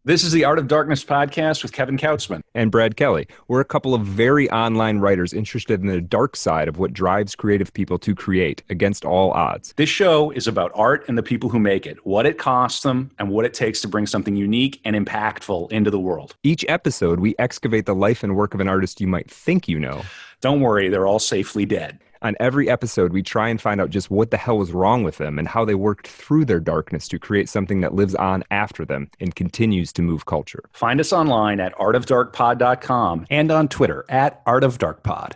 This is the Art of Darkness podcast with Kevin Kautzman. And Brad Kelly. We're a couple of very online writers interested in the dark side of what drives creative people to create against all odds. This show is about art and the people who make it, what it costs them, and what it takes to bring something unique and impactful into the world. Each episode, we excavate the life and work of an artist you might think you know. Don't worry, they're all safely dead. On every episode, we try and find out just what the hell was wrong with them and how they worked through their darkness to create something that lives on after them and continues to move culture. Find us online at artofdarkpod.com and on Twitter at artofdarkpod.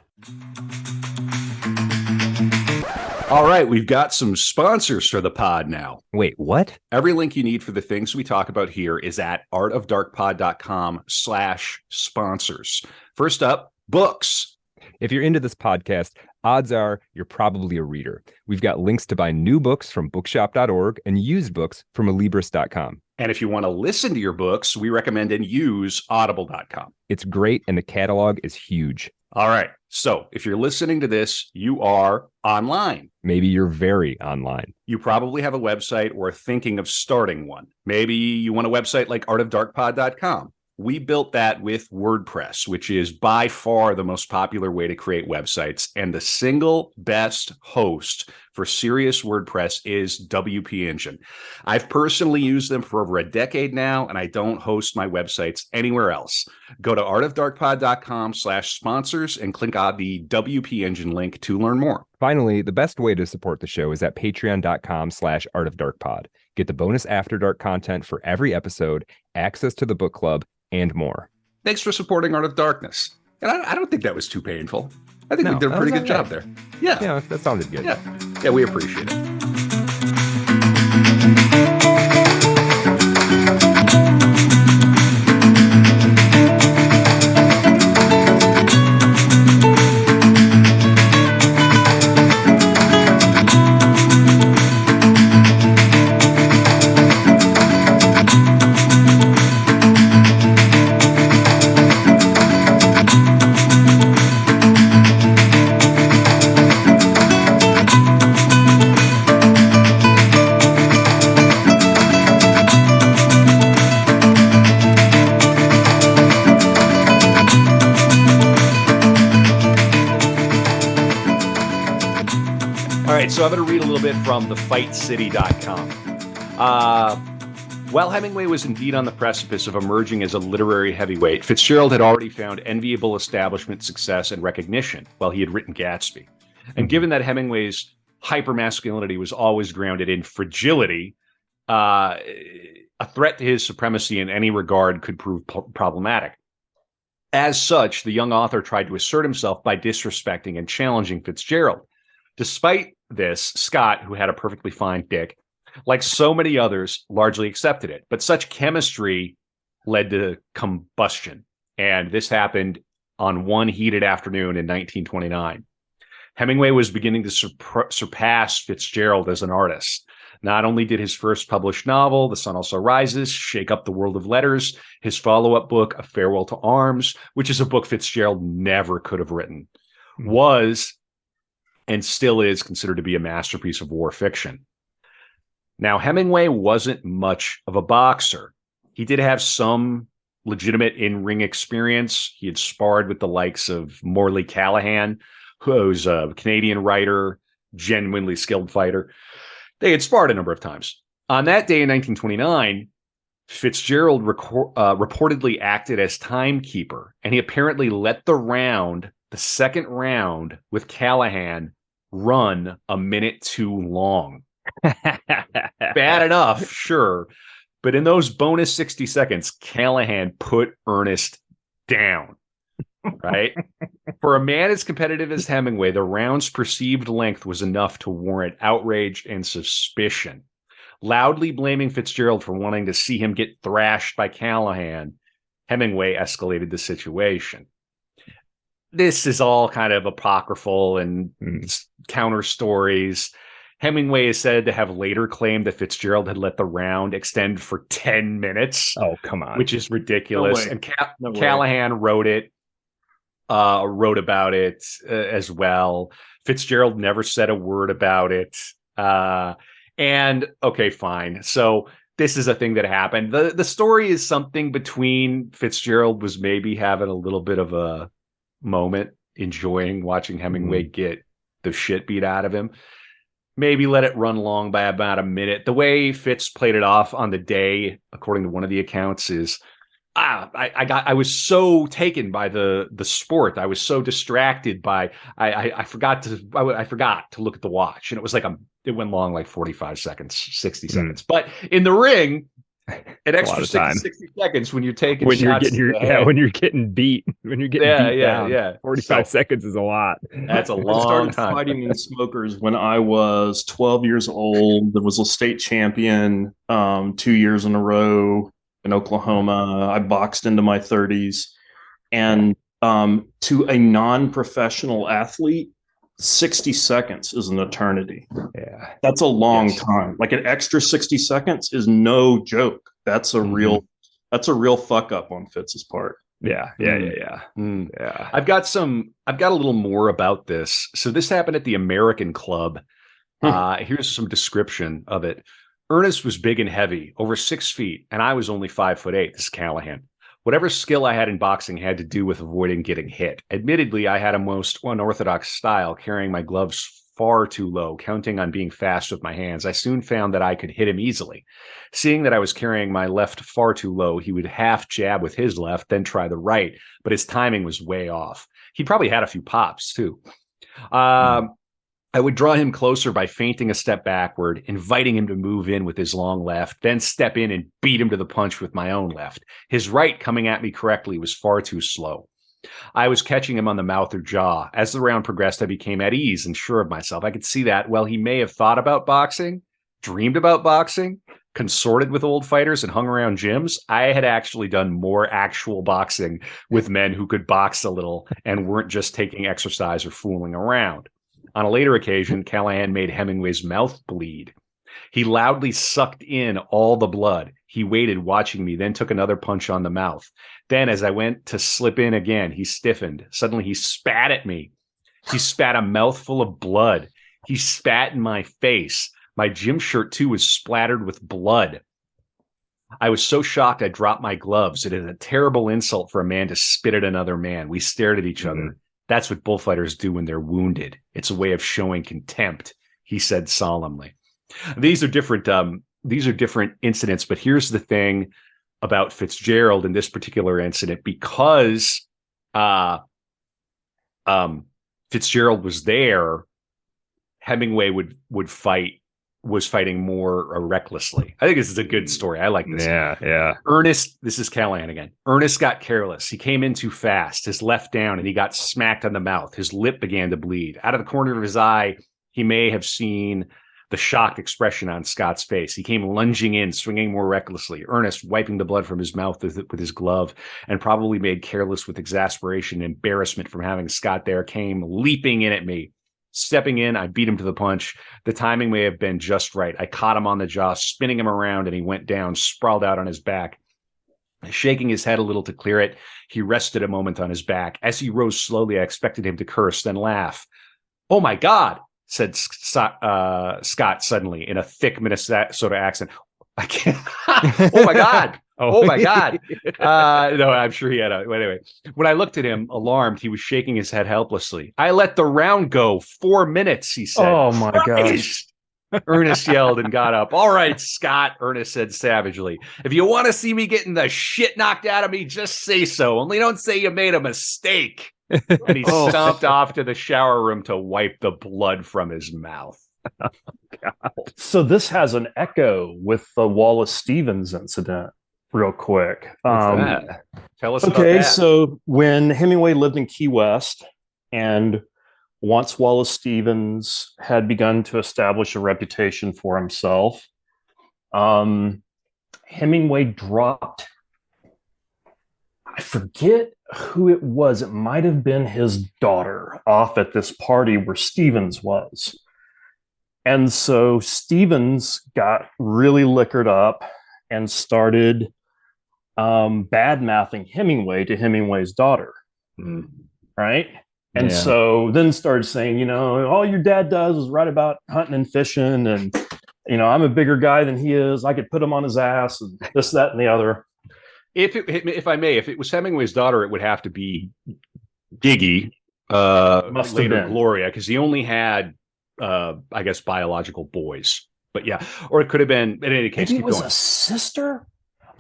All right, we've got some sponsors for the pod now. Wait, what? Every link you need for the things we talk about here is at artofdarkpod.com/sponsors. First up, books. If you're into this podcast, odds are you're probably a reader. We've got links to buy new books from bookshop.org and used books from alibris.com. And if you want to listen to your books, we recommend and use audible.com. It's great, and the catalog is huge. All right. So if you're listening to this, you are online. Maybe you're very online. You probably have a website or are thinking of starting one. Maybe you want a website like artofdarkpod.com. We built that with WordPress, which is by far the most popular way to create websites. And the single best host for serious WordPress is WP Engine. I've personally used them for over a decade now, and I don't host my websites anywhere else. Go to artofdarkpod.com/sponsors and click on the WP Engine link to learn more. Finally, the best way to support the show is at patreon.com/artofdarkpod. Get the bonus After Dark content for every episode, access to the book club, and more. Thanks for supporting Art of Darkness. And I don't think that was too painful. I think we did a pretty good job there. Yeah, that sounded good. Yeah, we appreciate it. So I'm going to read a little bit from thefightcity.com. While Hemingway was indeed on the precipice of emerging as a literary heavyweight, Fitzgerald had already found enviable establishment success and recognition while he had written Gatsby. And given that Hemingway's hypermasculinity was always grounded in fragility, a threat to his supremacy in any regard could prove problematic. As such, the young author tried to assert himself by disrespecting and challenging Fitzgerald. Despite this, Scott, who had a perfectly fine dick, like so many others, largely accepted it. But such chemistry led to combustion. And this happened on one heated afternoon in 1929. Hemingway was beginning to surpass Fitzgerald as an artist. Not only did his first published novel, The Sun Also Rises, shake up the world of letters, his follow-up book, A Farewell to Arms, which is a book Fitzgerald never could have written, was and still is considered to be a masterpiece of war fiction. Now, Hemingway wasn't much of a boxer. He did have some legitimate in-ring experience. He had sparred with the likes of Morley Callahan, who's a Canadian writer, genuinely skilled fighter. They had sparred a number of times. On that day in 1929, Fitzgerald reportedly acted as timekeeper, and he apparently let the second round with Callahan run a minute too long. Bad enough, sure. But in those bonus 60 seconds, Callahan put Ernest down, right? For a man as competitive as Hemingway, the round's perceived length was enough to warrant outrage and suspicion. Loudly blaming Fitzgerald for wanting to see him get thrashed by Callahan, Hemingway escalated the situation. This is all kind of apocryphal and counter stories. Hemingway is said to have later claimed that Fitzgerald had let the round extend for 10 minutes. Oh, come on. Which is ridiculous. And Callahan wrote about it as well. Fitzgerald never said a word about it. And okay, fine. So this is a thing that happened. The story is something between Fitzgerald was maybe having a little bit of a moment, enjoying watching Hemingway get the shit beat out of him. Maybe let it run long by about a minute. The way Fitz played it off on the day, according to one of the accounts, is I was so taken by the sport. I was so distracted by I forgot to look at the watch, and it was like it went long, like 45 seconds, 60 seconds. But in the ring, an extra 60 seconds when you're taking shots when you're getting beat down. 45 seconds is a lot. That's a long I started time. fighting in smokers when I was 12 years old. There was a state champion 2 years in a row in Oklahoma. I boxed into my 30s, and to a non-professional athlete, 60 seconds is an eternity. Yeah, that's a long time. Like an extra 60 seconds is no joke. That's a real fuck up on Fitz's part. Yeah. I've got a little more about this. So this happened at the American Club. Here's some description of it. Ernest was big and heavy, over 6 feet, and I was only 5'8". This is Callahan. Whatever skill I had in boxing had to do with avoiding getting hit. Admittedly, I had a most unorthodox style, carrying my gloves far too low, counting on being fast with my hands. I soon found that I could hit him easily. Seeing that I was carrying my left far too low, he would half jab with his left, then try the right, but his timing was way off. He probably had a few pops, too. I would draw him closer by feinting a step backward, inviting him to move in with his long left, then step in and beat him to the punch with my own left. His right, coming at me correctly, was far too slow. I was catching him on the mouth or jaw. As the round progressed, I became at ease and sure of myself. I could see that, while he may have thought about boxing, dreamed about boxing, consorted with old fighters, and hung around gyms, I had actually done more actual boxing with men who could box a little and weren't just taking exercise or fooling around. On a later occasion, Callahan made Hemingway's mouth bleed. He loudly sucked in all the blood. He waited, watching me, then took another punch on the mouth. Then, as I went to slip in again, he stiffened. Suddenly, he spat at me. He spat a mouthful of blood. He spat in my face. My gym shirt, too, was splattered with blood. I was so shocked I dropped my gloves. It is a terrible insult for a man to spit at another man. We stared at each other. That's what bullfighters do when they're wounded. It's a way of showing contempt, he said solemnly. These are different incidents, but here's the thing about Fitzgerald in this particular incident. Because Fitzgerald was there, Hemingway was fighting more recklessly. I think this is a good story. I like this. Yeah. Ernest, this is Callahan again. Ernest got careless. He came in too fast, his left down, and he got smacked on the mouth. His lip began to bleed. Out of the corner of his eye, he may have seen the shocked expression on Scott's face. He came lunging in, swinging more recklessly. Ernest, wiping the blood from his mouth with his glove, and probably made careless with exasperation and embarrassment from having Scott there, came leaping in at me. Stepping in, I beat him to the punch. The timing may have been just right. I caught him on the jaw, spinning him around, and he went down, sprawled out on his back. Shaking his head a little to clear it, he rested a moment on his back. As he rose slowly, I expected him to curse, then laugh. "Oh, my God," said Scott suddenly in a thick Minnesota accent. "I can't. Oh, my God. Oh, my God." No, I'm sure he had anyway. When I looked at him, alarmed, he was shaking his head helplessly. "I let the round go 4 minutes," he said. Oh, my gosh. Ernest yelled and got up. "All right, Scott," Ernest said savagely. "If you want to see me getting the shit knocked out of me, just say so. Only don't say you made a mistake." And he stomped off to the shower room to wipe the blood from his mouth. So this has an echo with the Wallace Stevens incident. Real quick. Tell us about that. Okay, so when Hemingway lived in Key West, and once Wallace Stevens had begun to establish a reputation for himself, Hemingway dropped, I forget who it was. It might have been his daughter off at this party where Stevens was. And so Stevens got really liquored up and started bad-mouthing Hemingway to Hemingway's daughter, right? And so then started saying, all your dad does is write about hunting and fishing, and I'm a bigger guy than he is. I could put him on his ass and this, that, and the other. If I may, if it was Hemingway's daughter, it would have to be Giggy, Must have later been. Gloria, because he only had, I guess, biological boys. But yeah, or it could have been. In any case, Maybe it keep was going. a sister.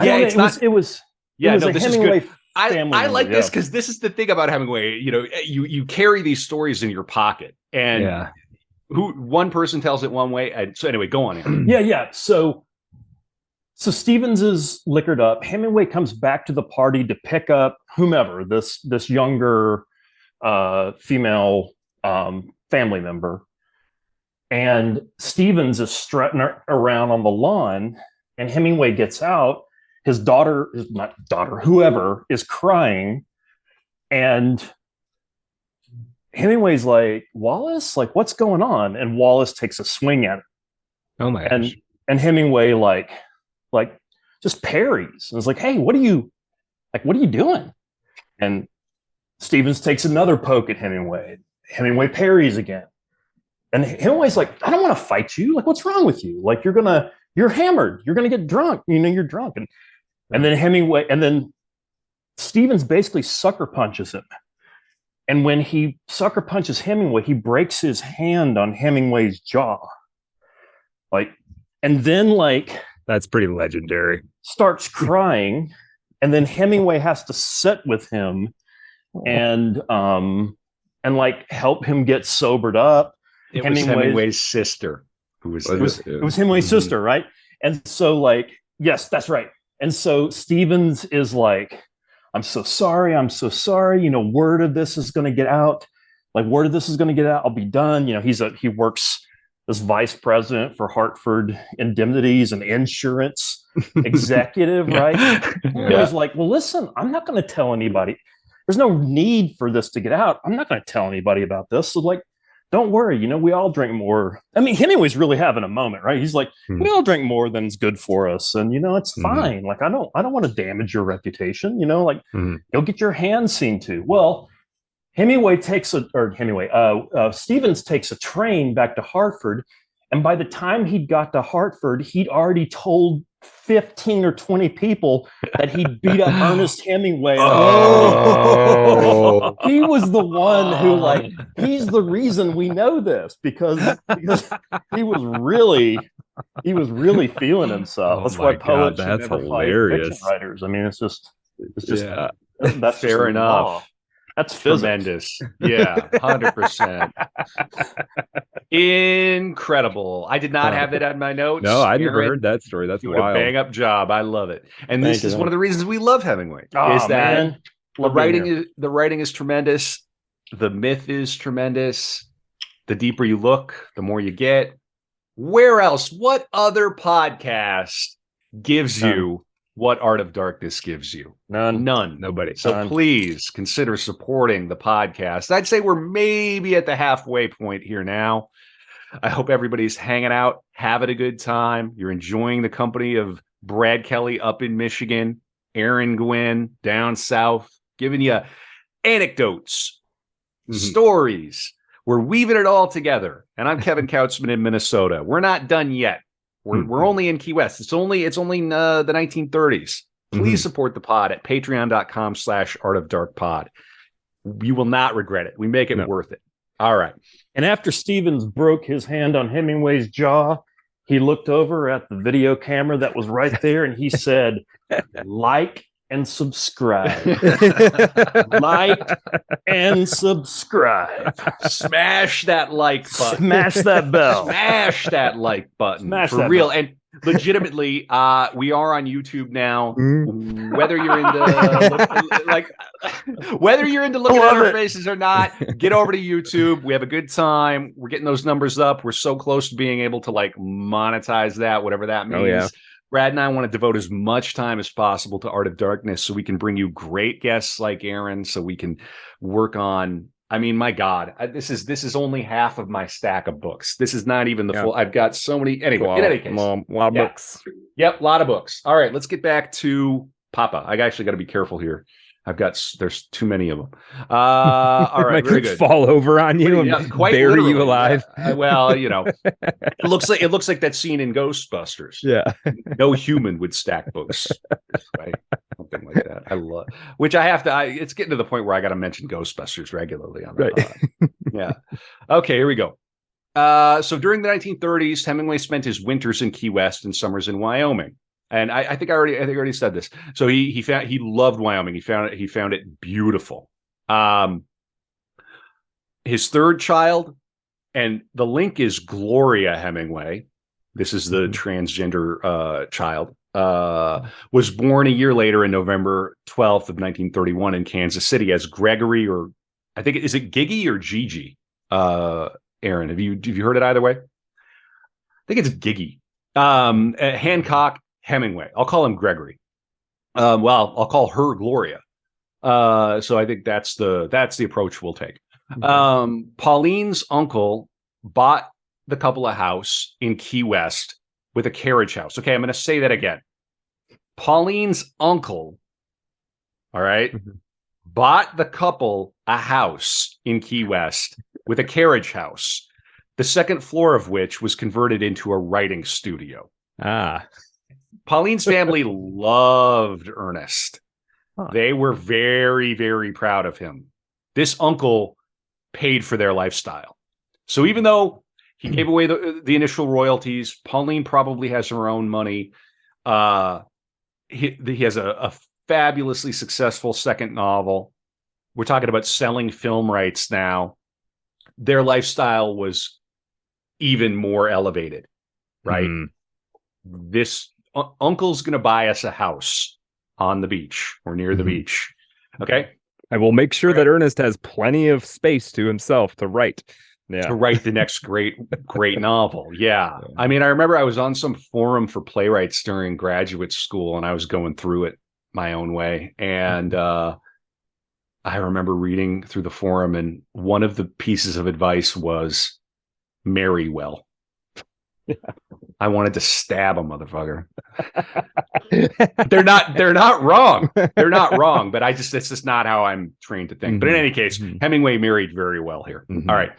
Yeah, it's not. It was. Yeah, it was no, a this Hemingway is good. I member, like this yeah. because this is the thing about Hemingway. You carry these stories in your pocket, and one person tells it one way. And so anyway, go on. Aaron. Yeah. So Stevens is liquored up. Hemingway comes back to the party to pick up whomever, this younger female family member. And Stevens is strutting around on the lawn, and Hemingway gets out. His daughter, whoever, is crying. And Hemingway's like, Wallace, like, what's going on? And Wallace takes a swing at it. Oh my gosh. And Hemingway like just parries. And it's like, hey, what are you doing? And Stevens takes another poke at Hemingway. Hemingway parries again. And Hemingway's like, I don't want to fight you. Like, what's wrong with you? Like, you're hammered. You're gonna get drunk. You're drunk. And then Stevens basically sucker punches him. And when he sucker punches Hemingway, he breaks his hand on Hemingway's jaw. And then that's pretty legendary. Starts crying, and then Hemingway has to sit with him and help him get sobered up. It was Hemingway's sister who was there. It was Hemingway's sister, right? And so yes, that's right. And so Stevens is like, I'm so sorry. Word of this is going to get out. I'll be done. He works as vice president for Hartford Indemnities and Insurance executive, right? Yeah. He's like, well, listen, I'm not going to tell anybody. There's no need for this to get out. I'm not going to tell anybody about this. So don't worry. We all drink more. I mean, Hemingway's really having a moment, right? He's like, we all drink more than is good for us. And, it's fine. Like, I don't want to damage your reputation, you'll get your hands seen to. Well, Stevens takes a train back to Hartford. And by the time he got to Hartford, he'd already told 15 or 20 people that he'd beat up Ernest Hemingway. Oh. He was the one who he's the reason we know this because he was really feeling himself. That's why poets should never hilarious. Fight fiction writers. I mean, it's just yeah. That's fair enough. Law. That's tremendous. Yeah, 100%. Incredible. I did not have that on my notes. No, I never heard that story. That's wild. A bang up job. I love it. And this is one of the reasons we love Hemingway. Is that the writing is tremendous. The myth is tremendous. The deeper you look, the more you get. Where else? What other podcast gives you what Art of Darkness gives you? None. Nobody. So please consider supporting the podcast. I'd say we're maybe at the halfway point here now. I hope everybody's hanging out, having a good time. You're enjoying the company of Brad Kelly up in Michigan, Aaron Gwyn down south, giving you anecdotes, stories. We're weaving it all together. And I'm Kevin Kautzman in Minnesota. We're not done yet. We're only in Key West. It's only the 1930s. Please support the pod at patreon.com/artofdarkpod. You will not regret it. We make it worth it. All right. And after Stevens broke his hand on Hemingway's jaw, he looked over at the video camera that was right there and he said, like and subscribe. Like and subscribe. Smash that like button. Smash that bell. Smash that like button. Smash for that real. bell. And legitimately, we are on YouTube now. Whether you're into whether you're into looking at our faces or not, get over to YouTube. We have a good time. We're getting those numbers up. We're so close to being able to monetize that, whatever that means. Oh, yeah. Brad and I want to devote as much time as possible to Art of Darkness so we can bring you great guests like Aaron, so we can work on. I mean, my God, this is only half of my stack of books. This is not even the full. I've got so many. Anyway, in any case, a lot of books. Yep, a lot of books. All right, let's get back to Papa. I actually got to be careful here. There's too many of them. All right, very good. Fall over on you and bury you alive. Yeah. Well, it looks like that scene in Ghostbusters. Yeah. No human would stack books this way. Something like that. I love, which I have to. It's getting to the point where I got to mention Ghostbusters regularly on the pod. Yeah. Okay, here we go. So during the 1930s, Hemingway spent his winters in Key West and summers in Wyoming. And I think I already said this. So he loved Wyoming. He found it beautiful. His third child, and the link is Gloria Hemingway. This is the transgender child. Was born a year later in November 12th of 1931 in Kansas City as Gregory, or I think is it Gigi or Gigi? Aaron, have you heard it either way? I think it's Gigi. Hancock Hemingway. I'll call him Gregory. Well, I'll call her Gloria. So I think that's the approach we'll take. Pauline's uncle bought the couple a house in Key West with a carriage house. Okay, I'm going to say that again. Pauline's uncle, all right, bought the couple a house in Key West with a carriage house, the second floor of which was converted into a writing studio. Pauline's family loved Ernest. They were very, very proud of him. This uncle paid for their lifestyle. So even though he gave away the initial royalties, Pauline probably has her own money. He has a fabulously successful second novel. We're talking about selling film rights now. Their lifestyle was even more elevated, right? This uncle's going to buy us a house on the beach or near the beach. Okay. I will make sure that Ernest has plenty of space to himself to write. Yeah. To write the next great novel. Yeah. I mean, I remember I was on some forum for playwrights during graduate school and I was going through it my own way. And I remember reading through the forum, and one of the pieces of advice was marry well. I wanted to stab a motherfucker. They're not wrong. They're not wrong, but it's just not how I'm trained to think. But in any case, Hemingway married very well here. All right.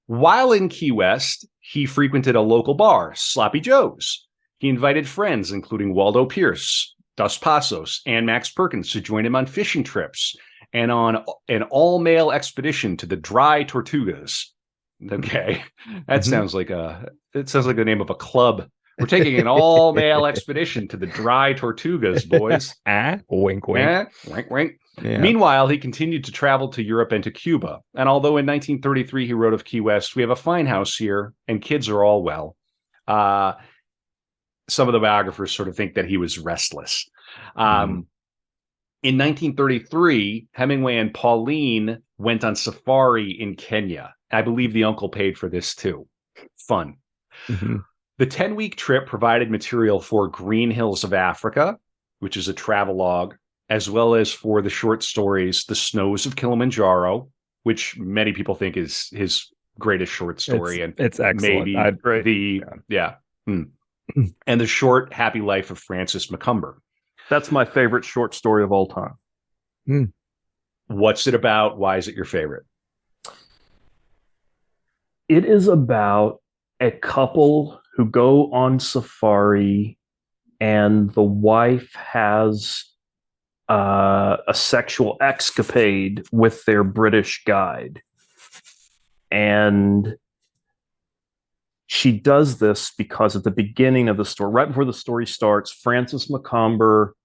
While in Key West, he frequented a local bar, Sloppy Joe's. He invited friends, including Waldo Pierce, Dos Passos, and Max Perkins, to join him on fishing trips and on an all-male expedition to the Dry Tortugas. Okay, that sounds like the name of a club. We're taking an all-male expedition to the Dry Tortugas, boys. Wink, wink. Wink, wink. Yeah. Meanwhile, he continued to travel to Europe and to Cuba. And although in 1933 he wrote of Key West, we have a fine house here, and kids are all well. Some of the biographers sort of think that he was restless. In 1933, Hemingway and Pauline went on safari in Kenya. I believe the uncle paid for this too. Fun. The 10-week trip provided material for Green Hills of Africa, which is a travelogue, as well as for the short stories The Snows of Kilimanjaro, which many people think is his greatest short story. It's excellent. Maybe and the short Happy Life of Francis Macomber. That's my favorite short story of all time. What's it about? Why is it your favorite? It is about a couple who go on safari, and the wife has a sexual escapade with their British guide. And she does this because at the beginning of the story, right before the story starts, Francis Macomber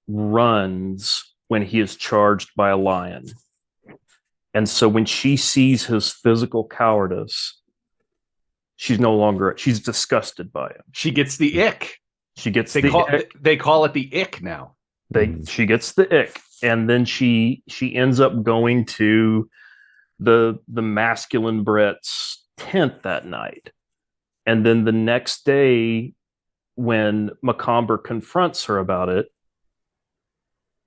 runs when he is charged by a lion. And so when she sees his physical cowardice, she's disgusted by him. She gets the ick. They call it the ick now. She gets the ick. And then she ends up going to the masculine Bret's tent that night. And then the next day, when Macomber confronts her about it,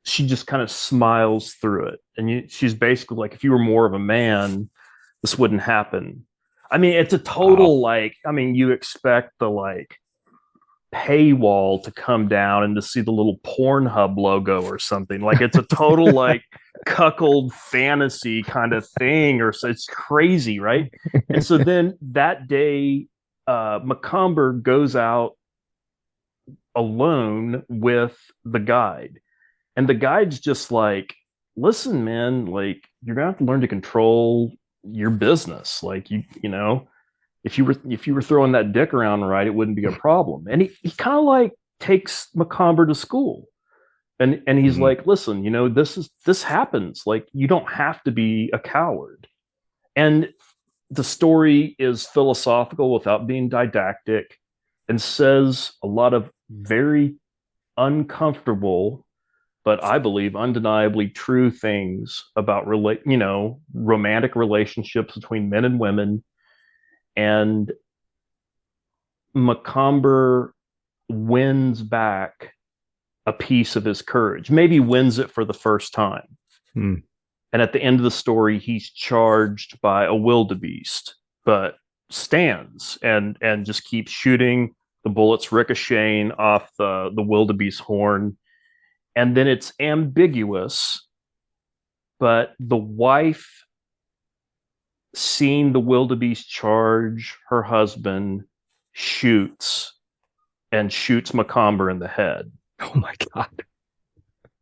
she just kind of smiles through it. And she's basically like, if you were more of a man, this wouldn't happen. I mean, it's a total you expect the paywall to come down and to see the little Pornhub logo or something. Like it's a total like cuckold fantasy kind of thing, or so it's crazy, right? And so then that day, Macomber goes out alone with the guide, and the guide's just like, listen, man, like you're gonna have to learn to control your business. Like you know, if you were throwing that dick around right, it wouldn't be a problem. And he kind of like takes Macomber to school. And he's like, listen, you know, this happens. Like you don't have to be a coward. And the story is philosophical without being didactic, and says a lot of very uncomfortable, but I believe undeniably true things about romantic relationships between men and women. And Macomber wins back a piece of his courage, maybe wins it for the first time. And at the end of the story, he's charged by a wildebeest, but stands and just keeps shooting. The bullets ricocheting off the wildebeest horn. And then it's ambiguous, but the wife, seeing the wildebeest charge her husband, shoots Macomber in the head. Oh my God.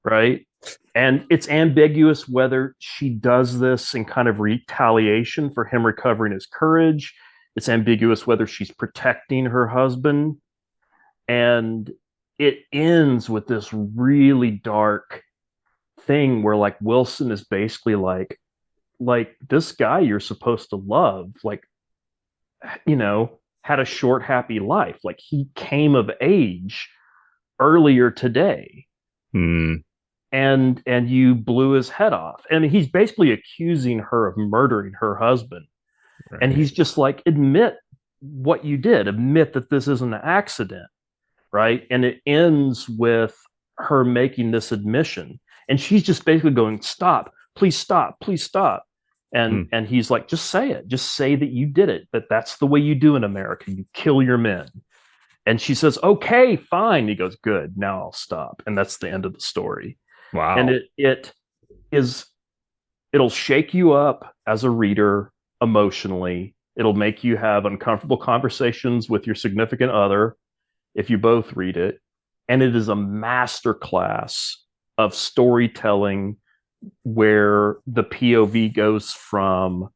Right? And it's ambiguous whether she does this in kind of retaliation for him recovering his courage. It's ambiguous whether she's protecting her husband. And it ends with this really dark thing where like Wilson is basically like this guy you're supposed to love, like, you know, had a short, happy life. Like he came of age earlier today. And you blew his head off. And he's basically accusing her of murdering her husband. Right. And he's just like, admit what you did, admit that this isn't an accident, right? And it ends with her making this admission. And she's just basically going, stop, please stop, please stop. And he's like, just say it. Just say that you did it, that that's the way you do in America. You kill your men. And she says, okay, fine. He goes, good, now I'll stop. And that's the end of the story. Wow. And it'll shake you up as a reader emotionally. It'll make you have uncomfortable conversations with your significant other if you both read it. And it is a masterclass of storytelling where the POV goes from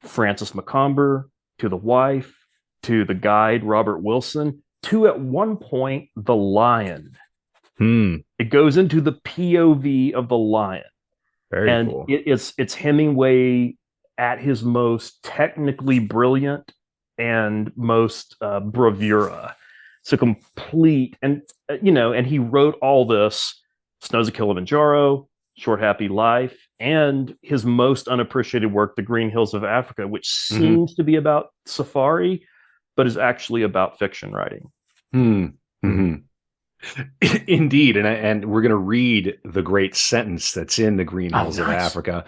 Francis Macomber to the wife to the guide, Robert Wilson, to at one point, the lion. It goes into the POV of the lion. Very cool. It's Hemingway at his most technically brilliant and most bravura. It's a complete, and and he wrote all this: Snows of Kilimanjaro, Short Happy Life, and his most unappreciated work, The Green Hills of Africa, which seems to be about safari, but is actually about fiction writing. Indeed, and we're going to read the great sentence that's in The Green Hills of Africa,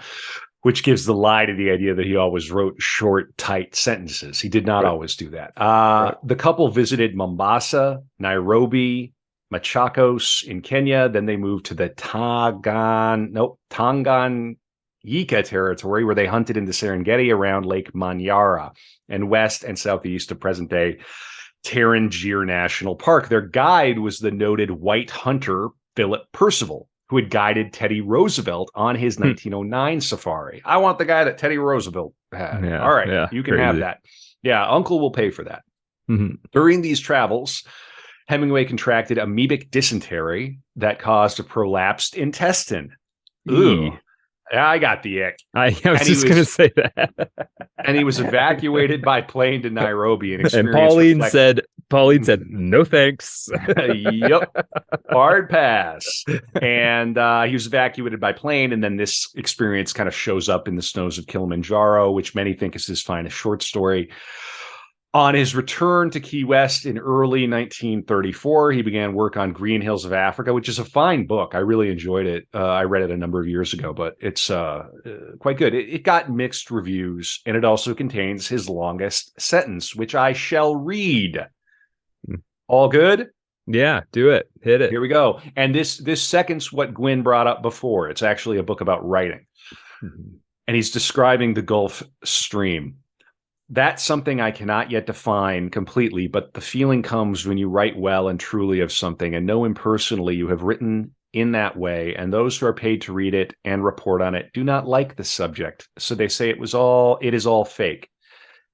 which gives the lie to the idea that he always wrote short, tight sentences. He did not always do that. The couple visited Mombasa, Nairobi, Machakos in Kenya. Then they moved to the Tanganyika territory, where they hunted in the Serengeti around Lake Manyara and west and southeast of present-day Tarangire National Park. Their guide was the noted white hunter Philip Percival, who had guided Teddy Roosevelt on his 1909 safari. I want the guy that Teddy Roosevelt had. Yeah, all right, you can have that. Yeah, Uncle will pay for that. During these travels, Hemingway contracted amoebic dysentery that caused a prolapsed intestine. Ooh. I got the ick. I was just going to say that. And he was evacuated by plane to Nairobi and experienced. And Pauline said, no thanks. Yep. Hard pass. And he was evacuated by plane. And then this experience kind of shows up in The Snows of Kilimanjaro, which many think is his finest short story. On his return to Key West in early 1934, he began work on Green Hills of Africa, which is a fine book. I really enjoyed it. I read it a number of years ago, but it's quite good. It got mixed reviews, and it also contains his longest sentence, which I shall read. All good? Yeah, do it. Hit it. Here we go. And this seconds what Gwyn brought up before. It's actually a book about writing. And he's describing the Gulf Stream. That's something I cannot yet define completely, but the feeling comes when you write well and truly of something and know impersonally you have written in that way, and those who are paid to read it and report on it do not like the subject. So they say it is all fake.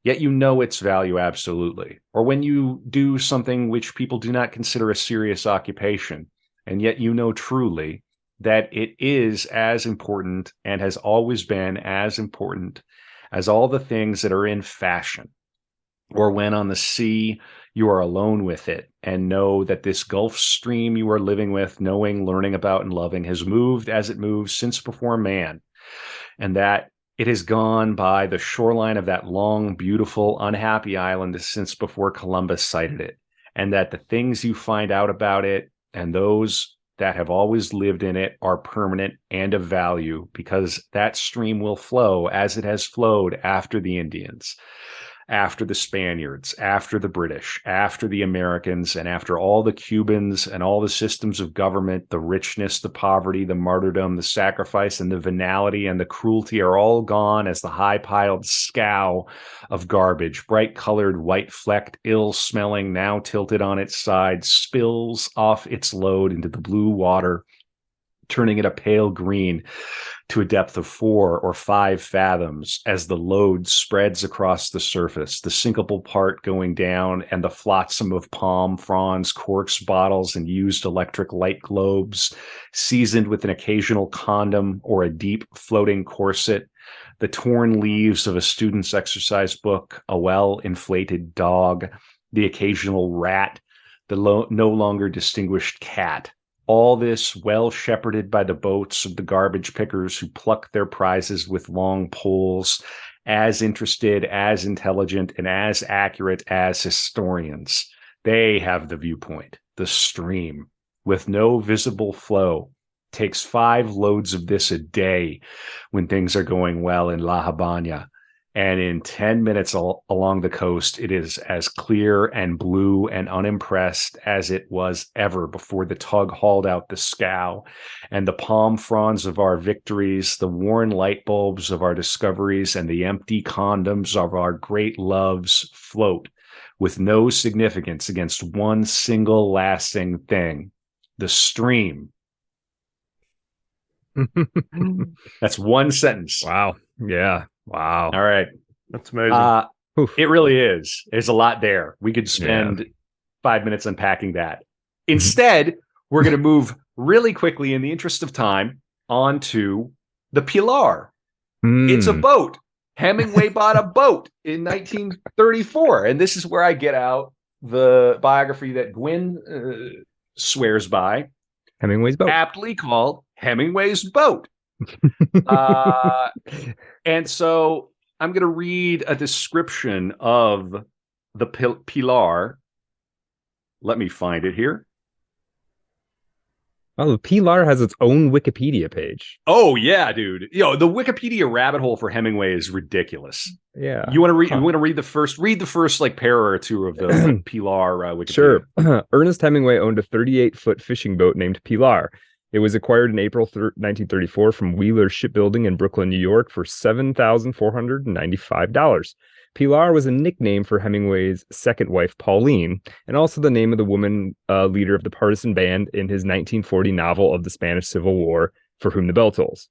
Yet you know its value absolutely. Or when you do something which people do not consider a serious occupation, and yet you know truly that it is as important and has always been as important as all the things that are in fashion. Or when on the sea you are alone with it and know that this Gulf Stream you are living with, knowing, learning about, and loving has moved as it moves since before man, and that it has gone by the shoreline of that long, beautiful, unhappy island since before Columbus sighted it, and that the things you find out about it and those that have always lived in it are permanent and of value, because that stream will flow as it has flowed after the Indians, after the Spaniards, after the British, after the Americans, and after all the Cubans and all the systems of government. The richness, the poverty, the martyrdom, the sacrifice, and the venality and the cruelty are all gone as the high-piled scow of garbage, bright-colored, white-flecked, ill-smelling, now tilted on its side, spills off its load into the blue water, turning it a pale green to a depth of 4 or 5 fathoms as the load spreads across the surface, the sinkable part going down and the flotsam of palm fronds, corks, bottles, and used electric light globes, seasoned with an occasional condom or a deep floating corset, the torn leaves of a student's exercise book, a well-inflated dog, the occasional rat, the no longer distinguished cat. All this well shepherded by the boats of the garbage pickers who pluck their prizes with long poles, as interested, as intelligent, and as accurate as historians. They have the viewpoint, the stream, with no visible flow. Takes 5 loads of this a day when things are going well in La Habana. And in 10 minutes along the coast, it is as clear and blue and unimpressed as it was ever before the tug hauled out the scow. And the palm fronds of our victories, the worn light bulbs of our discoveries, and the empty condoms of our great loves float with no significance against one single lasting thing: the stream. That's one sentence. Wow. Yeah. Wow. All right. That's amazing. It really is. There's a lot there. We could spend 5 minutes unpacking that. Instead, we're going to move really quickly, in the interest of time, onto the Pilar. It's a boat. Hemingway bought a boat in 1934. And this is where I get out the biography that Gwyn swears by. Hemingway's boat. Aptly called Hemingway's Boat. And so I'm going to read a description of the Pilar. Let me find it here. Oh, the Pilar has its own Wikipedia page. Oh yeah, dude. The Wikipedia rabbit hole for Hemingway is ridiculous. Yeah. You want to read? You want to read the first like pair or two of the Pilar Wikipedia? Sure. Ernest Hemingway owned a 38-foot fishing boat named Pilar. It was acquired in April 1934 from Wheeler Shipbuilding in Brooklyn, New York for $7,495. Pilar was a nickname for Hemingway's second wife, Pauline, and also the name of the woman leader of the partisan band in his 1940 novel of the Spanish Civil War, For Whom the Bell Tolls.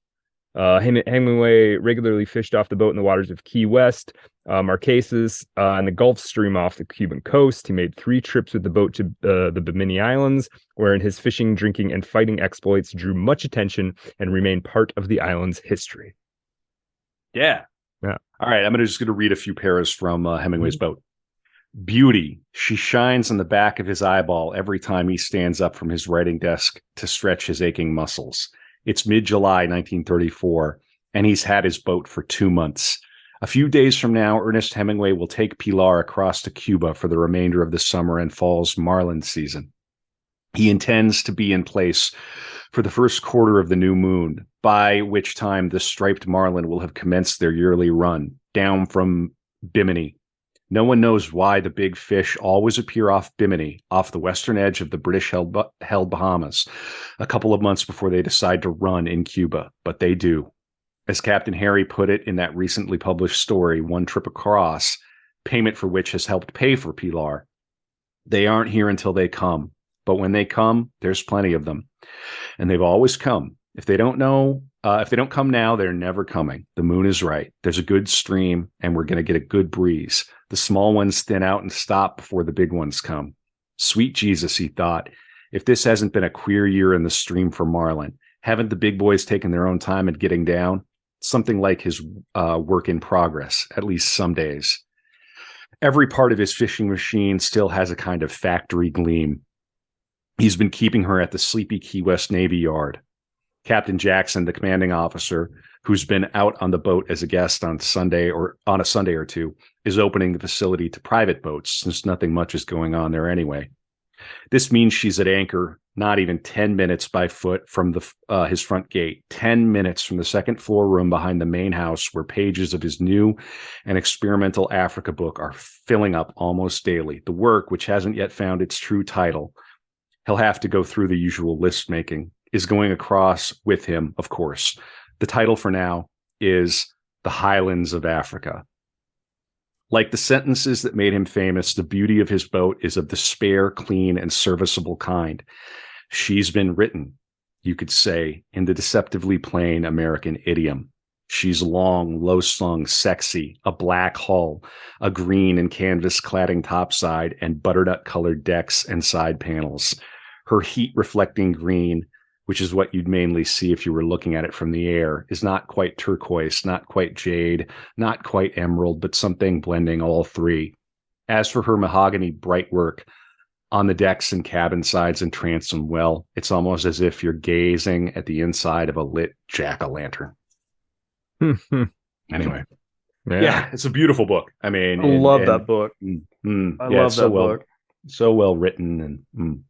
Hemingway regularly fished off the boat in the waters of Key West, Marquesas, and the Gulf Stream off the Cuban coast. He made 3 trips with the boat to the Bimini Islands, wherein his fishing, drinking, and fighting exploits drew much attention and remain part of the island's history. Yeah. All right, I'm just going to read a few paras from Hemingway's boat. Beauty, she shines on the back of his eyeball every time he stands up from his writing desk to stretch his aching muscles. It's mid-July 1934, and he's had his boat for 2 months. A few days from now, Ernest Hemingway will take Pilar across to Cuba for the remainder of the summer and fall's marlin season. He intends to be in place for the first quarter of the new moon, by which time the striped marlin will have commenced their yearly run down from Bimini. No one knows why the big fish always appear off Bimini, off the western edge of the British-held Bahamas, a couple of months before they decide to run in Cuba, but they do. As Captain Harry put it in that recently published story, One Trip Across, payment for which has helped pay for Pilar, they aren't here until they come. But when they come, there's plenty of them. And they've always come. If they don't come now, they're never coming. The moon is right. There's a good stream, and we're going to get a good breeze. The small ones thin out and stop before the big ones come. Sweet Jesus, he thought, if this hasn't been a queer year in the stream for marlin, haven't the big boys taken their own time at getting down? Something like his work in progress, at least some days. Every part of his fishing machine still has a kind of factory gleam. He's been keeping her at the sleepy Key West Navy Yard. Captain Jackson, the commanding officer, who's been out on the boat as a guest on a Sunday or two, is opening the facility to private boats since nothing much is going on there anyway. This means she's at anchor not even 10 minutes by foot from his front gate, 10 minutes from the second floor room behind the main house where pages of his new and experimental Africa book are filling up almost daily. The work, which hasn't yet found its true title, he'll have to go through the usual list making, is going across with him, of course. The title for now is The Highlands of Africa. Like the sentences that made him famous, the beauty of his boat is of the spare, clean, and serviceable kind. She's been written, you could say, in the deceptively plain American idiom. She's long, low-slung, sexy, a black hull, a green and canvas cladding topside, and butternut-colored decks and side panels. Her heat-reflecting green, which is what you'd mainly see if you were looking at it from the air, is not quite turquoise, not quite jade, not quite emerald, but something blending all three. As for her mahogany bright work on the decks and cabin sides and transom, well, it's almost as if you're gazing at the inside of a lit jack-o'-lantern. Anyway. Yeah, it's a beautiful book. I mean, I love that book. I love that book. So well written. And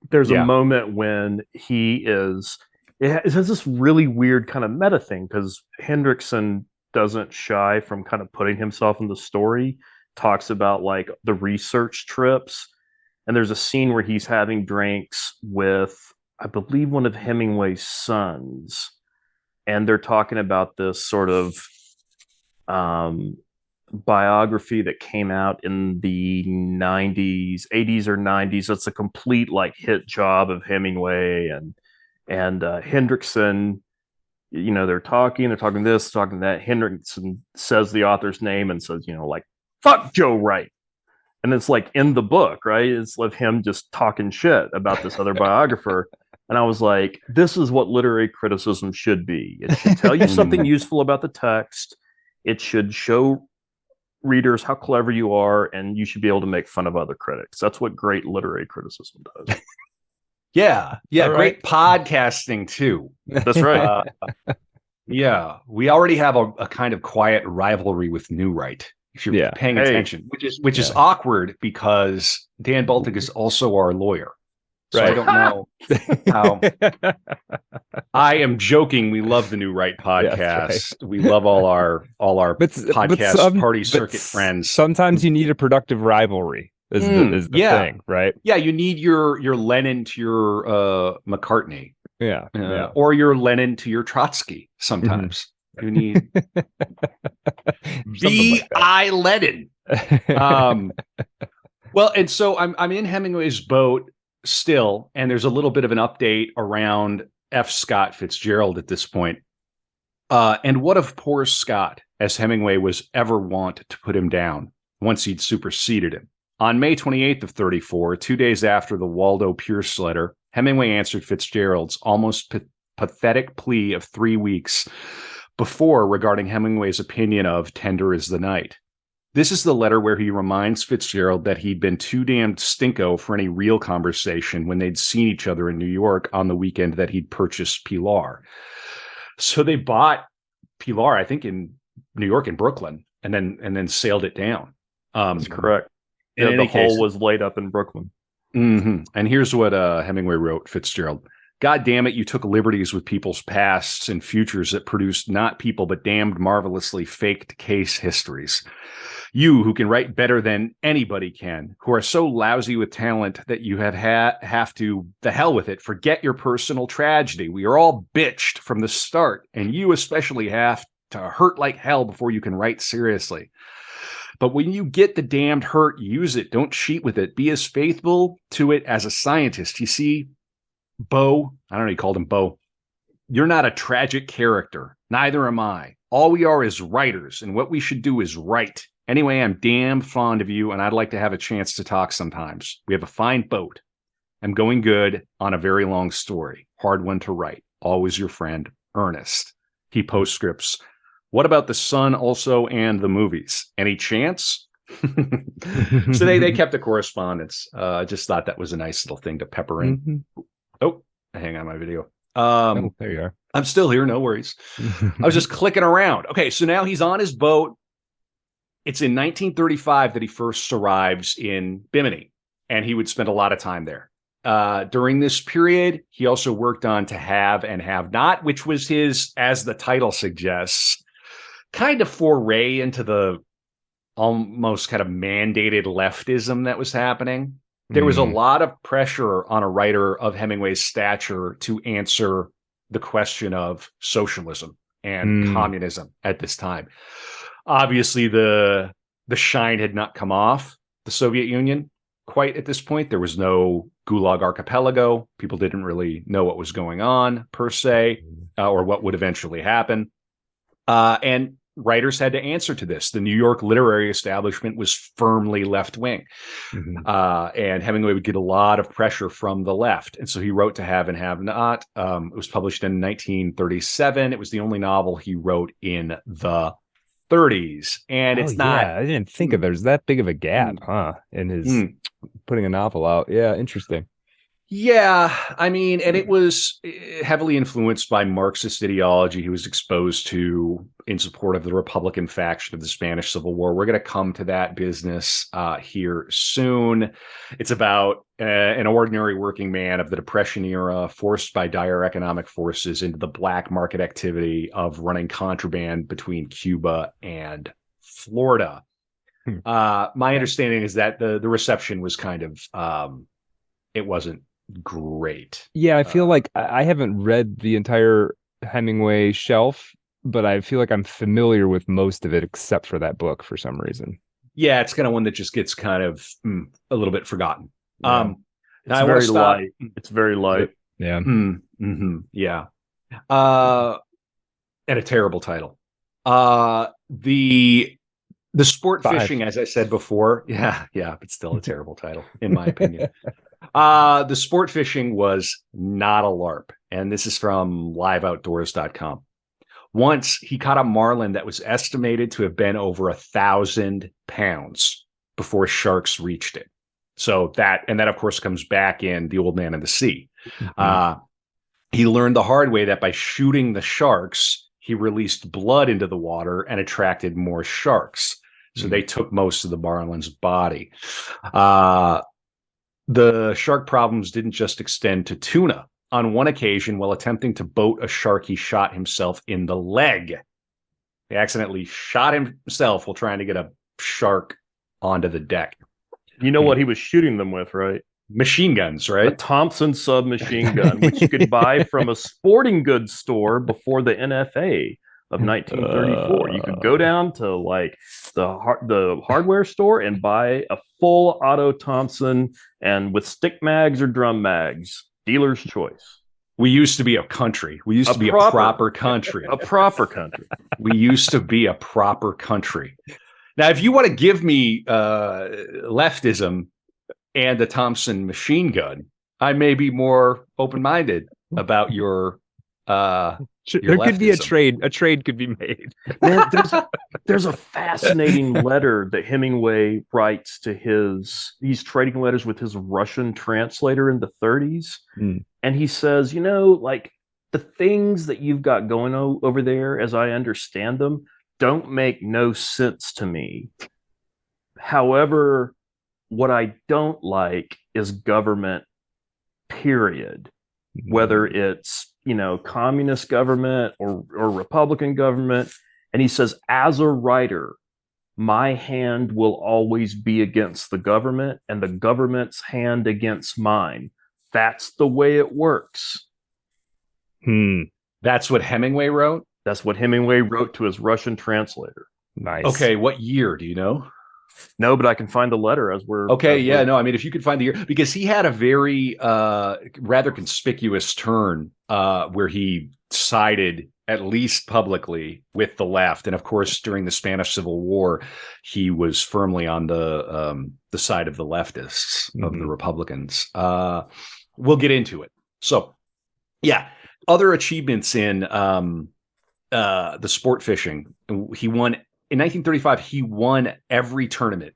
there's a moment when it has this really weird kind of meta thing, because Hendrickson doesn't shy from kind of putting himself in the story, talks about like the research trips. And there's a scene where he's having drinks with, I believe, one of Hemingway's sons. And they're talking about this sort of biography that came out in the 80s or 90s. It's a complete like hit job of Hemingway and Hendrickson. You know, they're talking this, talking that. Hendrickson says the author's name and says, like, fuck Joe Wright. And it's like in the book, right? It's like him just talking shit about this other biographer. And I was like, this is what literary criticism should be. It should tell you something useful about the text. It should show readers how clever you are, and you should be able to make fun of other critics. That's what great literary criticism does. Yeah, great podcasting too. That's right. Yeah, we already have a kind of quiet rivalry with New Right, if you're paying attention, which is awkward because Dan Baltic is also our lawyer. So I don't know how. I am joking. We love the New Right podcast. Right. We love all our podcast party circuit friends. Sometimes you need a productive rivalry. Is the thing, right? Yeah, you need your Lenin to your McCartney. Yeah. Or your Lenin to your Trotsky. Sometimes you need V.I. Lenin. Well, and so I'm in Hemingway's boat still, and there's a little bit of an update around F. Scott Fitzgerald at this point. And what of poor Scott, as Hemingway was ever wont to put him down once he'd superseded him? On May 28th of 34, 2 days after the Waldo Pierce letter, Hemingway answered Fitzgerald's almost pathetic plea of 3 weeks before regarding Hemingway's opinion of Tender is the Night. This is the letter where he reminds Fitzgerald that he'd been too damned stinko for any real conversation when they'd seen each other in New York on the weekend that he'd purchased Pilar. So they bought Pilar, I think, in New York and Brooklyn, and then sailed it down. That's correct. The hull was laid up in Brooklyn. And here's what Hemingway wrote Fitzgerald. God damn it, you took liberties with people's pasts and futures that produced not people, but damned marvelously faked case histories. You, who can write better than anybody can, who are so lousy with talent that you have to, the hell with it, forget your personal tragedy. We are all bitched from the start, and you especially have to hurt like hell before you can write seriously. But when you get the damned hurt, use it. Don't cheat with it. Be as faithful to it as a scientist. You see, Bo, I don't know, he called him Bo. You're not a tragic character. Neither am I. All we are is writers, and what we should do is write. Anyway, I'm damn fond of you, and I'd like to have a chance to talk sometimes. We have a fine boat. I'm going good on a very long story. Hard one to write. Always your friend, Ernest. He postscripts. What about the sun also and the movies? Any chance? So they kept the correspondence. I just thought that was a nice little thing to pepper in. Mm-hmm. Oh, hang on my video. Oh, there you are. I'm still here. No worries. I was just clicking around. Okay, so now he's on his boat. It's in 1935 that he first arrives in Bimini, and he would spend a lot of time there. During this period, he also worked on To Have and Have Not, which was his, as the title suggests, kind of foray into the almost kind of mandated leftism that was happening. There was a lot of pressure on a writer of Hemingway's stature to answer the question of socialism and communism at this time. Obviously, the shine had not come off the Soviet Union quite at this point. There was no Gulag Archipelago. People didn't really know what was going on, per se, or what would eventually happen. And writers had to answer to this. The New York literary establishment was firmly left-wing. And Hemingway would get a lot of pressure from the left. And so he wrote To Have and Have Not. It was published in 1937. It was the only novel he wrote in the 30s. And it's not... I didn't think of there's that big of a gap, in his putting a novel out. Yeah, interesting. Yeah, I mean, and it was heavily influenced by Marxist ideology he was exposed to in support of the Republican faction of the Spanish Civil War. We're going to come to that business here soon. It's about an ordinary working man of the Depression era, forced by dire economic forces into the black market activity of running contraband between Cuba and Florida. My understanding is that the reception was kind of, it wasn't great. Yeah, I feel like I haven't read the entire Hemingway shelf, but I feel like I'm familiar with most of it except for that book for some reason. Yeah, it's kind of one that just gets kind of a little bit forgotten. Yeah. It's very light. It's very light. Yeah. Yeah. And a terrible title. The sport 5. fishing, as I said before, yeah, but still a terrible title, in my opinion. The sport fishing was not a LARP, and this is from liveoutdoors.com. Once he caught a marlin that was estimated to have been over 1,000 pounds before sharks reached it. So that of course comes back in The Old Man and the Sea. He learned the hard way that by shooting the sharks, he released blood into the water and attracted more sharks. So they took most of the marlin's body. The shark problems didn't just extend to tuna. On one occasion, while attempting to boat a shark, he shot himself in the leg. He accidentally shot himself while trying to get a shark onto the deck. You know what he was shooting them with, right? Machine guns, right? A Thompson submachine gun, which you could buy from a sporting goods store before the NFA of 1934. You could go down to like the hardware store and buy a full auto Thompson, and with stick mags or drum mags, dealer's choice. We used to be a country. We used to be a proper country. A proper country. We used to be a proper country. Now, if you want to give me leftism and the Thompson machine gun, I may be more open-minded about your there could be a trade. A trade could be made. There's a fascinating letter that Hemingway writes to he's trading letters with his Russian translator in the 30s. And he says, like the things that you've got going over there, as I understand them, don't make no sense to me. However, what I don't like is government, period. whether it's, communist government or Republican government. And he says, as a writer, my hand will always be against the government and the government's hand against mine. That's the way it works. That's what Hemingway wrote? That's what Hemingway wrote to his Russian translator. Nice. Okay, what year do you know? No, but I can find the letter as we're... Okay, yeah, no, I mean, if you could find the year, because he had a very rather conspicuous turn where he sided, at least publicly, with the left. And of course, during the Spanish Civil War, he was firmly on the side of the leftists, of the Republicans. We'll get into it. So, yeah, other achievements in the sport fishing. He won, in 1935, he won every tournament.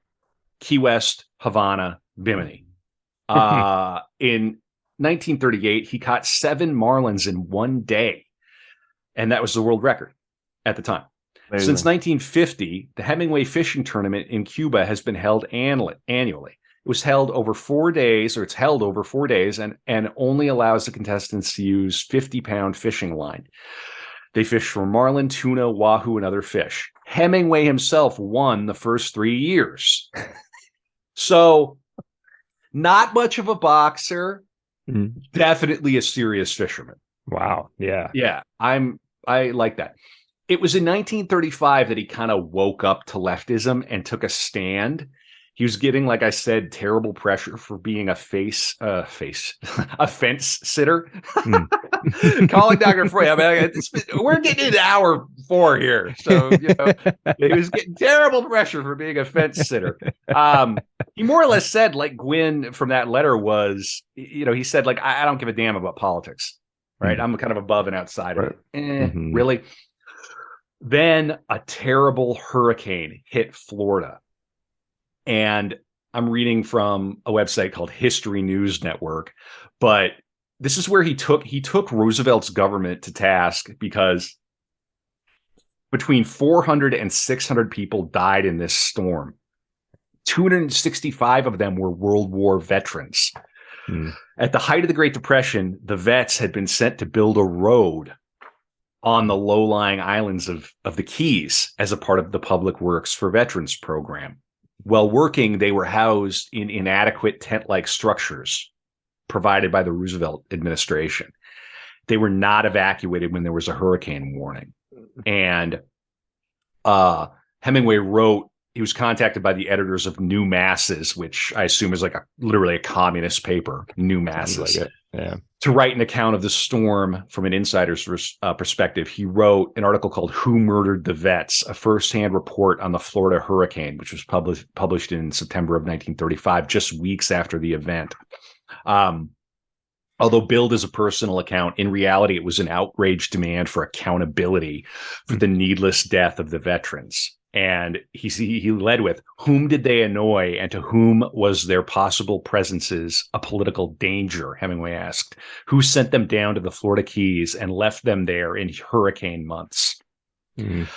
Key West, Havana, Bimini. In 1938, he caught 7 marlins in one day. And that was the world record at the time. Amazing. Since 1950, the Hemingway Fishing Tournament in Cuba has been held annually. It was held over 4 days, or it's held over 4 days, and only allows the contestants to use 50-pound fishing line. They fish for marlin, tuna, wahoo, and other fish. Hemingway himself won the first 3 years. So, not much of a boxer, definitely a serious fisherman. Wow. Yeah. Yeah, I like that. It was in 1935 that he kind of woke up to leftism and took a stand. He was getting, like I said, terrible pressure for being a fence sitter. Calling Dr. Freud. I mean, we're getting into hour 4 here. So, he was getting terrible pressure for being a fence sitter. He more or less said, like Gwyn from that letter was, he said, like, I don't give a damn about politics, right? I'm kind of above and outside of it. Really? Then a terrible hurricane hit Florida. And I'm reading from a website called History News Network, but this is where he took Roosevelt's government to task because between 400 and 600 people died in this storm. 265 of them were World War veterans. At the height of the Great Depression, the vets had been sent to build a road on the low-lying islands of the Keys as a part of the Public Works for Veterans program. While working, they were housed in inadequate tent-like structures provided by the Roosevelt administration. They were not evacuated when there was a hurricane warning. And Hemingway wrote, he was contacted by the editors of New Masses, which I assume is like literally a communist paper, New Masses. Like it. Yeah. To write an account of the storm from an insider's perspective, he wrote an article called "Who Murdered the Vets?" a firsthand report on the Florida hurricane, which was published in September of 1935, just weeks after the event. Although billed as a personal account, in reality, it was an outraged demand for accountability for the needless death of the veterans. And he led with, whom did they annoy and to whom was their possible presences a political danger? Hemingway asked. Who sent them down to the Florida Keys and left them there in hurricane months? The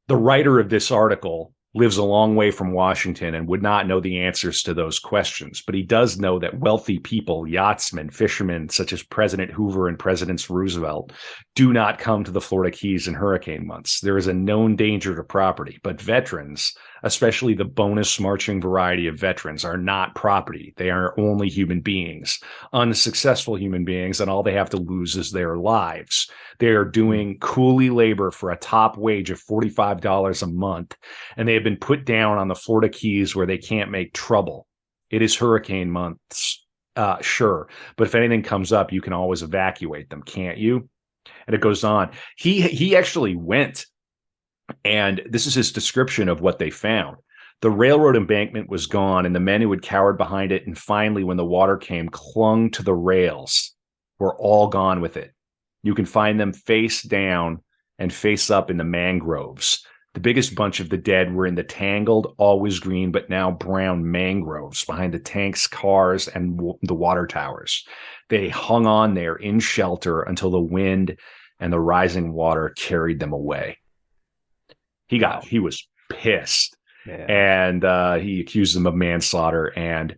writer of this article lives a long way from Washington and would not know the answers to those questions. But he does know that wealthy people, yachtsmen, fishermen, such as President Hoover and President Roosevelt, do not come to the Florida Keys in hurricane months. There is a known danger to property, but veterans, especially the bonus marching variety of veterans, are not property. They are only human beings, unsuccessful human beings, and all they have to lose is their lives. They are doing coolie labor for a top wage of $45 a month, and they have been put down on the Florida Keys where they can't make trouble. It is hurricane months, sure, but if anything comes up, you can always evacuate them, can't you? And it goes on. He actually went, and this is his description of what they found. The railroad embankment was gone, and the men who had cowered behind it, and finally, when the water came, clung to the rails, were all gone with it. You can find them face down and face up in the mangroves. The biggest bunch of the dead were in the tangled, always green, but now brown mangroves behind the tanks, cars, and the water towers. They hung on there in shelter until the wind and the rising water carried them away. He was pissed. And he accused them of manslaughter. And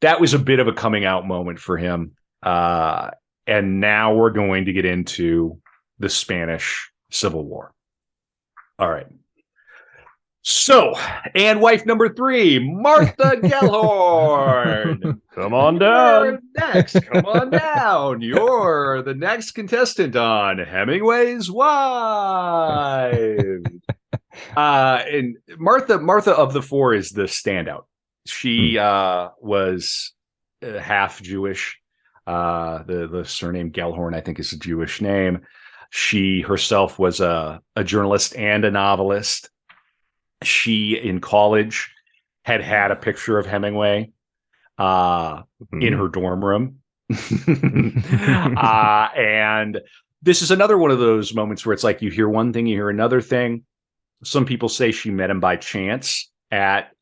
that was a bit of a coming out moment for him. And now we're going to get into the Spanish Civil War. All right. So, and wife number 3, Martha Gellhorn. Come on down. You're next. Come on down. You're the next contestant on Hemingway's Wife. And Martha of the 4 is the standout. She was half Jewish. The surname Gellhorn, I think, is a Jewish name. She herself was a journalist and a novelist. She, in college, had a picture of Hemingway in her dorm room. And this is another one of those moments where it's like you hear one thing, you hear another thing. Some people say she met him by chance at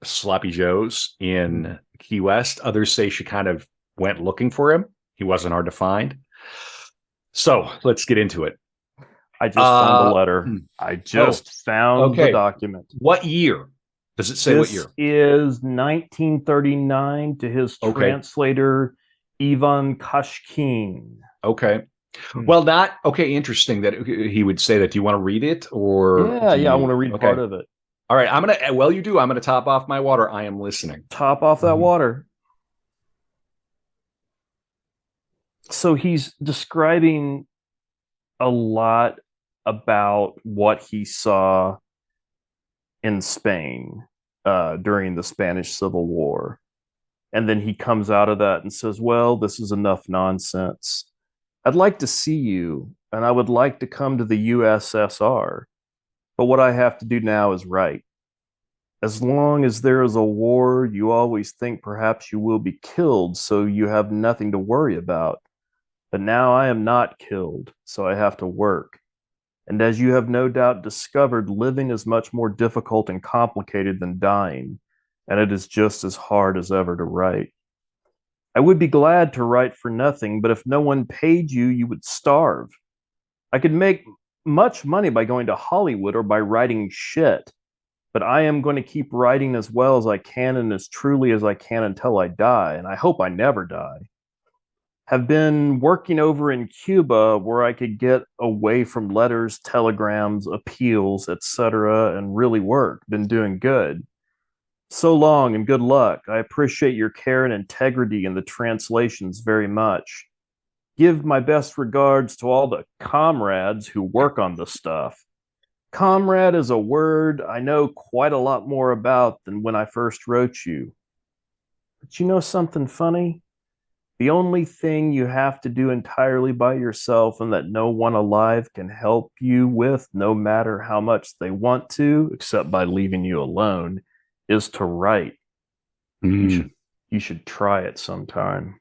Sloppy Joe's in Key West. Others say she kind of went looking for him. He wasn't hard to find. So let's get into it. I just found the letter. I just found the document. What year? Does it say what year? This is 1939 to his translator, Ivan Kashkin. Okay. Well, interesting that he would say that. Do you want to read it? Or I want to read part of it. All right. I'm going to top off my water. I am listening. Top off that water. So he's describing a lot about what he saw in Spain during the Spanish Civil War. And then he comes out of that and says, well, this is enough nonsense. I'd like to see you, and I would like to come to the USSR. But what I have to do now is write. As long as there is a war, you always think perhaps you will be killed, so you have nothing to worry about. But now I am not killed, so I have to work. And as you have no doubt discovered, living is much more difficult and complicated than dying, and it is just as hard as ever to write. I would be glad to write for nothing, but if no one paid you, you would starve. I could make much money by going to Hollywood or by writing shit, but I am going to keep writing as well as I can and as truly as I can until I die, and I hope I never die. Have been working over in Cuba where I could get away from letters, telegrams, appeals, etc., and really work. Been doing good. So long and good luck. I appreciate your care and integrity in the translations very much. Give my best regards to all the comrades who work on the stuff. Comrade is a word I know quite a lot more about than when I first wrote you. But you know something funny? The only thing you have to do entirely by yourself and that no one alive can help you with, no matter how much they want to, except by leaving you alone, is to write. You should try it sometime.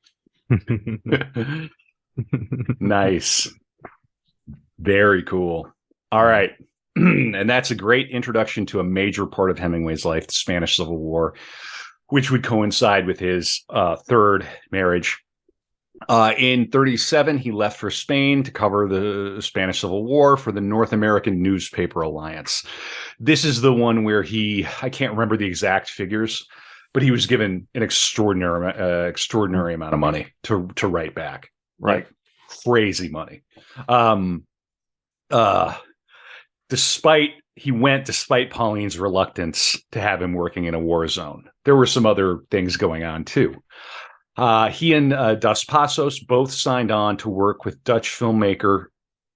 Nice. Very cool. All right. And that's a great introduction to a major part of Hemingway's life, the Spanish Civil War, which would coincide with his third marriage. In 1937, he left for Spain to cover the Spanish Civil War for the North American Newspaper Alliance. This is the one where I can't remember the exact figures, but he was given an extraordinary amount of money to write back. Right. Like, crazy money. Despite Pauline's reluctance to have him working in a war zone. There were some other things going on too. He and Dos Passos both signed on to work with Dutch filmmaker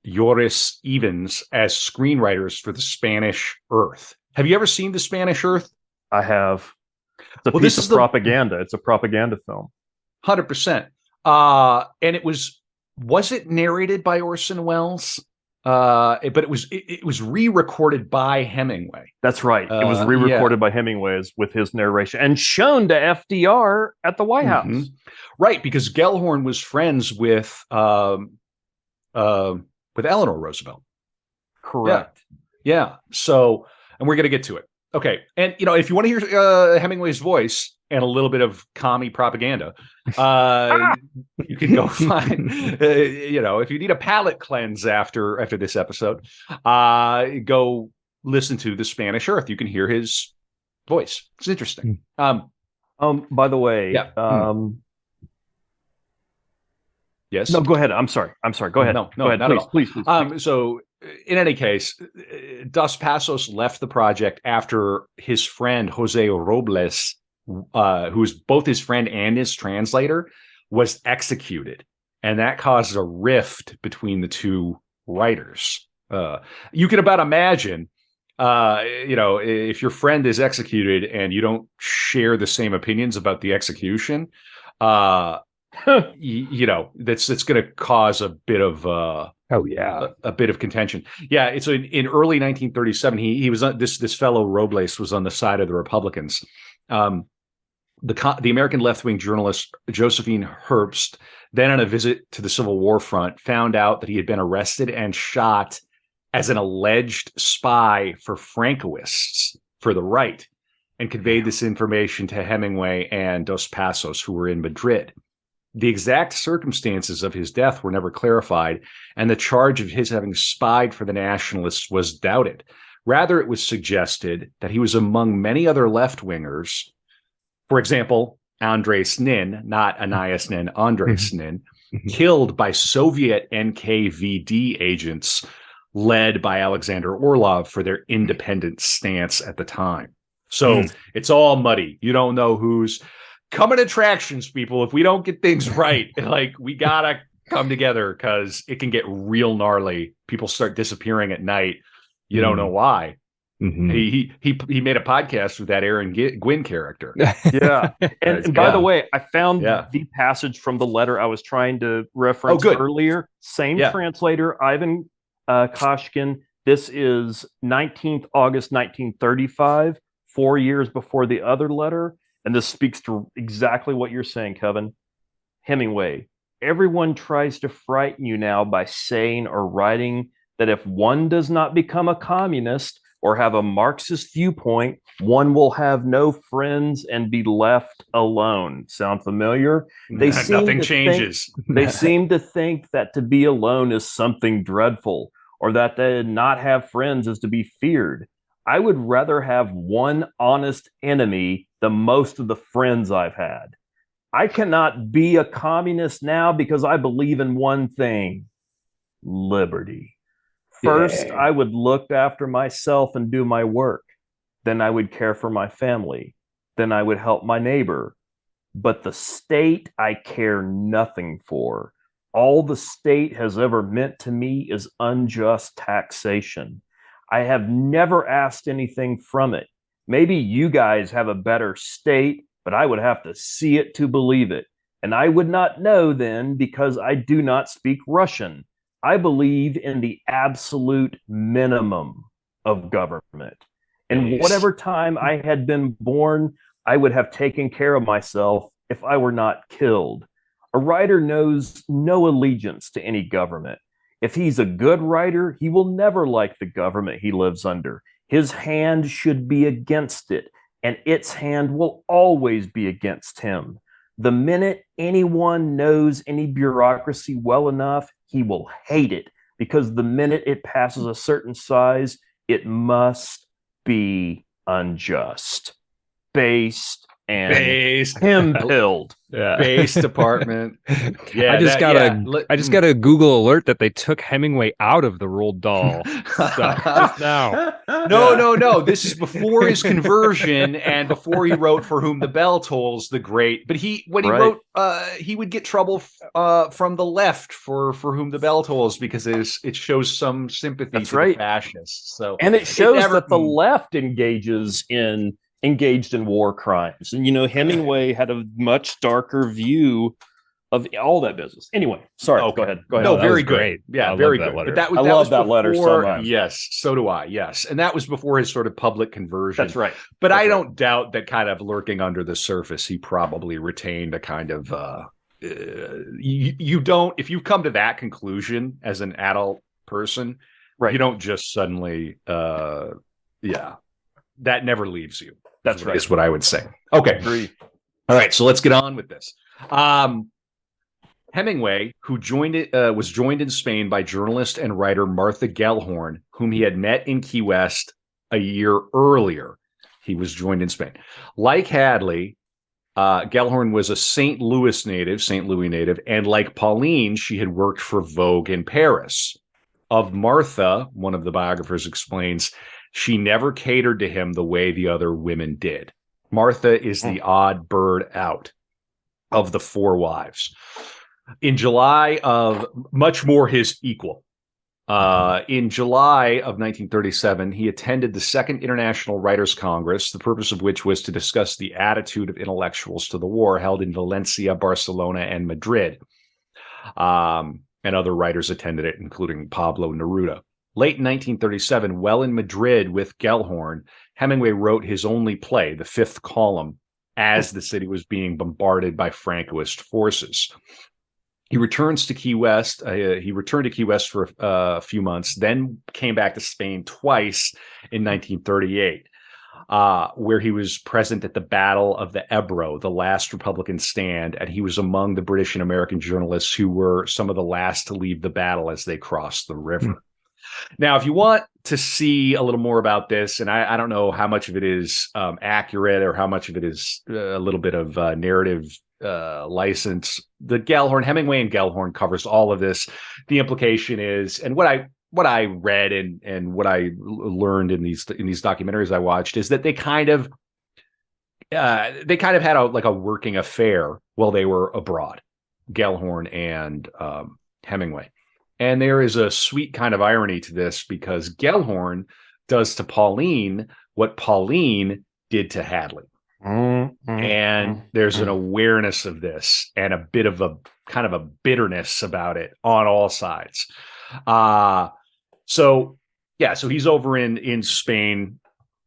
Joris Evans as screenwriters for the Spanish Earth. Have you ever seen the Spanish Earth? I have. It's a piece of propaganda. It's a propaganda film. 100%. And it was it narrated by Orson Welles? But it was re-recorded by Hemingway. That's right. It was re-recorded by Hemingway with his narration and shown to FDR at the White House. Right, because Gellhorn was friends with Eleanor Roosevelt. Correct. Yeah. So, and we're going to get to it. Okay. And, if you want to hear Hemingway's voice and a little bit of commie propaganda, you can go find, if you need a palate cleanse after this episode, go listen to The Spanish Earth. You can hear his voice. It's interesting. By the way, Yes. No, go ahead. I'm sorry. Go ahead. No, go ahead. not at all. Please. So, in any case, Dos Passos left the project after his friend Jose Robles, who was both his friend and his translator, was executed, and that caused a rift between the two writers. You can about imagine, if your friend is executed and you don't share the same opinions about the execution, that's going to cause a bit of a bit of contention. Yeah, so in early 1937, he was on, this fellow Robles was on the side of the Republicans. The American left-wing journalist Josephine Herbst, then on a visit to the Civil War front, found out that he had been arrested and shot as an alleged spy for Francoists for the right, and conveyed this information to Hemingway and Dos Passos, who were in Madrid. The exact circumstances of his death were never clarified, and the charge of his having spied for the Nationalists was doubted. Rather, it was suggested that he was among many other left-wingers. For example, Andres Nin, not Anais Nin, Andres Nin, killed by Soviet NKVD agents led by Alexander Orlov for their independent stance at the time. So it's all muddy. You don't know who's coming attractions, people. If we don't get things right, we gotta come together, because it can get real gnarly. People start disappearing at night. You don't know why. He made a podcast with that Aaron Gwyn character. Yeah. And by the way, I found the passage from the letter I was trying to reference earlier. Same translator, Ivan Koshkin. This is 19th August 1935, 4 years before the other letter. And this speaks to exactly what you're saying, Kevin. Hemingway, everyone tries to frighten you now by saying or writing that if one does not become a communist or have a Marxist viewpoint, one will have no friends and be left alone. Sound familiar? Nothing changes. They seem to think that to be alone is something dreadful, or that to not have friends is to be feared. I would rather have one honest enemy than most of the friends I've had. I cannot be a communist now because I believe in one thing: liberty. First, I would look after myself and do my work. Then I would care for my family. Then I would help my neighbor. But the state I care nothing for. All the state has ever meant to me is unjust taxation. I have never asked anything from it. Maybe you guys have a better state, but I would have to see it to believe it. And I would not know then, because I do not speak Russian. I believe in the absolute minimum of government. In whatever time I had been born, I would have taken care of myself if I were not killed. A writer knows no allegiance to any government. If he's a good writer, he will never like the government he lives under. His hand should be against it, and its hand will always be against him. The minute anyone knows any bureaucracy well enough, he will hate it, because the minute it passes a certain size, it must be unjust, based, and him-pilled. Base department. I just got a Google alert that they took Hemingway out of the Roald Dahl stuff now. No. This is before his conversion and before he wrote For Whom the Bell Tolls, the great. But when he wrote, he would get trouble from the left for Whom the Bell Tolls, because it shows some sympathy to the fascists. So, and it shows that the left engaged in war crimes. And, Hemingway had a much darker view of all that business. Anyway, sorry. Go ahead. No, very good. Great. Yeah, very good. But I love that letter so much. Yes, so do I. Yes. And that was before his sort of public conversion. That's right. But I don't doubt that, kind of lurking under the surface, he probably retained a kind of, if you come to that conclusion as an adult person, you don't just suddenly, that never leaves you. That's right. Is what I would say. Okay. Agree. All right. So let's get on with this. Hemingway, who was joined in Spain by journalist and writer Martha Gellhorn, whom he had met in Key West a year earlier. He was joined in Spain. Like Hadley, Gellhorn was a St. Louis native, and like Pauline, she had worked for Vogue in Paris. Of Martha, one of the biographers explains, she never catered to him the way the other women did. Martha is the odd bird out of the four wives. In July of much more his equal. In July of 1937, he attended the Second International Writers' Congress, the purpose of which was to discuss the attitude of intellectuals to the war, held in Valencia, Barcelona, and Madrid. And other writers attended it, including Pablo Neruda. Late in 1937, while in Madrid with Gellhorn, Hemingway wrote his only play, The Fifth Column, as the city was being bombarded by Francoist forces. He returns to Key West. He returned to Key West for a few months, then came back to Spain twice in 1938, where he was present at the Battle of the Ebro, the last Republican stand, and he was among the British and American journalists who were some of the last to leave the battle as they crossed the river. Now, if you want to see a little more about this, and I don't know how much of it is accurate or how much of it is a little bit of narrative license, the Hemingway and Gellhorn covers all of this. The implication is, and what I read and what I learned in these documentaries I watched, is that they kind of had a working affair while they were abroad, Gellhorn and Hemingway. And there is a sweet kind of irony to this, because Gellhorn does to Pauline what Pauline did to Hadley. And there's an awareness of this and a bit of a kind of a bitterness about it on all sides. So he's over in Spain,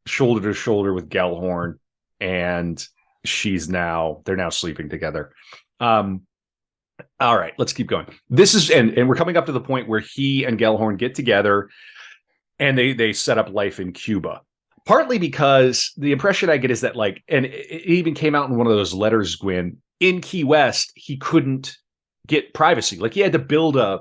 shoulder to shoulder with Gellhorn, and they're now sleeping together. All right, let's keep going. This is, and we're coming up to the point where he and Gellhorn get together and they set up life in Cuba. Partly because the impression I get is that, like, and it even came out in one of those letters, Gwyn, in Key West, he couldn't get privacy. Like, he had to build a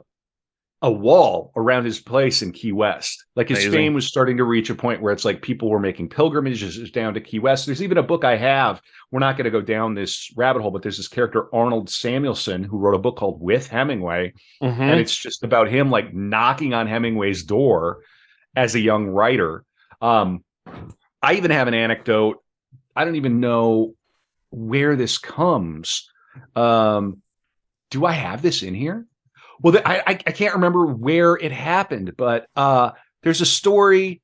wall around his place in Key West. Like, his fame was starting to reach a point where it's like people were making pilgrimages down to Key West. There's even a book I have. We're not going to go down this rabbit hole, but there's this character, Arnold Samuelson, who wrote a book called With Hemingway. And it's just about him, like, knocking on Hemingway's door as a young writer. I even have an anecdote. I don't even know where this comes. Do I have this in here? Well, I can't remember where it happened, but there's a story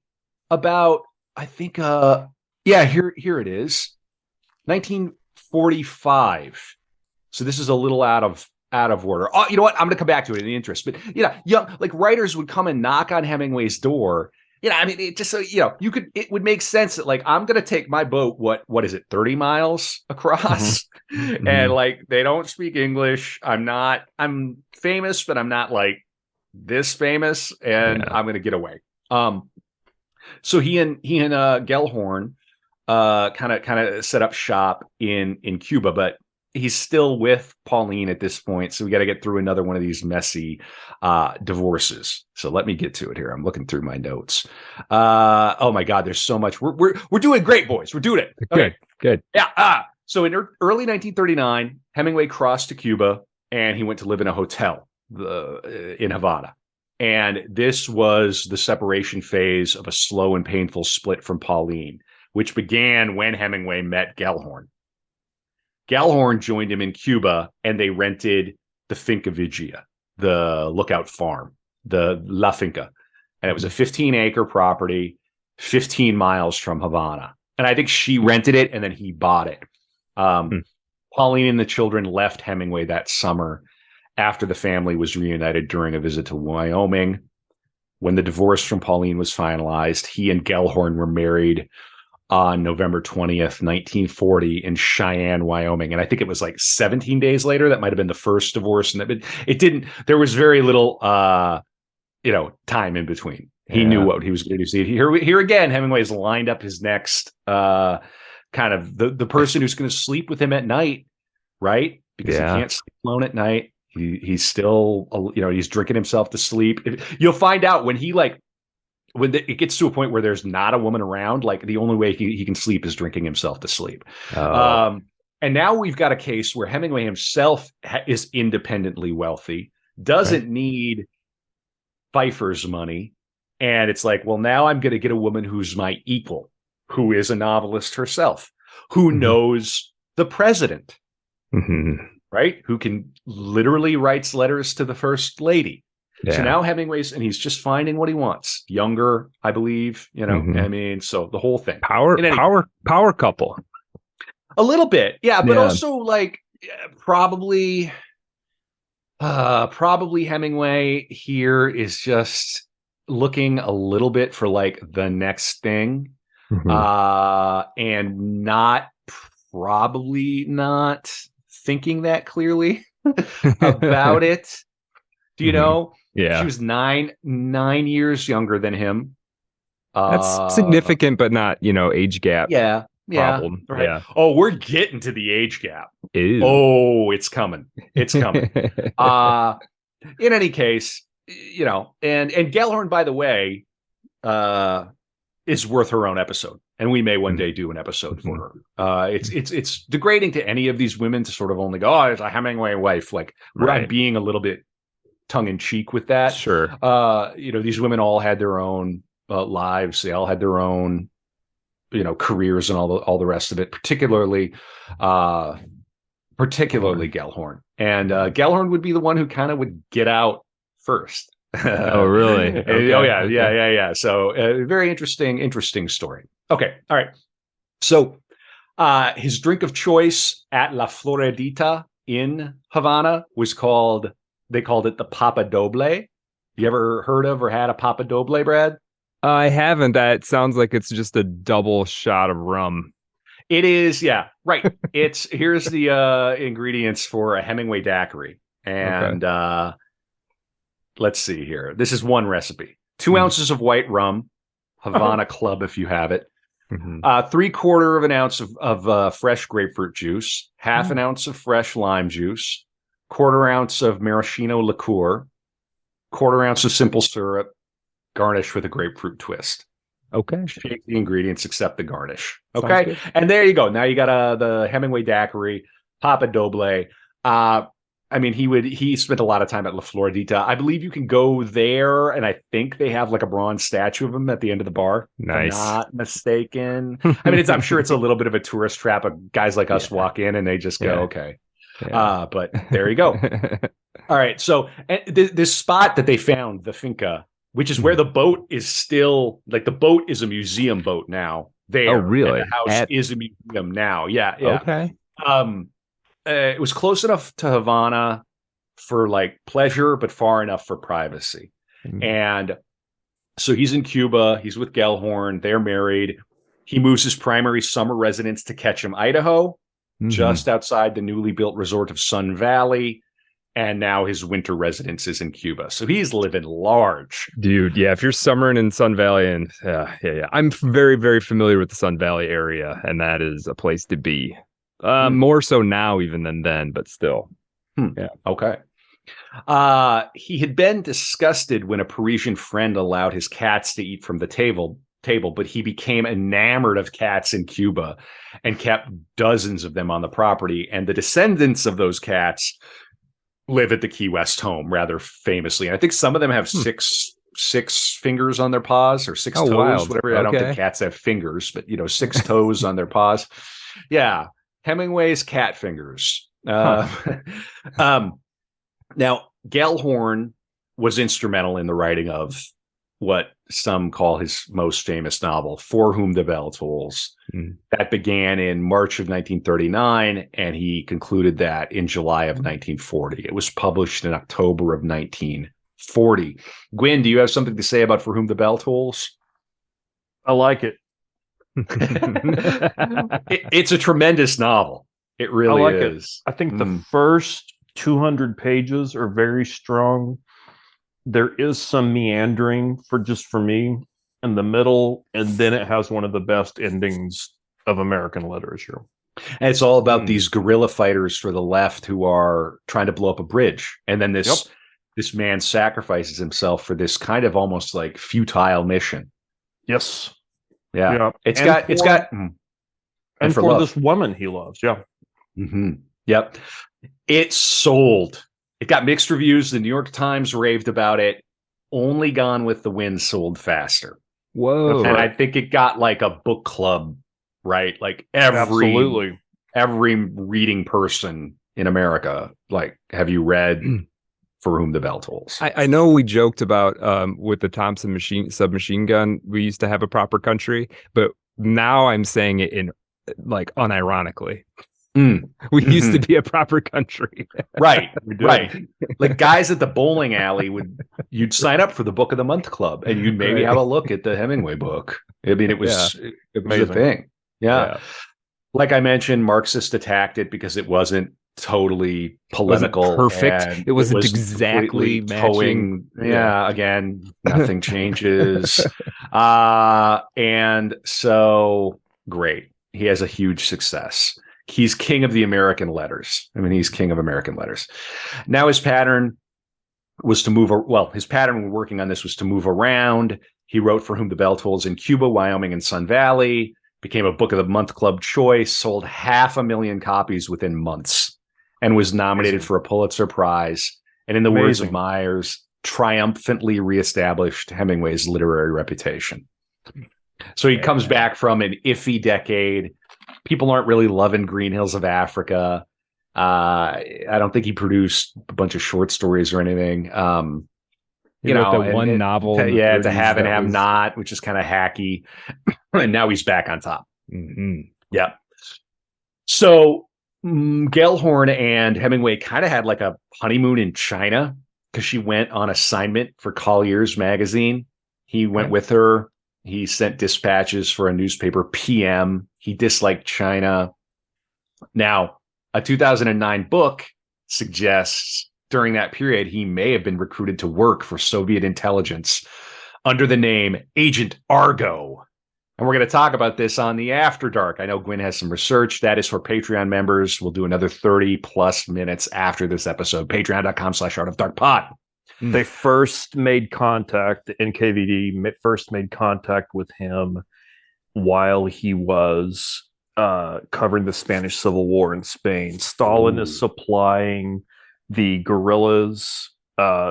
about, I think, here it is, 1945. So this is a little out of order. Oh, you know what? I'm going to come back to it in the interest. But young, like, writers would come and knock on Hemingway's door. I mean, it just, so it would make sense that, like, I'm going to take my boat, what is it, 30 miles across? And, like, they don't speak English. I'm famous, but I'm not, like, this famous, and I'm going to get away. So he and Gellhorn kind of set up shop in Cuba, but he's still with Pauline at this point. So we got to get through another one of these messy divorces. So let me get to it here. I'm looking through my notes. Oh my God, there's so much. We're doing great, boys. We're doing it. Okay. Good. Yeah. So in early 1939, Hemingway crossed to Cuba and he went to live in a hotel in Havana. And this was the separation phase of a slow and painful split from Pauline, which began when Hemingway met Gellhorn. Gellhorn joined him in Cuba, and they rented the Finca Vigia, the lookout farm, the La Finca. And it was a 15-acre property, 15 miles from Havana. And I think she rented it, and then he bought it. Pauline and the children left Hemingway that summer after the family was reunited during a visit to Wyoming. When the divorce from Pauline was finalized, he and Gellhorn were married on November 20th, 1940 in Cheyenne, Wyoming. And I think it was like 17 days later. That might have been the first divorce. And it didn't, there was very little, time in between. He knew what he was going to do. Here again, Hemingway's lined up his next kind of the person who's going to sleep with him at night, right? Because he can't sleep alone at night. He's still, he's drinking himself to sleep. You'll find out when it gets to a point where there's not a woman around, like, the only way he can sleep is drinking himself to sleep. And now we've got a case where Hemingway himself is independently wealthy, doesn't need Pfeiffer's money. And it's like, well, now I'm going to get a woman who's my equal, who is a novelist herself, who knows the president, right? Who can literally writes letters to the first lady. Yeah. So now Hemingway's, and he's just finding what he wants. Younger, I believe, you know, I mean, so the whole thing. Power couple. A little bit. Yeah. But also like probably Hemingway here is just looking a little bit for like the next thing. And probably not thinking that clearly about it. Do you know? Yeah. She was nine years younger than him. That's significant, but not, age gap. Yeah. Problem. Right. Yeah. Oh, we're getting to the age gap. Ew. Oh, it's coming. It's coming. In any case, and Gellhorn, by the way, is worth her own episode. And we may one day do an episode for her. It's degrading to any of these women to sort of only go, oh, it's a Hemingway wife. Like, I'm being a little bit tongue in cheek with that. Sure. These women all had their own lives. They all had their own, careers and all the rest of it. Particularly Gellhorn. And Gellhorn would be the one who kind of would get out first. Oh, really? Okay. Oh, yeah. So very interesting story. Okay. All right. So his drink of choice at La Floridita in Havana they called it the Papa Doble. You ever heard of or had a Papa Doble, Brad? I haven't. That sounds like it's just a double shot of rum. It is. Yeah, right. Here's the ingredients for a Hemingway daiquiri. And let's see here. This is one recipe. 2 ounces of white rum, Havana Club if you have it. 3/4 of an ounce of fresh grapefruit juice, half an ounce of fresh lime juice, 1/4 ounce of maraschino liqueur, 1/4 ounce of simple syrup, garnish with a grapefruit twist. Okay. Shake the ingredients except the garnish. Okay. And there you go. Now you got the Hemingway daiquiri, Papa Doble. He spent a lot of time at La Floridita. I believe you can go there, and I think they have like a bronze statue of him at the end of the bar. Nice. If I'm not mistaken. I'm sure it's a little bit of a tourist trap. Guys like us walk in and they just go, okay. Yeah. But there you go. All right. So this spot that they found, the finca, which is where the boat is still, like the boat is a museum boat now. There. Oh, really? And the house is a museum now. Yeah. Okay. It was close enough to Havana for like pleasure, but far enough for privacy. And so he's in Cuba. He's with Gellhorn. They're married. He moves his primary summer residence to Ketchum, Idaho, just outside the newly built resort of Sun Valley. And now his winter residence is in Cuba. So he's living large. Dude, yeah. If you're summering in Sun Valley, and I'm very, very familiar with the Sun Valley area, and that is a place to be. More so now even than then, but still. Yeah. Okay. He had been disgusted when a Parisian friend allowed his cats to eat from the table, but he became enamored of cats in Cuba and kept dozens of them on the property. And the descendants of those cats live at the Key West home rather famously. And I think some of them have six fingers on their paws or six toes, wild. Whatever. I don't think cats have fingers, but 6 toes on their paws. Yeah. Hemingway's cat fingers. Now, Gellhorn was instrumental in the writing of what some call his most famous novel, For Whom the Bell Tolls. That began in March of 1939, and he concluded that in July of 1940. It was published in October of 1940. Gwyn, do you have something to say about For Whom the Bell Tolls? I like it. It's a tremendous novel. It really is. I think the first 200 pages are very strong. There is some meandering for me in the middle, and then it has one of the best endings of American literature. And it's all about these guerrilla fighters for the left who are trying to blow up a bridge, and then this man sacrifices himself for this kind of almost like futile mission. Yes. Yeah. And for this woman he loves. Yeah. Yep. It sold. It got mixed reviews. The New York Times raved about it. Only Gone with the Wind sold faster. Whoa. And I think it got like a book club, right? Like Absolutely. every reading person in America, like, have you read For Whom the Bell Tolls? I know we joked about with the Thompson submachine gun, we used to have a proper country, but now I'm saying it in like unironically. We used to be a proper country. Right. Like guys at the bowling alley you'd sign up for the Book of the Month Club and you'd maybe have a look at the Hemingway book. I mean, it was a thing. Yeah. Like I mentioned, Marxists attacked it because it wasn't totally polemical. It wasn't perfect. It wasn't exactly matching. Again, nothing changes. And so great. He has a huge success. He's king of the American letters. I mean, he's king of American letters. Now his pattern was to move. His pattern when working on this was to move around. He wrote For Whom the Bell Tolls in Cuba, Wyoming, and Sun Valley. Became a Book of the Month Club choice. Sold 500,000 copies within months, and was nominated for a Pulitzer Prize. And in the words of Myers, triumphantly reestablished Hemingway's literary reputation. So he comes back from an iffy decade. People aren't really loving Green Hills of Africa. I don't think he produced a bunch of short stories or anything. You know, that one novel. To Have and Have Not, which is kind of hacky. And now he's back on top. Yeah. So Gellhorn and Hemingway kind of had like a honeymoon in China because she went on assignment for Collier's magazine. He went with her. He sent dispatches for a newspaper, PM. He disliked China. Now, a 2009 book suggests during that period, he may have been recruited to work for Soviet intelligence under the name Agent Argo. And we're going to talk about this on the After Dark. I know Gwyn has some research. That is for Patreon members. We'll do another 30 plus minutes after this episode. Patreon.com/artofdarkpod. They first made contact, NKVD first made contact with him while he was covering the Spanish Civil War in Spain. Stalin is supplying the guerrillas,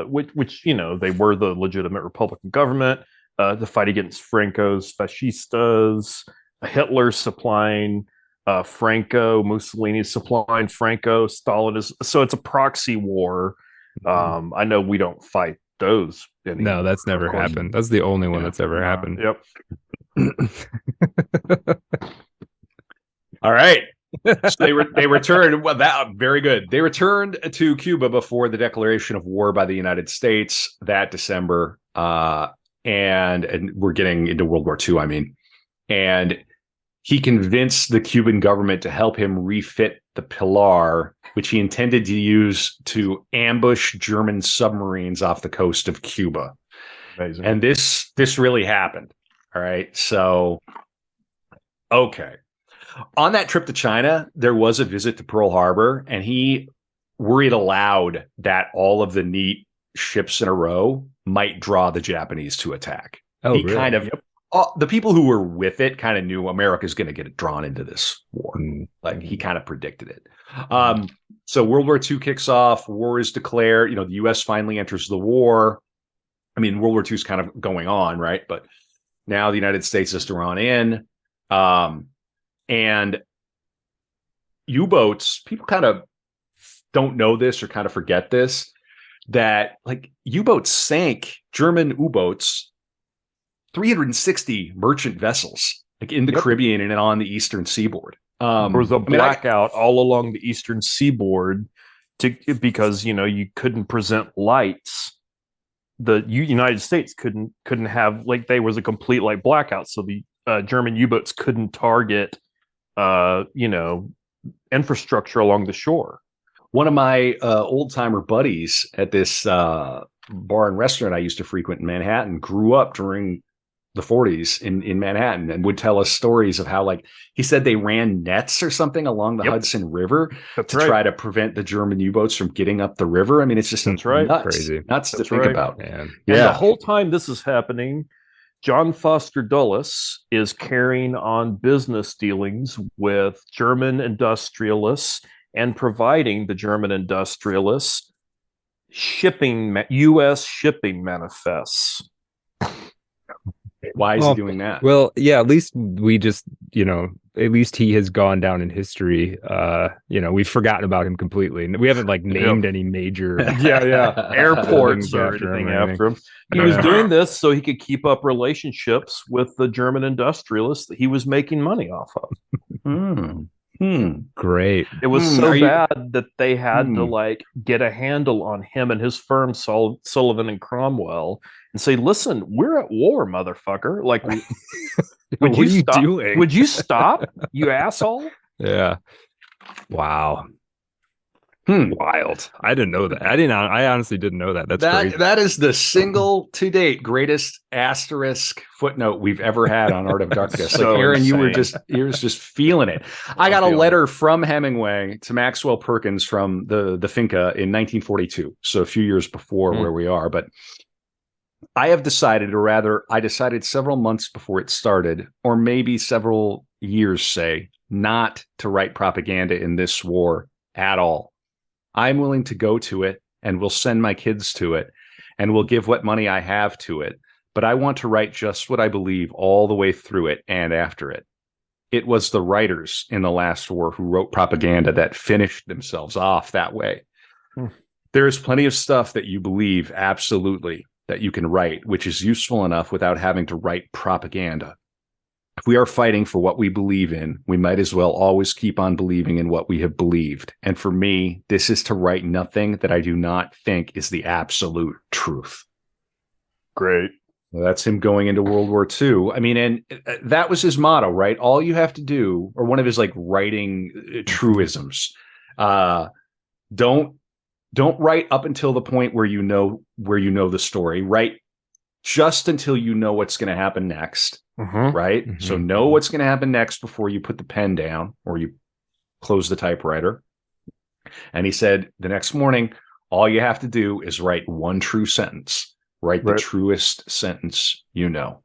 which you know, they were the legitimate Republican government, to fight against Franco's fascistas. Hitler's supplying Franco, Mussolini's supplying Franco, Stalin is, so it's a proxy war. I know we don't fight those anymore. No, that's never happened. That's the only one that's ever happened. Yep. All right. So they returned. Well, that very good. They returned to Cuba before the declaration of war by the United States that December. And we're getting into World War II, I mean. And he convinced the Cuban government to help him refit the Pilar, which he intended to use to ambush German submarines off the coast of Cuba. Amazing. And this really happened. All right. So, okay. On that trip to China, there was a visit to Pearl Harbor, and he worried aloud that all of the neat ships in a row might draw the Japanese to attack. Oh, he really? kind of the people who were with it kind of knew America's going to get drawn into this war. Like he kind of predicted it. So World War II kicks off. War is declared. You know, the U.S. finally enters the war. I mean, World War II is kind of going on, right? But now the United States is drawn in. And U-boats, people kind of don't know this or kind of forget this, that like U-boats sank, German U-boats, 360 merchant vessels like in the Caribbean and on the eastern seaboard. There was a blackout all along the eastern seaboard because, you know, you couldn't present lights. The United States couldn't have, like, there was a complete like blackout. So the German U-boats couldn't target, you know, infrastructure along the shore. One of my old timer buddies at this bar and restaurant I used to frequent in Manhattan grew up during the 40s in Manhattan and would tell us stories of how, like, he said they ran nets or something along the Hudson River to try to prevent the German U-boats from getting up the river. I mean, it's just nuts crazy, nuts to think about. Man. Yeah. And the whole time this is happening, John Foster Dulles is carrying on business dealings with German industrialists and providing the German industrialists U.S. shipping manifests. Why is he doing that? Well, yeah, at least we just, at least he has gone down in history. We've forgotten about him completely. We haven't named any major airports or after anything him after him. He was doing this so he could keep up relationships with the German industrialists that he was making money off of. Great. It was so bad that they had to get a handle on him and his firm, Sullivan and Cromwell, and say, "Listen, we're at war, motherfucker. Would you stop? Doing? Would you stop, you asshole?" Yeah. Wow. Wild. I didn't know that. I honestly didn't know that. That's crazy. That is the single to date greatest asterisk footnote we've ever had on Art of Darkness. So Aaron, you were insane. just feeling it. I got a letter from Hemingway to Maxwell Perkins from the Finca in 1942, so a few years before where we are. But I have decided, or rather, I decided several months before it started, or maybe several years, say, not to write propaganda in this war at all. I'm willing to go to it, and will send my kids to it, and will give what money I have to it. But I want to write just what I believe all the way through it and after it. It was the writers in the last war who wrote propaganda that finished themselves off that way. There is plenty of stuff that you believe absolutely that you can write, which is useful enough without having to write propaganda. If we are fighting for what we believe in, we might as well always keep on believing in what we have believed. And for me, this is to write nothing that I do not think is the absolute truth. Great. Well, that's him going into World War II. I mean, and that was his motto, right? All you have to do, or one of his writing truisms, don't write up until the point where you know the story. Write just until you know what's going to happen next. Right? So know what's going to happen next before you put the pen down or you close the typewriter. And he said the next morning, all you have to do is write one true sentence. Write the truest sentence you know.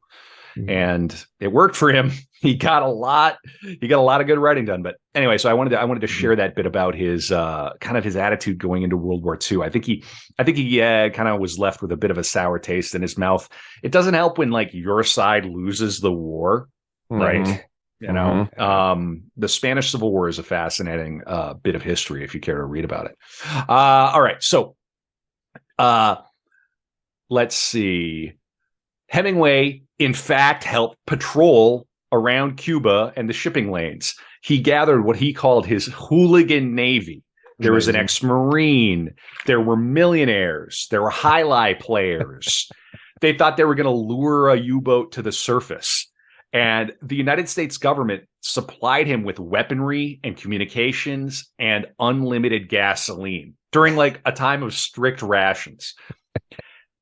And it worked for him. He got a lot of good writing done. But anyway, so I wanted to share that bit about his kind of his attitude going into World War II. I think he kind of was left with a bit of a sour taste in his mouth. It doesn't help when your side loses the war, right? The Spanish Civil War is a fascinating bit of history if you care to read about it. All right, so let's see. Hemingway, in fact, helped patrol around Cuba and the shipping lanes. He gathered what he called his hooligan navy. There was an ex-Marine. There were millionaires. There were high-lie players. They thought they were going to lure a U-boat to the surface. And the United States government supplied him with weaponry and communications and unlimited gasoline during a time of strict rations.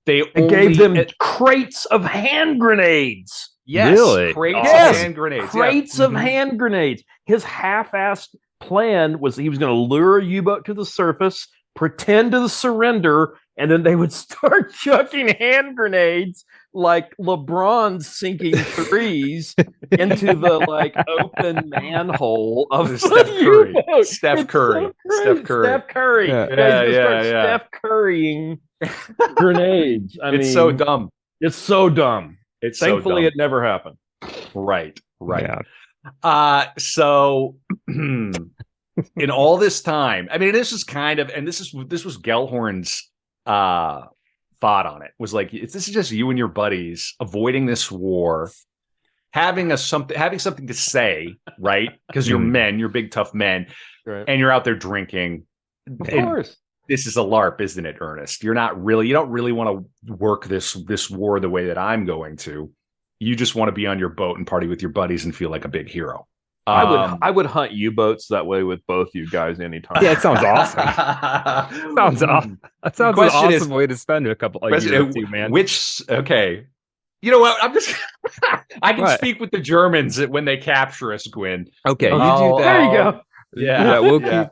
They gave them crates of hand grenades. Yes, really? Crates of hand grenades. Crates of hand grenades. His half-assed plan was he was going to lure a U-boat to the surface, pretend to surrender, and then they would start chucking hand grenades like LeBron sinking threes into the open manhole of Steph Curry. U-boat. Steph Curry. Steph Curry. Yeah. Steph Currying grenades. It's so dumb. It's so dumb. It's Thankfully, so it never happened. Right. Yeah. So in all this time, I mean, this is kind of, and this was Gellhorn's thought on it, was this is just you and your buddies avoiding this war, having something to say, right? Because you're men, you're big tough men, and you're out there drinking. Of course. This is a LARP, isn't it, Ernest? You don't really want to work this war the way that I'm going to. You just want to be on your boat and party with your buddies and feel like a big hero. I would hunt U-boats that way with both you guys anytime. Yeah, it sounds awesome. Sounds awesome. That sounds an awesome way to spend a couple of years with you, man. Okay. You know what? I can speak with the Germans when they capture us, Gwyn. Okay, you do that. There you go. Yeah, we'll yeah.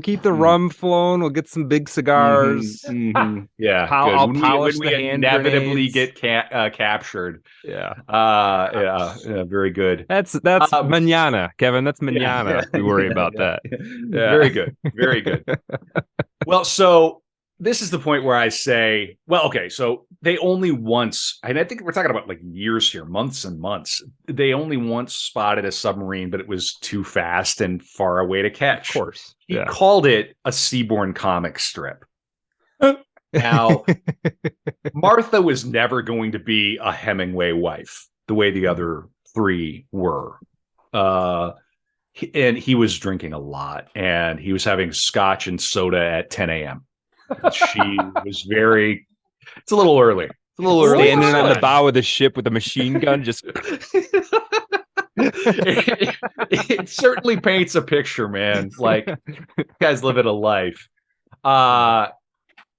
keep the rum flowing. We'll get some big cigars. Yeah, I'll good. polish When we the hand inevitably grenades. get captured. Yeah. Yeah, very good. That's Um, mañana, Kevin. That's yeah, mañana. We worry about that. Yeah. Very good. Very good. Well, so this is the point where I say, well, okay, so they only once, and I think we're talking about like years here, months and months. They only once spotted a submarine, but it was too fast and far away to catch. Of course. He called it a Seaborn comic strip. Now, Martha was never going to be a Hemingway wife the way the other three were. And he was drinking a lot, and he was having scotch and soda at 10 a.m. She was very, it's a little early. It's a little early. Standing on the bow of the ship with a machine gun, just. It certainly paints a picture, man. Like, you guys living a life.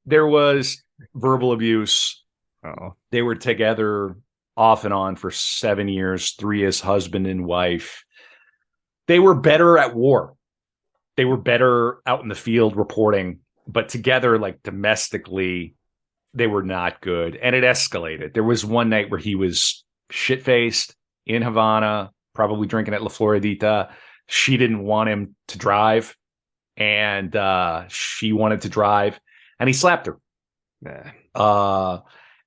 There was verbal abuse. Oh. They were together off and on for 7 years, 3 as husband and wife. They were better at war. They were better out in the field reporting, but together, like domestically, they were not good. And it escalated. There was one night where he was shit-faced in Havana, probably drinking at La Floridita. She didn't want him to drive, and she wanted to drive, and he slapped her.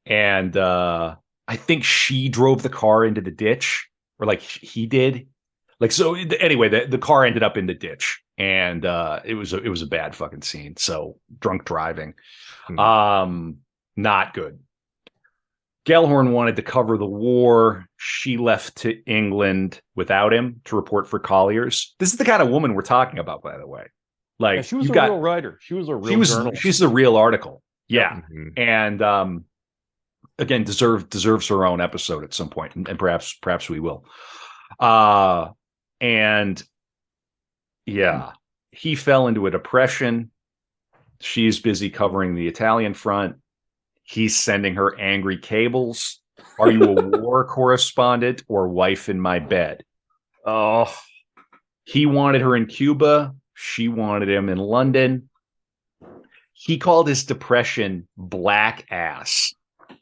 And I think she drove the car into the ditch, or like he did. Like, so anyway, the car ended up in the ditch, and it was a bad fucking scene. So drunk driving, not good. Gellhorn wanted to cover the war. She left to England without him to report for Collier's. This is the kind of woman we're talking about, by the way. Like, she was real writer. She was a real journalist. She's a real article. Yeah. Mm-hmm. And again, deserves her own episode at some point, and perhaps we will. And yeah, he fell into a depression. She's busy covering the Italian front. He's sending her angry cables. Are you a war correspondent or wife in my bed? Oh, he wanted her in Cuba. She wanted him in London. He called his depression black ass.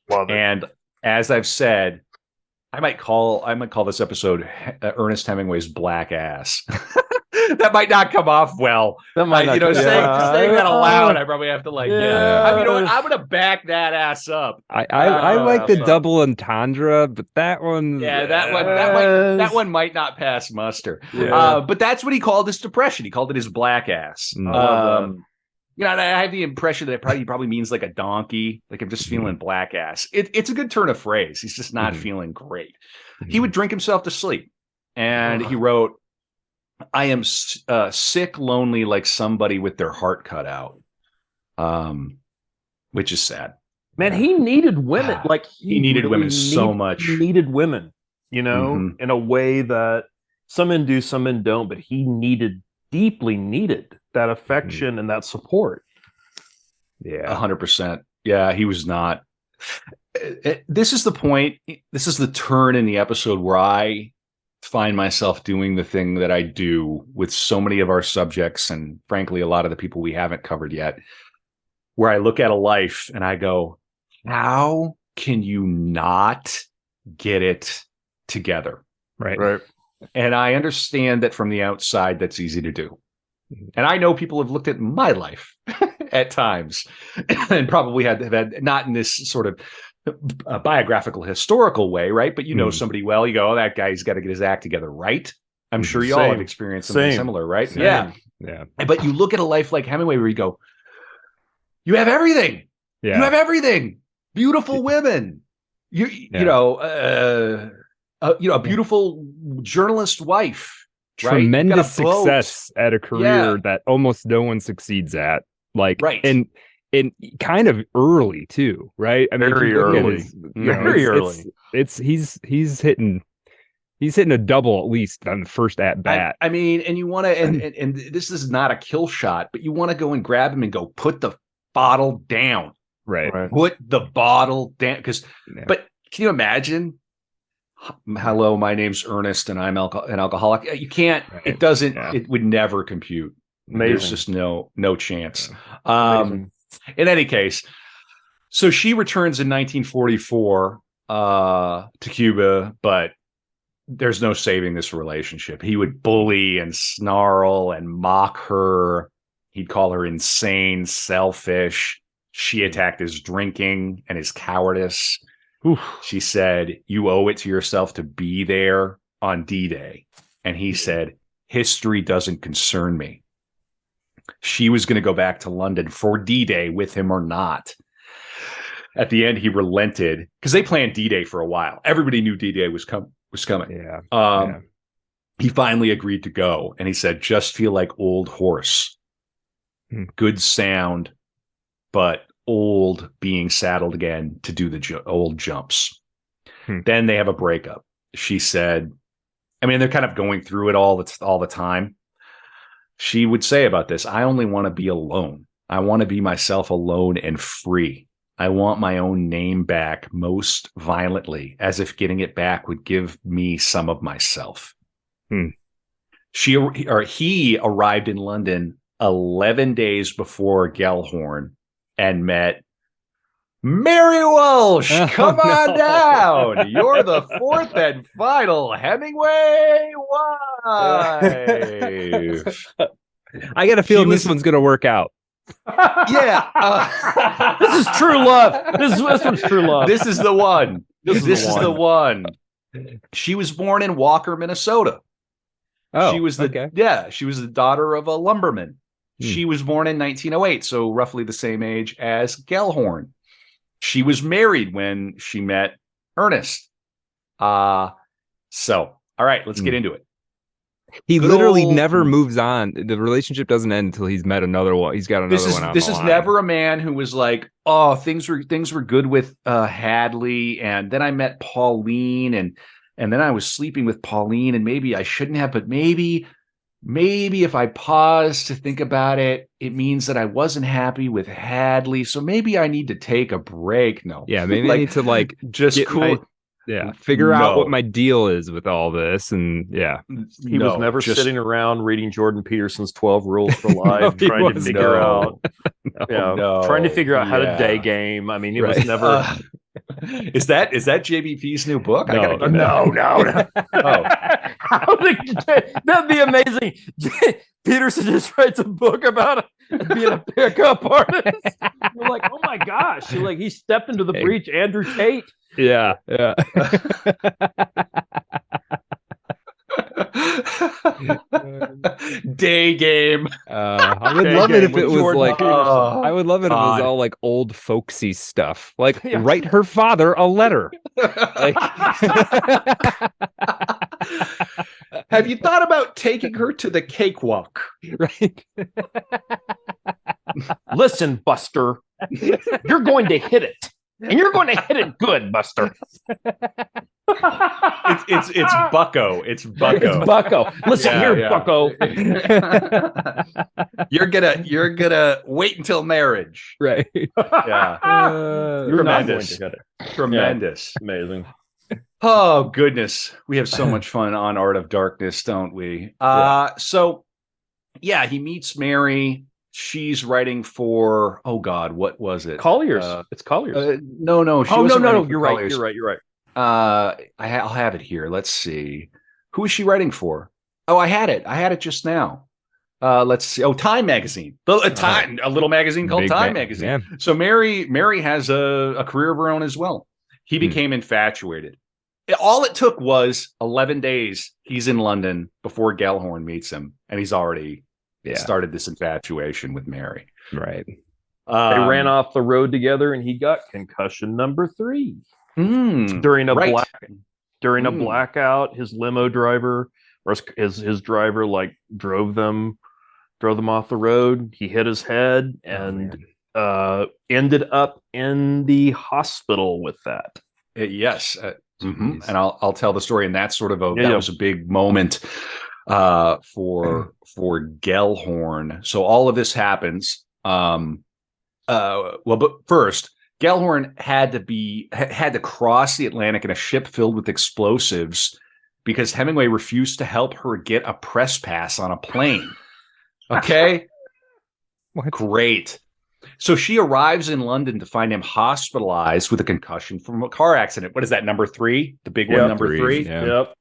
Love it. And as I've said, I might call this episode Ernest Hemingway's black ass. That might not come off well. That might not saying that aloud, I probably have to like. Yeah. You know what? I'm gonna back that ass up. I like the double entendre, but that one. Yeah, that one might not pass muster. Yeah. But that's what he called his depression. He called it his black ass. You know, I have the impression that it probably means like a donkey. Like, I'm just feeling black ass. It's a good turn of phrase. He's just not feeling great. He would drink himself to sleep. And he wrote, I am sick, lonely, like somebody with their heart cut out. Which is sad. Man, he needed women. Like, he needed women so much. He needed women, you know, in a way that some men do, some men don't, but he deeply needed that affection and that support. Yeah, 100%. Yeah, he was not. This is the point. This is the turn in the episode where I find myself doing the thing that I do with so many of our subjects, and frankly, a lot of the people we haven't covered yet, where I look at a life and I go, how can you not get it together? Right. And I understand that from the outside, that's easy to do. And I know people have looked at my life at times and probably had not in this sort of biographical, historical way, right? But you know somebody well, you go, oh, that guy's got to get his act together, right? I'm sure you all have experienced something similar, right? Yeah. But you look at a life like Hemingway where you go, you have everything. Yeah. You have everything. Beautiful women. You know, a beautiful journalist wife. Tremendous success at a career that almost no one succeeds at. Like, and kind of early too, right? I mean, very early. Very early. He's hitting a double at least on the first at bat. I mean, and you want to, and this is not a kill shot, but you want to go and grab him and go, put the bottle down. Right. Put the bottle down. But can you imagine hello, my name's Ernest and I'm an alcoholic. You can't, it doesn't, it would never compute. Amazing. There's just no chance. In any case, so she returns in 1944 to Cuba, but there's no saving this relationship. He would bully and snarl and mock her. He'd call her insane, selfish. She attacked his drinking and his cowardice. Oof. She said, "You owe it to yourself to be there on D-Day." And he said, "History doesn't concern me." She was going to go back to London for D-Day with him or not. At the end, he relented because they planned D-Day for a while. Everybody knew D-Day was coming. Yeah. He finally agreed to go, and he said, "Just feel like old horse. Good sound, but old being saddled again to do the old jumps." Then they have a breakup. She said, I mean, they're kind of going through it all the time. She would say about this, "I only want to be alone. I want to be myself alone and free. I want my own name back most violently, as if getting it back would give me some of myself." He arrived in London 11 days before Gellhorn and met Mary Walsh. Come on down. You're the fourth and final Hemingway wife. I got a feeling this one's going to work out. Yeah. This is true love. This one's true love. This is the one. This is the one. She was born in Walker, Minnesota. Oh, she was the daughter of a lumberman. She was born in 1908, so roughly the same age as Gellhorn. She was married when she met Ernest. All right, let's get into it. He literally never moves on. The relationship doesn't end until he's met another one. He's got another one on This the is line. never a man who was like, "Oh, things were good with Hadley, and then I met Pauline, and then I was sleeping with Pauline, and maybe I shouldn't have, but maybe if I pause to think about it, it means that I wasn't happy with Hadley, so maybe I need to take a break." No, yeah, maybe I need to just cool. Figure out what my deal is with all this, and he was never sitting around reading Jordan Peterson's 12 Rules for Life, trying to figure out how to day game. I mean, it was never. Is that JBP's new book? No. Oh, that'd be amazing. Peterson just writes a book about being a pickup artist. You're like, oh my gosh! You're like, he stepped into the breach. Andrew Tate. Yeah. Day game. I would love it if it was like. I would love it if it was all like old folksy stuff. Like write her father a letter. Have you thought about taking her to the cakewalk? Right. Listen, Buster, you're going to hit it. And you're going to hit it good, Buster. It's Bucko. It's Bucko. It's Bucko. Listen here, Bucko. You're gonna wait until marriage. Right. Yeah. Tremendous. Tremendous. Yeah. Amazing. Oh goodness. We have so much fun on Art of Darkness, don't we? So he meets Mary. She's writing for, oh God, what was it? Collier's. It's Collier's. No. No. You're right. You're right. I'll have it here. Let's see. Who is she writing for? Oh, I had it just now. Let's see. Oh, Time Magazine. A little magazine called Time Magazine. Yeah. So Mary has a career of her own as well. He became infatuated. All it took was 11 days. He's in London before Gellhorn meets him, and he's already started this infatuation with Mary. Right. They ran off the road together, and he got concussion number 3 during a blackout. His limo driver or his driver drove them off the road. He hit his head and ended up in the hospiil with that. Yes. And I'll tell the story. And that's sort of that was a big moment for Gellhorn. So all of this happens. But first, Gellhorn had to cross the Atlantic in a ship filled with explosives because Hemingway refused to help her get a press pass on a plane. Okay? What? Great. So she arrives in London to find him hospitalized with a concussion from a car accident. What is that, number 3? The big one, number 3? Yeah. Yep.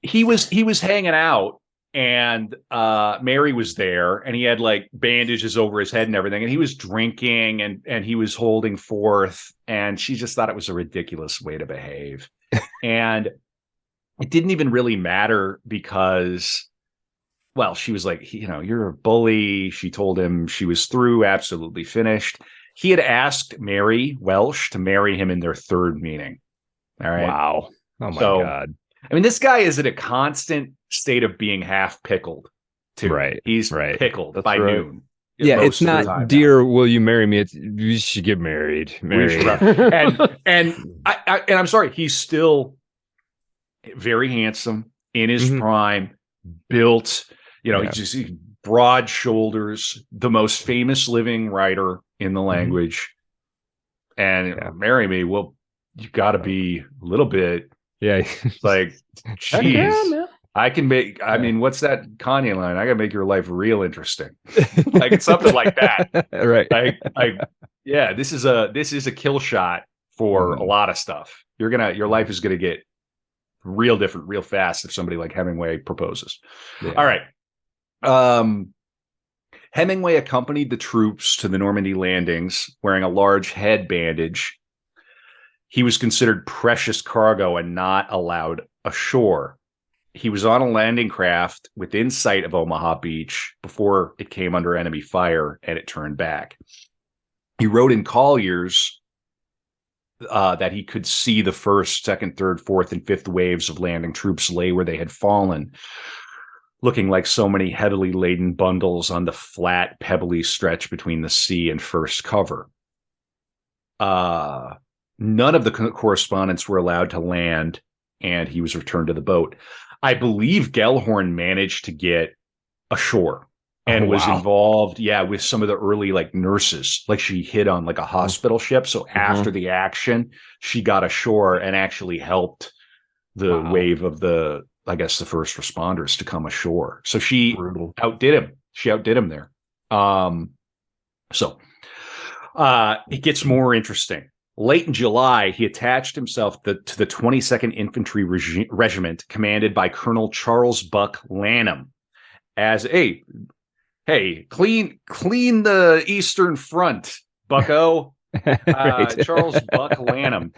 He was hanging out, and Mary was there, and he had like bandages over his head and everything, and he was drinking and he was holding forth, and she just thought it was a ridiculous way to behave. And it didn't even really matter because, well, she was like, you're a bully. She told him she was through, absolutely finished. He had asked Mary Welsh to marry him in their 3rd meeting. All right. Wow. Oh my God. I mean, this guy is in a constant state of being half pickled, too. Right. He's right. pickled That's by right. noon. Yeah, most it's of the not, time dear, will you marry me? It's, we should get married. now. We should- Married. and I'm sorry, he's still very handsome, in his Mhm. prime, built, Yeah. he's broad shoulders, the most famous living writer in the language. And Yeah. marry me, well, you got to be a little bit Yeah. like, Heck yeah, geez. man. I can make, I mean, what's that Kanye line? I got to make your life real interesting. Like, it's something like that. Right. Yeah, this is a kill shot for a lot of stuff. Your life is going to get real different real fast if somebody like Hemingway proposes. Yeah. All right. Hemingway accompanied the troops to the Normandy landings wearing a large head bandage. He was considered precious cargo and not allowed ashore. He was on a landing craft within sight of Omaha Beach before it came under enemy fire and it turned back. He wrote in Collier's that he could see the 1st, 2nd, 3rd, 4th, and 5th waves of landing troops lay where they had fallen, looking like so many heavily laden bundles on the flat, pebbly stretch between the sea and first cover. None of the correspondents were allowed to land, and he was returned to the boat. I believe Gellhorn managed to get ashore and was involved, with some of the early like nurses. Like she hid on like a hospital ship. So after the action, she got ashore and actually helped the wave of the first responders to come ashore. So she outdid him. She outdid him there. It gets more interesting. Late in July, he attached himself to the 22nd Infantry Regiment, commanded by Colonel Charles Buck Lanham, as hey, clean the Eastern Front, Bucko. Right. Charles Buck Lanham,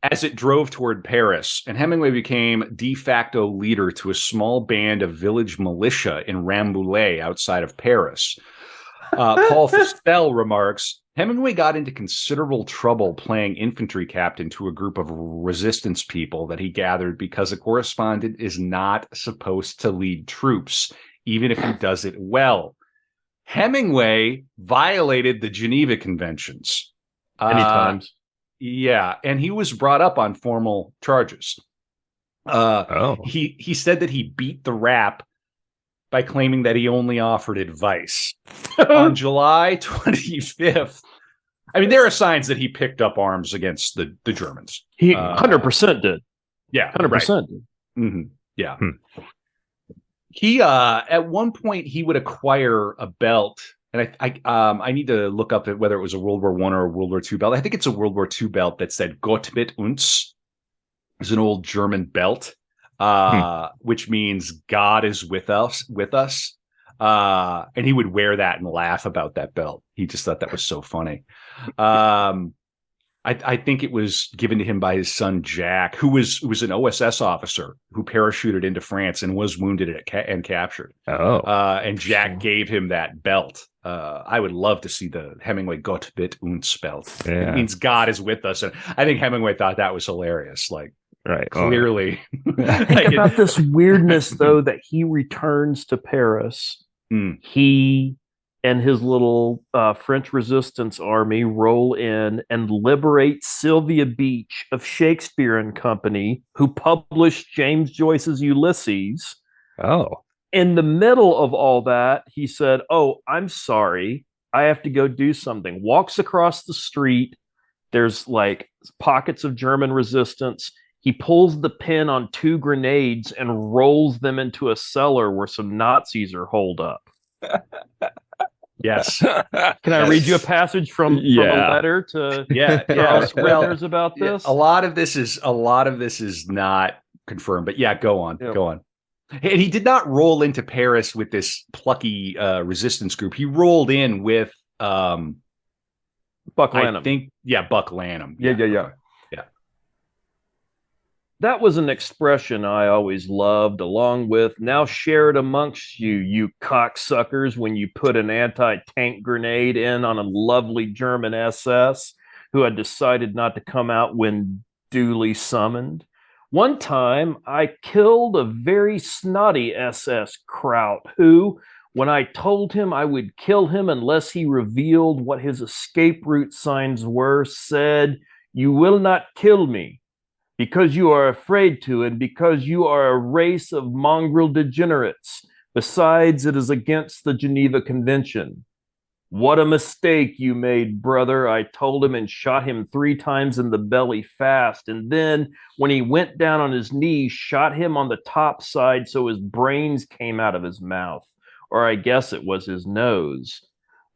as it drove toward Paris, and Hemingway became de facto leader to a small band of village militia in Rambouillet outside of Paris. Paul Fustel remarks, Hemingway got into considerable trouble playing infantry captain to a group of resistance people that he gathered because a correspondent is not supposed to lead troops, even if he does it well. Hemingway violated the Geneva Conventions. Many times. Yeah, and he was brought up on formal charges. He said that he beat the rap by claiming that he only offered advice. On July 25th, I mean, there are signs that he picked up arms against the Germans. He 100% did. Yeah, 100% did. Mm-hmm. Yeah. He at one point he would acquire a belt, and I need to look up whether it was a World War I or a World War II belt. I think it's a World War II belt that said Gott mit uns. It's an old German belt, which means God is with us. And he would wear that and laugh about that belt. He just thought that was so funny. I think it was given to him by his son Jack, who was an OSS officer who parachuted into France and was wounded and captured. And Jack gave him that belt. I would love to see the Hemingway Gott mit uns belt. Yeah. It means God is with us, and I think Hemingway thought that was hilarious. Like, right, clearly. Think about this weirdness, though, that he returns to Paris. He and his little French resistance army roll in and liberate Sylvia Beach of Shakespeare and Company, who published James Joyce's Ulysses. In the middle of all that, he said, "Oh, I'm sorry. I have to go do something." Walks across the street There's like pockets of German resistance. He pulls the pin on 2 grenades and rolls them into a cellar where some Nazis are holed up. Yes. Can I read you a passage from a letter to Charles Scribner's about this? A lot of this is not confirmed, but go on. Yep. Go on. And he did not roll into Paris with this plucky resistance group. He rolled in with Buck Lanham. I think, Buck Lanham. Yeah. That was an expression I always loved, along with "now share it amongst you, you cocksuckers," when you put an anti-tank grenade in on a lovely German SS who had decided not to come out when duly summoned. One time, I killed a very snotty SS Kraut who, when I told him I would kill him unless he revealed what his escape route signs were, said, "You will not kill me, because you are afraid to, and because you are a race of mongrel degenerates. Besides, it is against the Geneva Convention." "What a mistake you made, brother," I told him, and shot him 3 times in the belly fast. And then, when he went down on his knees, shot him on the top side so his brains came out of his mouth. Or I guess it was his nose.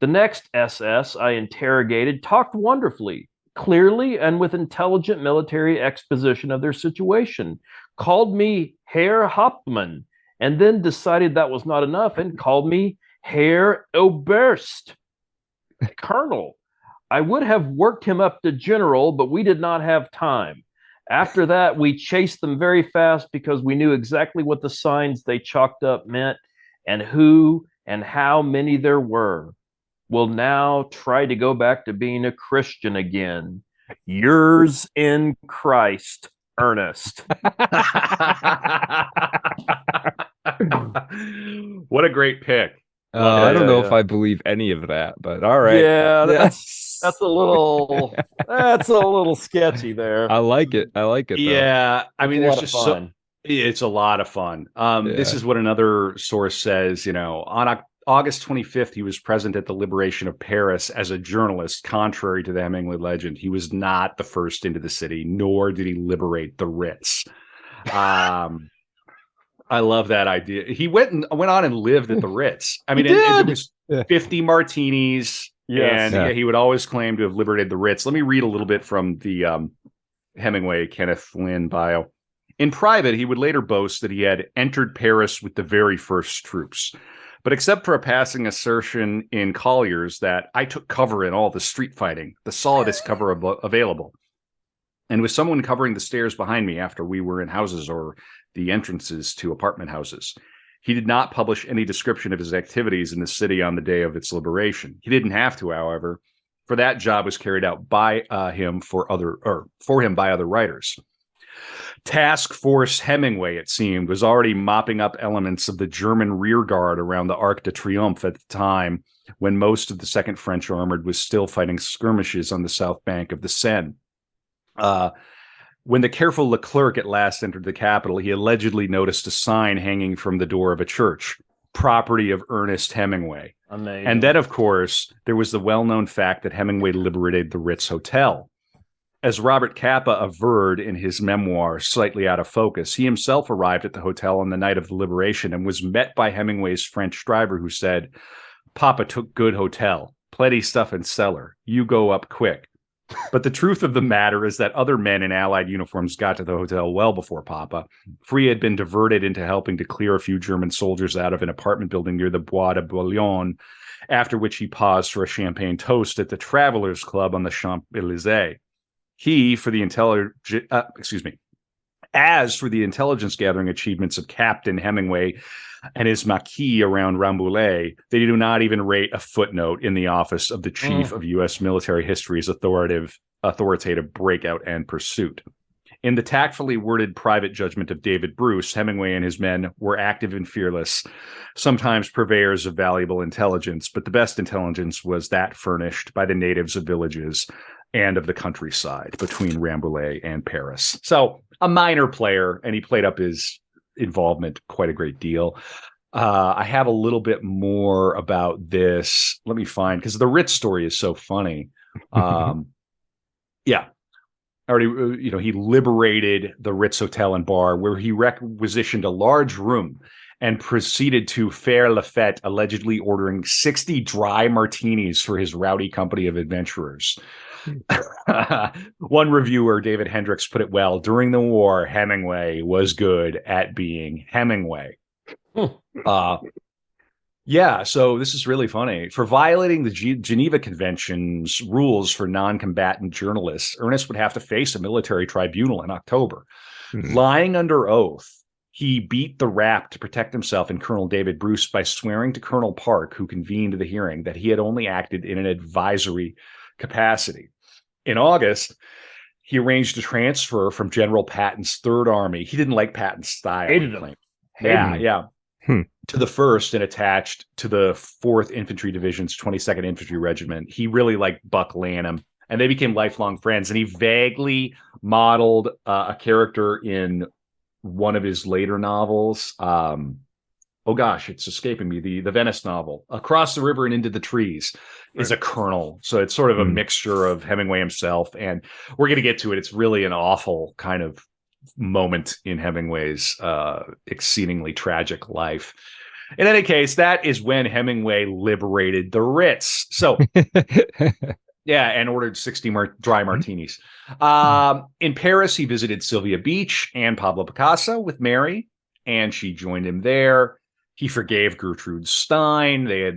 The next SS I interrogated talked wonderfully, clearly, and with intelligent military exposition of their situation, called me Herr Hauptmann, and then decided that was not enough and called me Herr Oberst, Colonel. I would have worked him up to general, but we did not have time. After that, we chased them very fast because we knew exactly what the signs they chalked up meant and who and how many there were. Will now try to go back to being a Christian again. Yours in Christ, Ernest. What a great pick. I don't know if I believe any of that, but all right. Yeah, that's a little sketchy there. I like it. Though. Yeah, I mean, there's just fun. It's a lot of fun. This is what another source says. On August 25th, he was present at the liberation of Paris as a journalist. Contrary to the Hemingway legend, he was not the first into the city, nor did he liberate the Ritz. I love that idea. He went on and lived at the Ritz. I mean, it was 50 martinis, and he would always claim to have liberated the Ritz. Let me read a little bit from the Hemingway Kenneth Flynn bio. In private, he would later boast that he had entered Paris with the very first troops. But except for a passing assertion in Collier's that I took cover in all the street fighting, the solidest cover available, and with someone covering the stairs behind me after we were in houses or the entrances to apartment houses. He did not publish any description of his activities in the city on the day of its liberation. He didn't have to, however, for that job was carried out by him by other writers. Task Force Hemingway, it seemed, was already mopping up elements of the German rearguard around the Arc de Triomphe at the time when most of the 2nd French Armored was still fighting skirmishes on the south bank of the Seine. When the careful Leclerc at last entered the capital, he allegedly noticed a sign hanging from the door of a church, property of Ernest Hemingway. Amazing. And then, of course, there was the well-known fact that Hemingway liberated the Ritz Hotel. As Robert Capa averred in his memoir, Slightly Out of Focus, he himself arrived at the hotel on the night of the liberation and was met by Hemingway's French driver who said, "Papa took good hotel, plenty stuff in cellar, you go up quick." But the truth of the matter is that other men in Allied uniforms got to the hotel well before Papa, for he had been diverted into helping to clear a few German soldiers out of an apartment building near the Bois de Boulogne, after which he paused for a champagne toast at the Travelers Club on the Champs-Élysées. As for the intelligence gathering achievements of Captain Hemingway and his Maquis around Rambouillet, they do not even rate a footnote in the office of the chief of U.S. military history's authoritative breakout and pursuit. In the tactfully worded private judgment of David Bruce, Hemingway and his men were active and fearless, sometimes purveyors of valuable intelligence, but the best intelligence was that furnished by the natives of villages and of the countryside between Rambouillet and Paris. So a minor player, and he played up his involvement quite a great deal. I have a little bit more about this. Let me find, because the Ritz story is so funny. Yeah. Already, he liberated the Ritz Hotel and Bar, where he requisitioned a large room and proceeded to faire la fête, allegedly ordering 60 dry martinis for his rowdy company of adventurers. One reviewer, David Hendricks, put it well: during the war, Hemingway was good at being Hemingway. Yeah, so this is really funny. For violating the Geneva Convention's rules for non-combatant journalists, Ernest would have to face a military tribunal in October. Lying under oath, he beat the rap to protect himself and Colonel David Bruce by swearing to Colonel Park, who convened the hearing, that he had only acted in an advisory capacity. In August, he arranged a transfer from General Patton's Third Army. He didn't like Patton's style. Hated him. Yeah. To the 1st and attached to the 4th Infantry Division's 22nd Infantry Regiment. He really liked Buck Lanham, and they became lifelong friends. And he vaguely modeled a character in one of his later novels. Oh gosh, it's escaping me. The Venice novel, Across the River and Into the Trees, is a colonel. So it's sort of a mixture of Hemingway himself, and we're going to get to it. It's really an awful kind of moment in Hemingway's exceedingly tragic life. In any case, that is when Hemingway liberated the Ritz. So, yeah, and ordered 60 dry martinis. In Paris, he visited Sylvia Beach and Pablo Picasso with Mary, and she joined him there. He forgave Gertrude Stein. They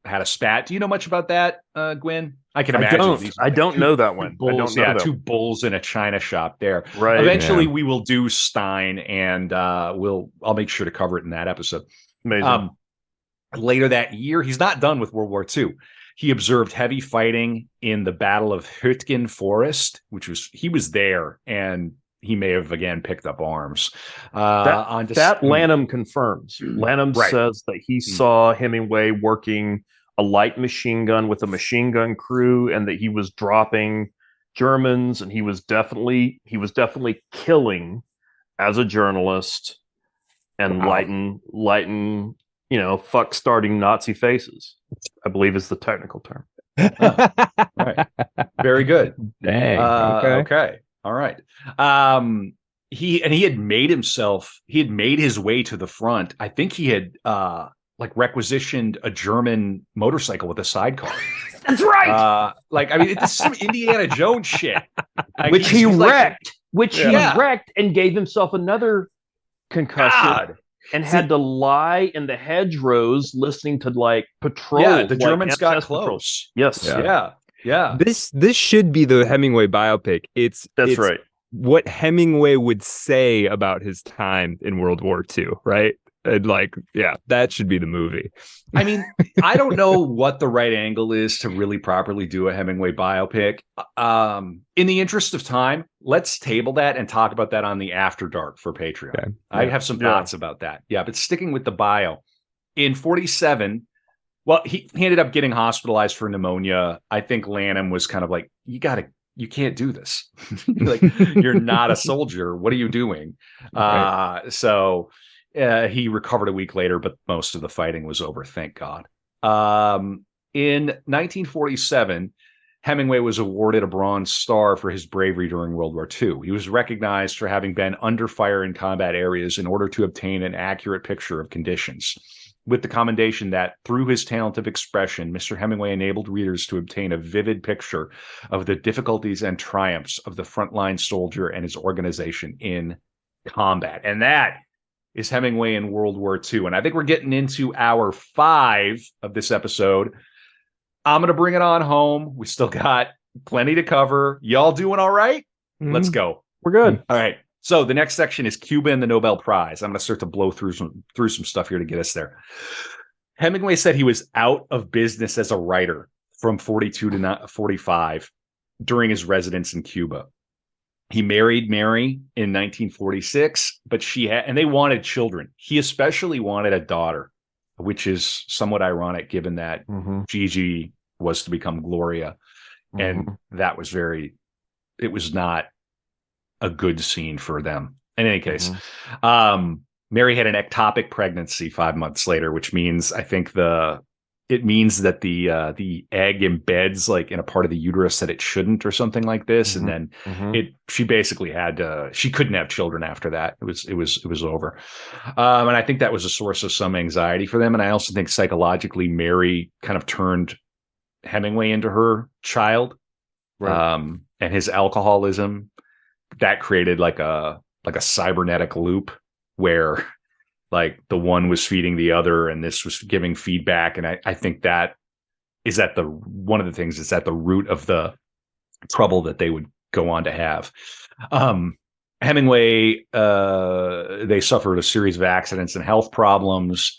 had a spat. Do you know much about that, Gwyn? I can imagine. I don't know that one. Bulls, two bulls in a china shop there. Right. Eventually, we will do Stein, and I'll make sure to cover it in that episode. Amazing. Later that year, he's not done with World War II. He observed heavy fighting in the Battle of Hütgen Forest, he was there, and he may have again picked up arms. That Lanham confirms. Lanham says that he saw Hemingway working a light machine gun with a machine gun crew, and that he was dropping Germans, and he was definitely killing as a journalist, and lighting, fuck starting Nazi faces, I believe is the technical term. Right. Very good. Dang. Okay. All right. He had made his way to the front. I think he had requisitioned a German motorcycle with a sidecar. That's right. It's some Indiana Jones shit. Which he wrecked. He wrecked and gave himself another concussion. And had to lie in the hedgerows listening to patrol. Yeah, the Germans got close. Yes. Yeah. This should be the Hemingway biopic. It's right. What Hemingway would say about his time in World War II, right? And that should be the movie. I mean, I don't know what the right angle is to really properly do a Hemingway biopic. In the interest of time, let's table that and talk about that on the After Dark for Patreon. Okay. I have some thoughts about that. Yeah, but sticking with the bio, in 1947, well, he ended up getting hospitalized for pneumonia. I think Lanham was kind of like, you can't do this. You're not a soldier. What are you doing? Right. He recovered a week later, but most of the fighting was over, thank God. In 1947, Hemingway was awarded a Bronze Star for his bravery during World War II. He was recognized for having been under fire in combat areas in order to obtain an accurate picture of conditions, with the commendation that through his talent of expression, Mr. Hemingway enabled readers to obtain a vivid picture of the difficulties and triumphs of the frontline soldier and his organization in combat. And that is Hemingway in World War II. And I think we're getting into hour 5 of this episode. I'm going to bring it on home. We still got plenty to cover. Y'all doing all right? Let's go. We're good. All right. So the next section is Cuba and the Nobel Prize. I'm going to start to blow through some stuff here to get us there. Hemingway said he was out of business as a writer from 1942 to 1945 during his residence in Cuba. He married Mary in 1946, but and they wanted children. He especially wanted a daughter, which is somewhat ironic given that Gigi was to become Gloria. And that was it was not a good scene for them. In any case, Mary had an ectopic pregnancy 5 months later, which means I think it it means that the egg embeds like in a part of the uterus that it shouldn't, or something like this. And then she basically she couldn't have children after that. It was over. And I think that was a source of some anxiety for them. And I also think psychologically, Mary kind of turned Hemingway into her child. Right. And his alcoholism, that created like a cybernetic loop where like the one was feeding the other and this was giving feedback. And I think that is one of the things that's at the root of the trouble that they would go on to have. Hemingway, they suffered a series of accidents and health problems.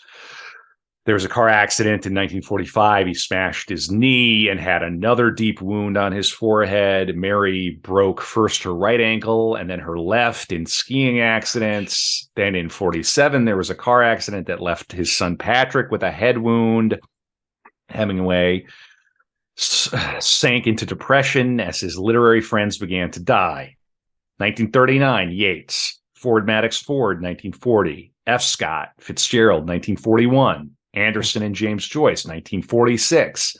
There was a car accident in 1945. He smashed his knee and had another deep wound on his forehead. Mary broke first her right ankle and then her left in skiing accidents. Then in 47, there was a car accident that left his son Patrick with a head wound. Hemingway sank into depression as his literary friends began to die. 1939, Yeats. Ford Madox Ford, 1940. F. Scott Fitzgerald, 1941. Anderson and James Joyce, 1946.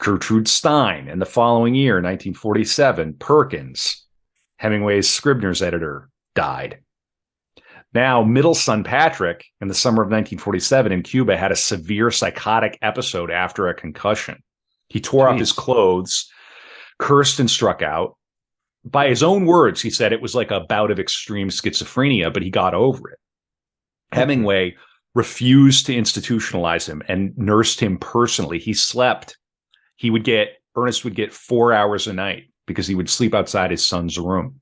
Gertrude Stein, and the following year, 1947, Perkins, Hemingway's Scribner's editor, died. Now, middle son Patrick, in the summer of 1947 in Cuba, had a severe psychotic episode after a concussion. He tore off his clothes, cursed and struck out. By his own words, he said it was like a bout of extreme schizophrenia, but he got over it. Hemingway refused to institutionalize him and nursed him personally. He slept. Ernest would get 4 hours a night because he would sleep outside his son's room.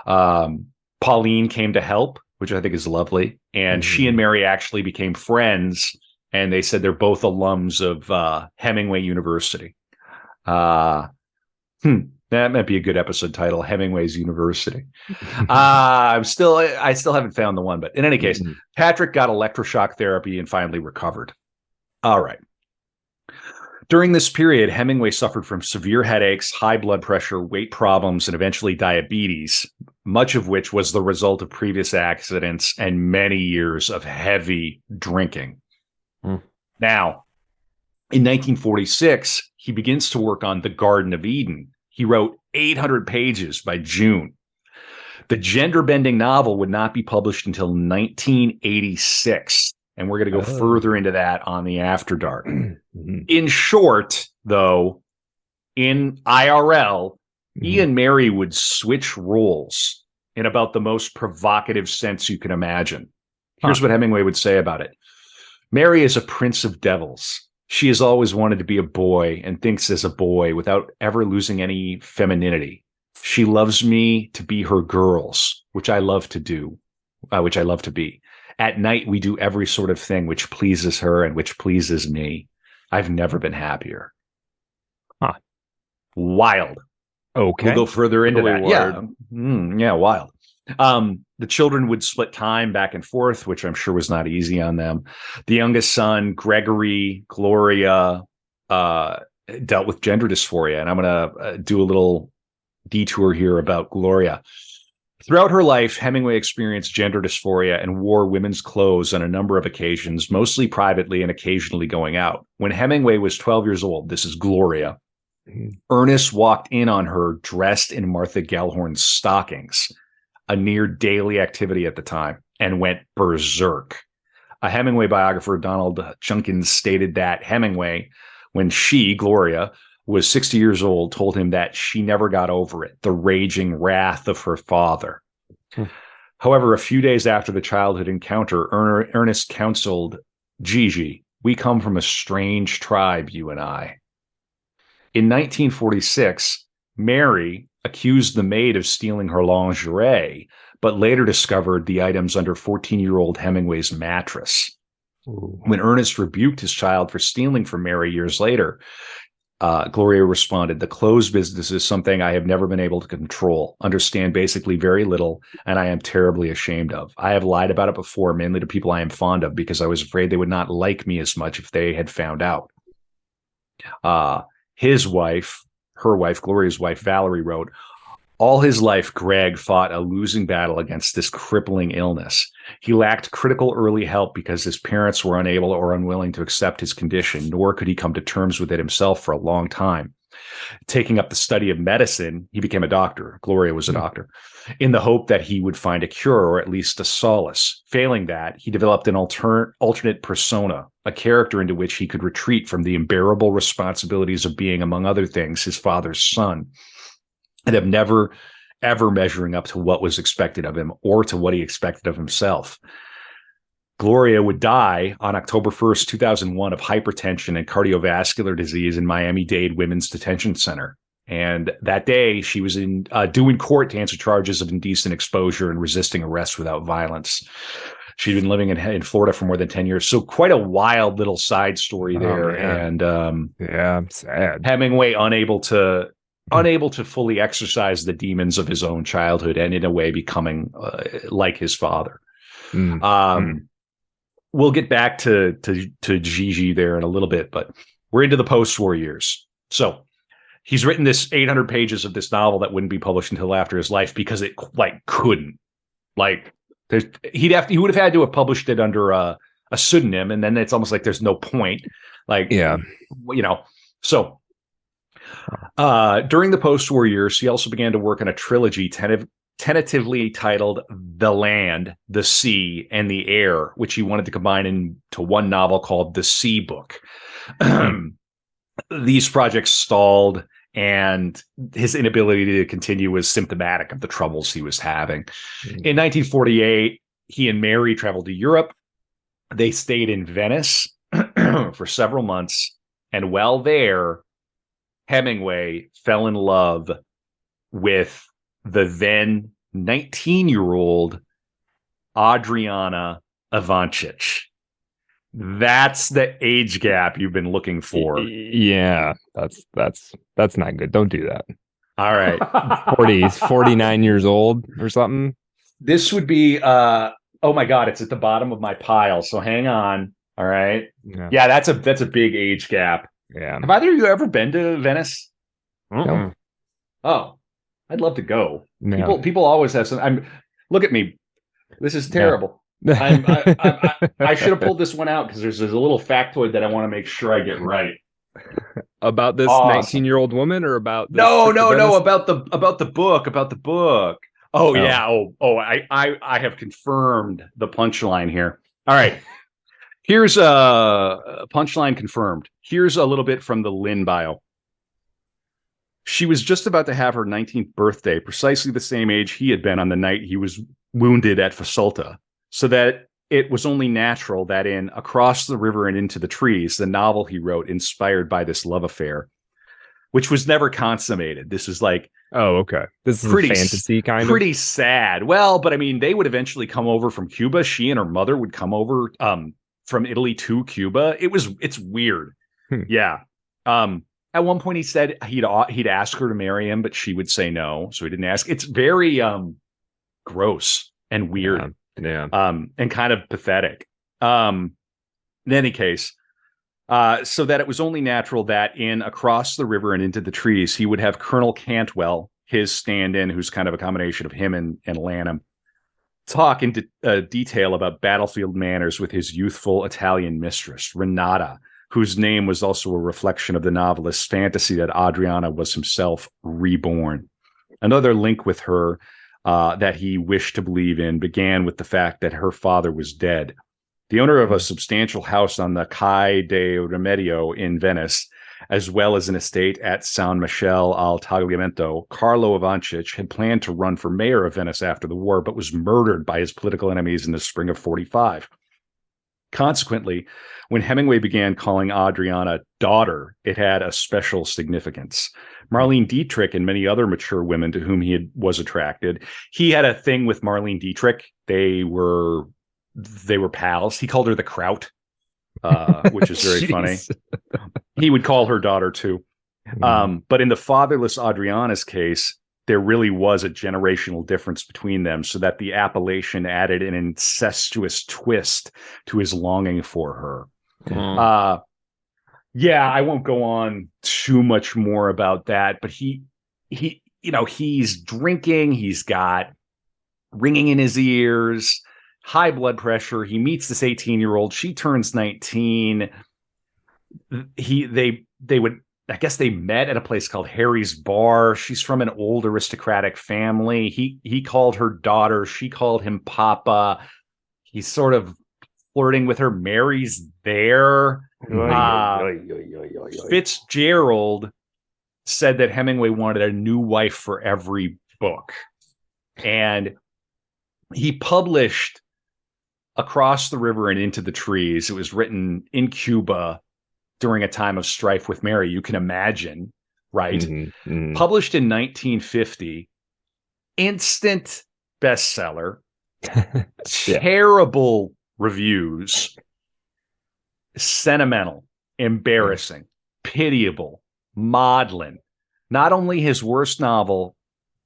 Pauline came to help, which I think is lovely. And she and Mary actually became friends. And they said they're both alums of Hemingway University. That might be a good episode title, Hemingway's University. I still haven't found the one, but in any case, Patrick got electroshock therapy and finally recovered. All right. During this period, Hemingway suffered from severe headaches, high blood pressure, weight problems, and eventually diabetes, much of which was the result of previous accidents and many years of heavy drinking. Now, in 1946, he begins to work on The Garden of Eden. He wrote 800 pages by June. The gender-bending novel would not be published until 1986, and we're going to go further into that on the After Dark. In short, though, in IRL, he and Mary would switch roles in about the most provocative sense you can imagine. Here's what Hemingway would say about it. Mary is a prince of devils. She has always wanted to be a boy and thinks as a boy without ever losing any femininity. She loves me to be her girls, which I love to do, which I love to be. At night, we do every sort of thing which pleases her and which pleases me. I've never been happier. Wild. Okay. We'll go further into Really that. wild. Yeah, wild. The children would split time back and forth, which I'm sure was not easy on them. The youngest son, Gregory, Gloria, dealt with gender dysphoria. And I'm going to do a little detour here about Gloria. Throughout her life, Hemingway experienced gender dysphoria and wore women's clothes on a number of occasions, mostly privately and occasionally going out. When Hemingway was 12 years old, this is Gloria, Ernest walked in on her dressed in Martha Gellhorn's stockings, a near daily activity at the time, and went berserk. A Hemingway biographer, Donald Junkins, stated that Hemingway, when she, Gloria, was 60 years old, told him that she never got over it, the raging wrath of her father. However, a few days after the childhood encounter, Ernest counseled, Gigi, we come from a strange tribe, you and I. In 1946, Mary accused the maid of stealing her lingerie, but later discovered the items under 14-year-old Hemingway's mattress. Ooh. When Ernest rebuked his child for stealing from Mary years later, Gloria responded, the clothes business is something I have never been able to control, understand basically very little, and I am terribly ashamed of. I have lied about it before, mainly to people I am fond of, because I was afraid they would not like me as much if they had found out. Her wife, Gloria's wife, Valerie, wrote, All his life, Greg fought a losing battle against this crippling illness. He lacked critical early help because his parents were unable or unwilling to accept his condition, nor could he come to terms with it himself for a long time. Taking up the study of medicine, he became a doctor. Gloria was a doctor, in the hope that he would find a cure or at least a solace. Failing that, he developed an alternate persona, a character into which he could retreat from the unbearable responsibilities of being, among other things, his father's son, and of never, ever measuring up to what was expected of him or to what he expected of himself. Gloria would die on October 1st, 2001 of hypertension and cardiovascular disease in Miami-Dade Women's Detention Center. And that day, she was due in court to answer charges of indecent exposure and resisting arrest without violence. She'd been living in Florida for more than 10 years. So quite a wild little side story there. And yeah, sad. Hemingway unable to fully exercise the demons of his own childhood and in a way becoming like his father. We'll get back to Gigi there in a little bit, but we're into the post-war years. So he's written this 800 pages of this novel that wouldn't be published until after his life because it couldn't. He would have had to have published it under a pseudonym, and then it's almost like there's no point. So during the post-war years, he also began to work on a trilogy tentatively titled The Land, the Sea, and the Air, which he wanted to combine into one novel called The Sea Book. These projects stalled, and his inability to continue was symptomatic of the troubles he was having. In 1948, he and Mary traveled to Europe. They stayed in Venice for several months, and while there, Hemingway fell in love with the then 19-year-old Adriana Ivancic. That's the age gap you've been looking for. Yeah, that's not good. Don't do that. All right. 49 years old or something. This would be oh my God, it's at the bottom of my pile. So hang on. All right. Yeah, that's a big age gap. Yeah. Have either of you ever been to Venice? No. Oh, I'd love to go. No. People always have some. Look at me. This is terrible. I should have pulled this one out because there's a little factoid that I want to make sure I get right about this 19-year-old woman, or about this no about the book. Oh yeah. I have confirmed the punchline here. All right. Here's a punchline confirmed. Here's a little bit from the Lynn bio. She was just about to have her 19th birthday, precisely the same age he had been on the night he was wounded at Fasolta, so that it was only natural that in Across the River and Into the Trees, the novel he wrote inspired by this love affair, which was never consummated. This is like, oh, okay. This is pretty fantasy kind of. Pretty sad. Well, but I mean, they would eventually come over from Cuba. She and her mother would come over from Italy to Cuba. It's weird. Yeah. At one point, he said he'd ask her to marry him, but she would say no, so he didn't ask. It's very gross and weird, yeah. And kind of pathetic. In any case, so that it was only natural that in Across the River and Into the Trees, he would have Colonel Cantwell, his stand-in, who's kind of a combination of him and Lanham, talk into detail about battlefield manners with his youthful Italian mistress, Renata, whose name was also a reflection of the novelist's fantasy that Adriana was himself reborn. Another link with her that he wished to believe in began with the fact that her father was dead. The owner of a substantial house on the Cai de Remedio in Venice, as well as an estate at San Michele al Tagliamento, Carlo Ivancic had planned to run for mayor of Venice after the war, but was murdered by his political enemies in the spring of 45. Consequently, when Hemingway began calling Adriana daughter, it had a special significance. Marlene Dietrich and many other mature women to whom was attracted. He had a thing with Marlene Dietrich. They were pals. He called her the Kraut, which is very funny. He would call her daughter too. But in the fatherless Adriana's case, there really was a generational difference between them, so that the appellation added an incestuous twist to his longing for her. Yeah, I won't go on too much more about that, but he he's drinking, he's got ringing in his ears, high blood pressure. He meets this 18-year-old. She turns 19. I guess they met at a place called Harry's Bar. She's from an old aristocratic family. He called her daughter. She called him Papa. He's sort of flirting with her. Mary's there. Fitzgerald said that Hemingway wanted a new wife for every book. And he published Across the River and Into the Trees. It was written in Cuba during a time of strife with Mary. You can imagine, right? Published in 1950. Instant bestseller. Terrible reviews. Sentimental. Embarrassing. Pitiable. Maudlin. Not only his worst novel,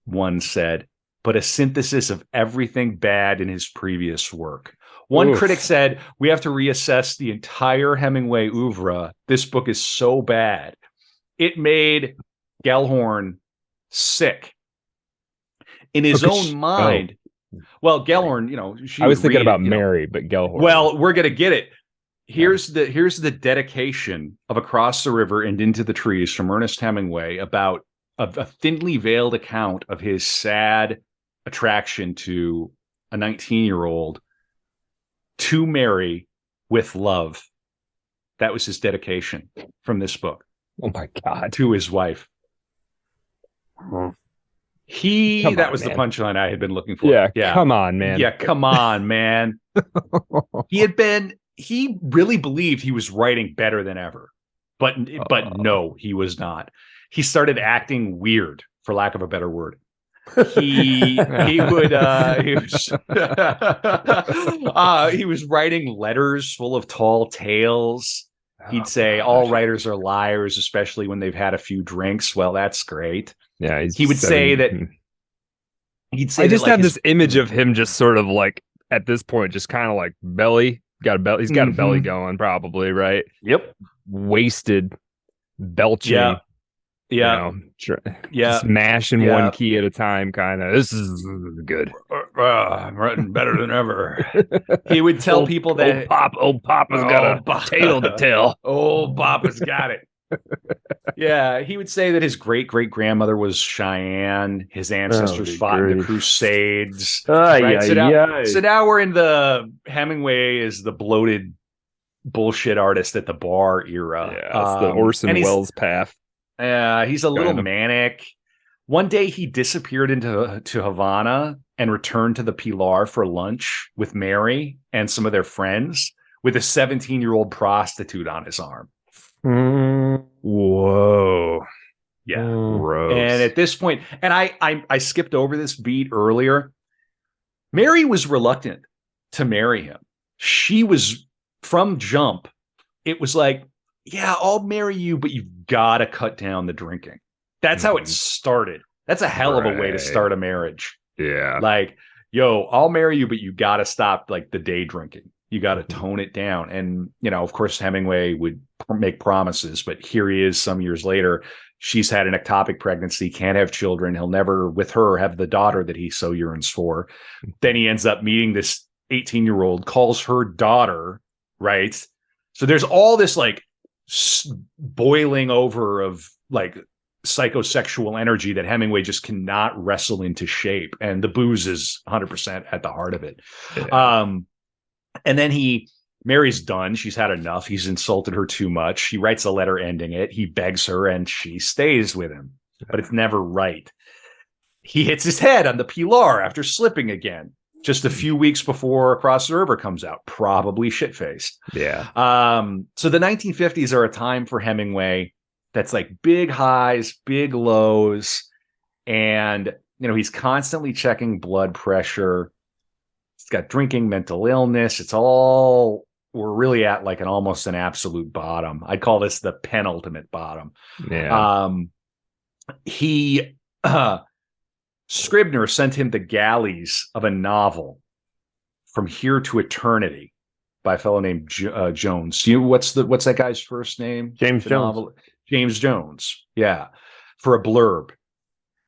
one said, but a synthesis of everything bad in his previous work. One critic said, we have to reassess the entire Hemingway oeuvre. This book is so bad. It made Gellhorn sick. In his own mind. Well, Gellhorn, I was thinking about Mary, but Gellhorn. Well, we're going to get it. Here's the dedication of Across the River and Into the Trees from Ernest Hemingway about a thinly veiled account of his sad attraction to a 19-year-old to Mary with love. That was his dedication from this book. Oh my God. To his wife. That was the punchline I had been looking for. Yeah. Come on, man. Yeah, come on, man. He really believed he was writing better than ever. But no, he was not. He started acting weird, for lack of a better word. He was writing letters full of tall tales. He'd say all writers are liars, especially when they've had a few drinks. Well, that's great. Yeah, he would say that. He'd say, I just have this image of him just sort of like at this point, just kind of like belly. Got a belly. He's got a belly going, probably, right? Yep. Wasted, belching. Smashing one key at a time, kind of. This is good. I'm writing better than ever. He would tell people that old Papa's got a tale to tell. Old Papa's got it. Yeah, he would say that his great-great-grandmother was Cheyenne. His ancestors fought in the Crusades. Right? So now we're in the Hemingway is the bloated bullshit artist at the bar era. Yeah, it's the Orson Welles path. He's a little manic. One day he disappeared to Havana and returned to the Pilar for lunch with Mary and some of their friends with a 17-year-old prostitute on his arm. Whoa. Yeah. Gross. And at this point, and I skipped over this beat earlier. Mary was reluctant to marry him. She was from jump. It was like, yeah, I'll marry you, but you've got to cut down the drinking. That's how it started. That's a hell of a way to start a marriage. Yeah. Like, yo, I'll marry you, but you got to stop like the day drinking. You got to tone it down. And, of course, Hemingway would make promises, but here he is some years later. She's had an ectopic pregnancy, can't have children. He'll never, with her, have the daughter that he so yearns for. Then he ends up meeting this 18-year-old, calls her daughter, right? So there's all this like boiling over of like psychosexual energy that Hemingway just cannot wrestle into shape. And the booze is 100% at the heart of it. Yeah. And then Mary's done. She's had enough. He's insulted her too much. He writes a letter ending it. He begs her and she stays with him, but it's never right. He hits his head on the Pilar after slipping again, just a few weeks before Across the River comes out, probably shit-faced. Yeah. So the 1950s are a time for Hemingway that's like big highs, big lows. And, he's constantly checking blood pressure. He's got drinking, mental illness. We're really at like almost an absolute bottom. I'd call this the penultimate bottom. Yeah. Scribner sent him the galleys of a novel, From Here to Eternity, by a fellow named Jones. What's that guy's first name? James Jones. James Jones. Yeah. For a blurb.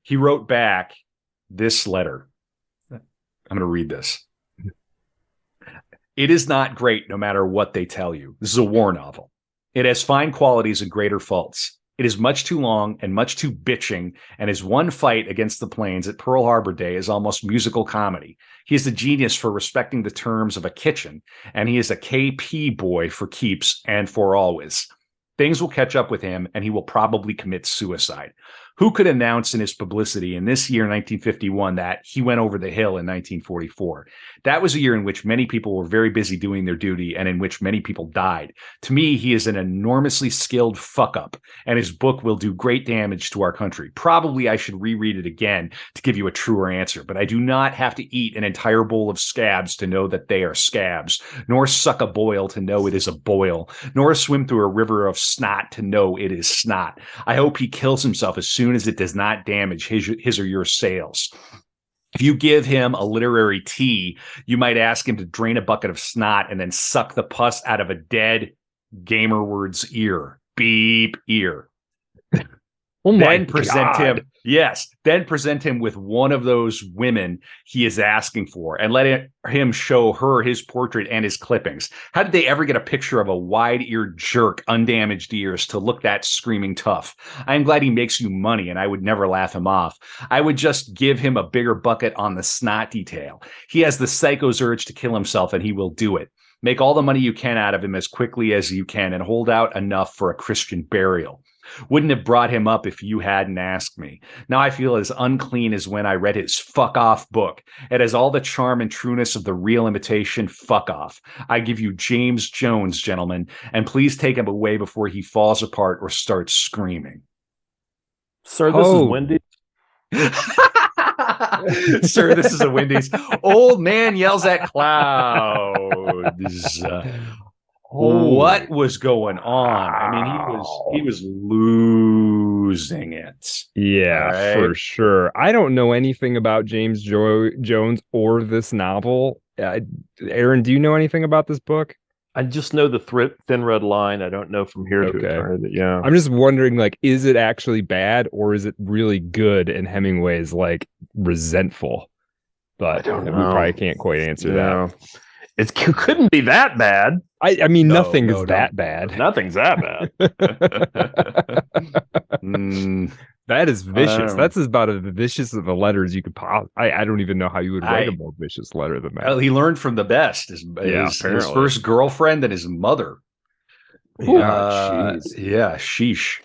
He wrote back this letter. I'm going to read this. It is not great no matter what they tell you. This is a war novel. It has fine qualities and greater faults. It is much too long and much too bitching, and his one fight against the planes at Pearl Harbor Day is almost musical comedy. He is a genius for respecting the terms of a kitchen, and he is a KP boy for keeps and for always. Things will catch up with him, and he will probably commit suicide. Who could announce in his publicity in this year, 1951, that he went over the hill in 1944? That was a year in which many people were very busy doing their duty and in which many people died. To me, he is an enormously skilled fuck-up, and his book will do great damage to our country. Probably I should reread it again to give you a truer answer, but I do not have to eat an entire bowl of scabs to know that they are scabs, nor suck a boil to know it is a boil, nor swim through a river of snot to know it is snot. I hope he kills himself as soon as it does not damage his or your sales. If you give him a literary tea, you might ask him to drain a bucket of snot and then suck the pus out of a dead gamerword's ear. Beep ear. Oh my Then present God. Then present him with one of those women he is asking for and let him show her his portrait and his clippings. How did they ever get a picture of a wide-eared jerk, undamaged ears to look that screaming tough? I am glad he makes you money, and I would never laugh him off. I would just give him a bigger bucket on the snot detail. He has the psycho's urge to kill himself, and he will do it. Make all the money you can out of him as quickly as you can and hold out enough for a Christian burial. Wouldn't have brought him up if you hadn't asked me. Now I feel as unclean as when I read his fuck off book. It has all the charm and trueness of the real imitation fuck off. I give you James Jones, gentlemen, and please take him away before he falls apart or starts screaming. Sir, this is Wendy. Sir, this is a Wendy's. Old man yells at clouds. What was going on? I mean, he was losing it. Yeah, right? for sure. I don't know anything about James Jones or this novel. Aaron, do you know anything about this book? I just know the Thin Red Line. I don't know from here to eternity. Yeah. I'm just wondering, like, is it actually bad or is it really good? And Hemingway is like resentful, but I don't know. we probably can't quite answer that. It couldn't be that bad. I mean, nothing is that bad. Nothing's that bad. That is vicious. That's about as vicious of a letter as you could I don't even know how you would write a more vicious letter than that. Well, he learned from the best. His first girlfriend and his mother. Yeah, sheesh.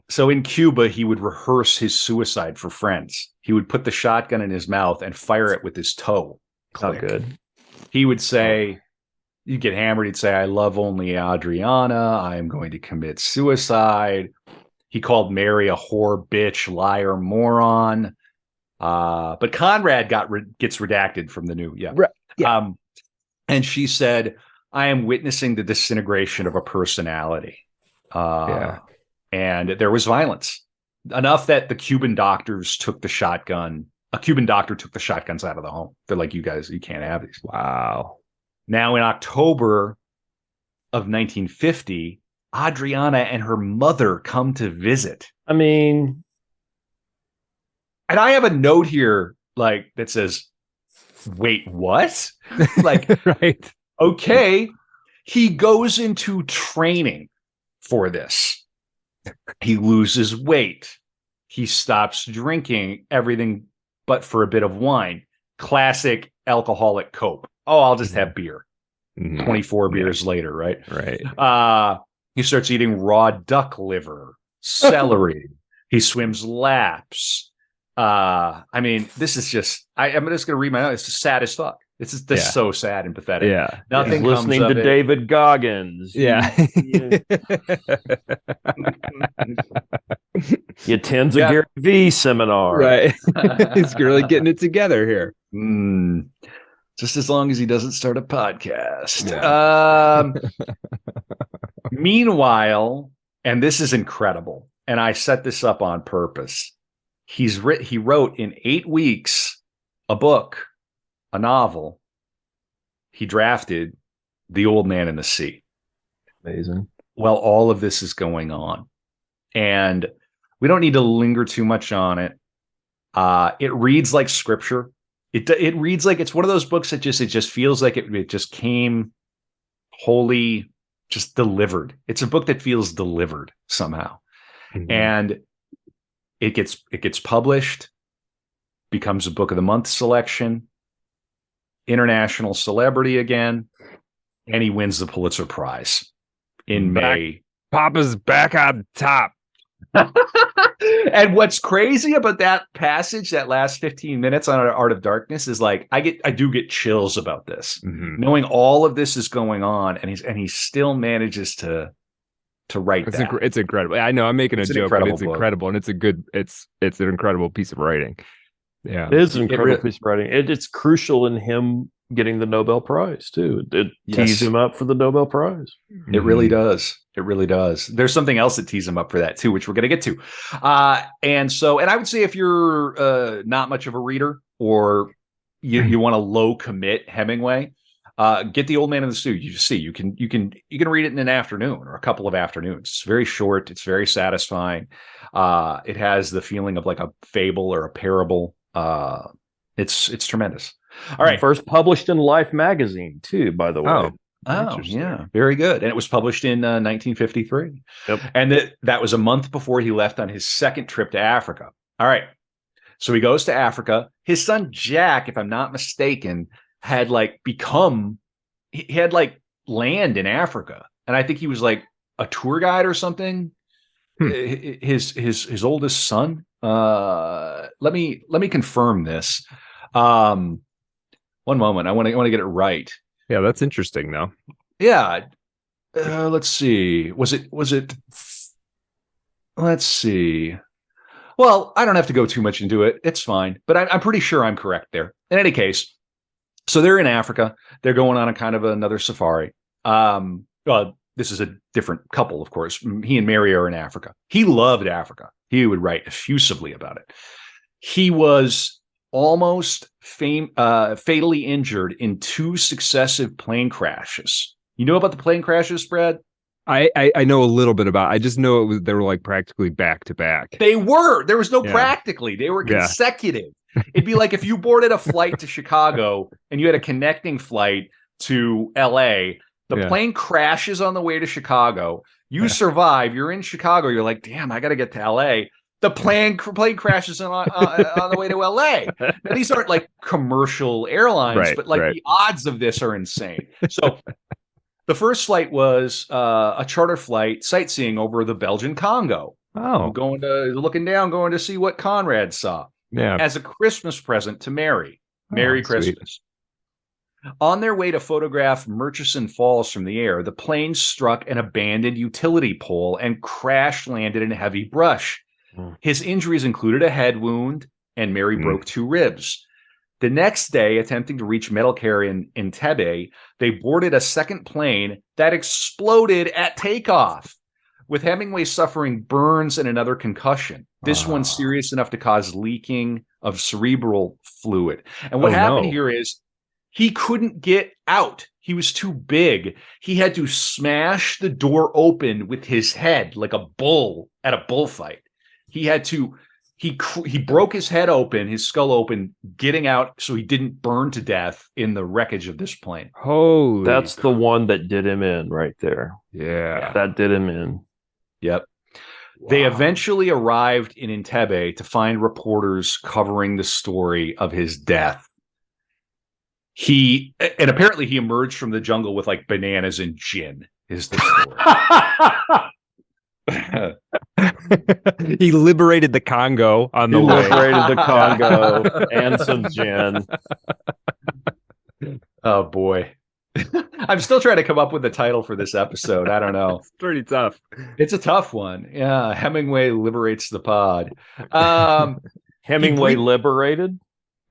So in Cuba, he would rehearse his suicide for friends. He would put the shotgun in his mouth and fire it with his toe. Not good. He would say, you get hammered, he'd say, I love only Adriana. I am going to commit suicide. He called Mary a whore, bitch, liar, moron. But Conrad gets redacted from the new. And she said, I am witnessing the disintegration of a personality. And there was violence. Enough that the Cuban doctors took the shotgun. A Cuban doctor took the shotguns out of the home. They're like, you guys, you can't have these. Wow. Now, in October of 1950, Adriana and her mother come to visit. I mean, and I have a note here, like, that says, wait, what? Like, right. Okay. He goes into training for this. He loses weight. He stops drinking everything but for a bit of wine. Classic alcoholic cope. Oh, I'll just have beer. 24 beers later, right? Right. He starts eating raw duck liver, celery. He swims laps. I mean, this is just, I'm just going to read my notes. It's just sad as fuck. It's just so sad and pathetic. Yeah. Nothing He's listening comes to of David Goggins. Yeah. He attends a Gary V seminar. Right. He's really getting it together here. Just as long as he doesn't start a podcast. Yeah. Meanwhile, and this is incredible, and I set this up on purpose. He wrote in 8 weeks a book, a novel. He drafted The Old Man and the Sea. Amazing. Well, all of this is going on. And We don't need to linger too much on it. It reads like scripture. It reads like it's one of those books that just feels like it just came wholly just delivered. It's a book that feels delivered somehow. Mhm. And it gets published, becomes a book of the month selection, international celebrity again, and he wins the Pulitzer Prize in May. Papa's back on top. And what's crazy about that passage, that last 15 minutes on Art of Darkness, is like I do get chills about this, knowing all of this is going on, and he still manages to write that. It's incredible. I know I'm making a joke, but it's book. incredible, and it's an incredible piece of writing. Yeah, it is an incredible piece of writing. It's crucial in him getting the Nobel Prize too. It tees him up for the Nobel Prize. It really does. It really does. There's something else that tees him up for that too, which we're going to get to. And I would say if you're not much of a reader, or you want to low commit Hemingway, get The Old Man in the Sea. You can read it in an afternoon or a couple of afternoons. It's very short. It's very satisfying. It has the feeling of like a fable or a parable. It's tremendous. All right. First published in Life magazine too, by the way. Oh, yeah. Very good. And it was published in 1953. Yep. And that was a month before he left on his second trip to Africa. All right. So he goes to Africa. His son, Jack, if I'm not mistaken, had he had land in Africa. And I think he was like a tour guide or something. His oldest son. Let me confirm this. One moment. I want to get it right. Yeah, that's interesting though. Yeah. Let's see. Was it? Let's see. Well, I don't have to go too much into it. It's fine. But I'm pretty sure I'm correct there. In any case, so they're in Africa. They're going on a kind of another safari. Well, this is a different couple, of course. He and Mary are in Africa. He loved Africa. He would write effusively about it. He was almost fatally injured in 2 successive plane crashes. You know about the plane crashes, Brad? I know a little bit about it. I just know they were like practically back to back. They were. There was no practically. They were consecutive. It'd be like if you boarded a flight to Chicago and you had a connecting flight to LA. The plane crashes on the way to Chicago. You survive. You're in Chicago. You're like, damn, I got to get to LA. The plane crashes on the way to LA. Now, these aren't like commercial airlines, but the odds of this are insane. So the first flight was a charter flight sightseeing over the Belgian Congo. Oh, going to see what Conrad saw. Yeah, as a Christmas present to Mary. Merry Christmas. Sweet. On their way to photograph Murchison Falls from the air, the plane struck an abandoned utility pole and crash landed in heavy brush. His injuries included a head wound, and Mary broke 2 ribs. The next day, attempting to reach medical care in Entebbe, they boarded a second plane that exploded at takeoff, with Hemingway suffering burns and another concussion. This one serious enough to cause leaking of cerebral fluid. And what happened here is he couldn't get out. He was too big. He had to smash the door open with his head like a bull at a bullfight. He broke his head open, his skull open, getting out so he didn't burn to death in the wreckage of this plane. That's the one that did him in right there. Yeah. That did him in. Yep. Wow. They eventually arrived in Entebbe to find reporters covering the story of his death. And apparently he emerged from the jungle with like bananas and gin, is the story. He liberated the Congo on the way. Liberated the Congo and some gin. Oh boy. I'm still trying to come up with a title for this episode. I don't know. It's pretty tough. It's a tough one. Yeah. Hemingway liberates the pod. Hemingway liberated?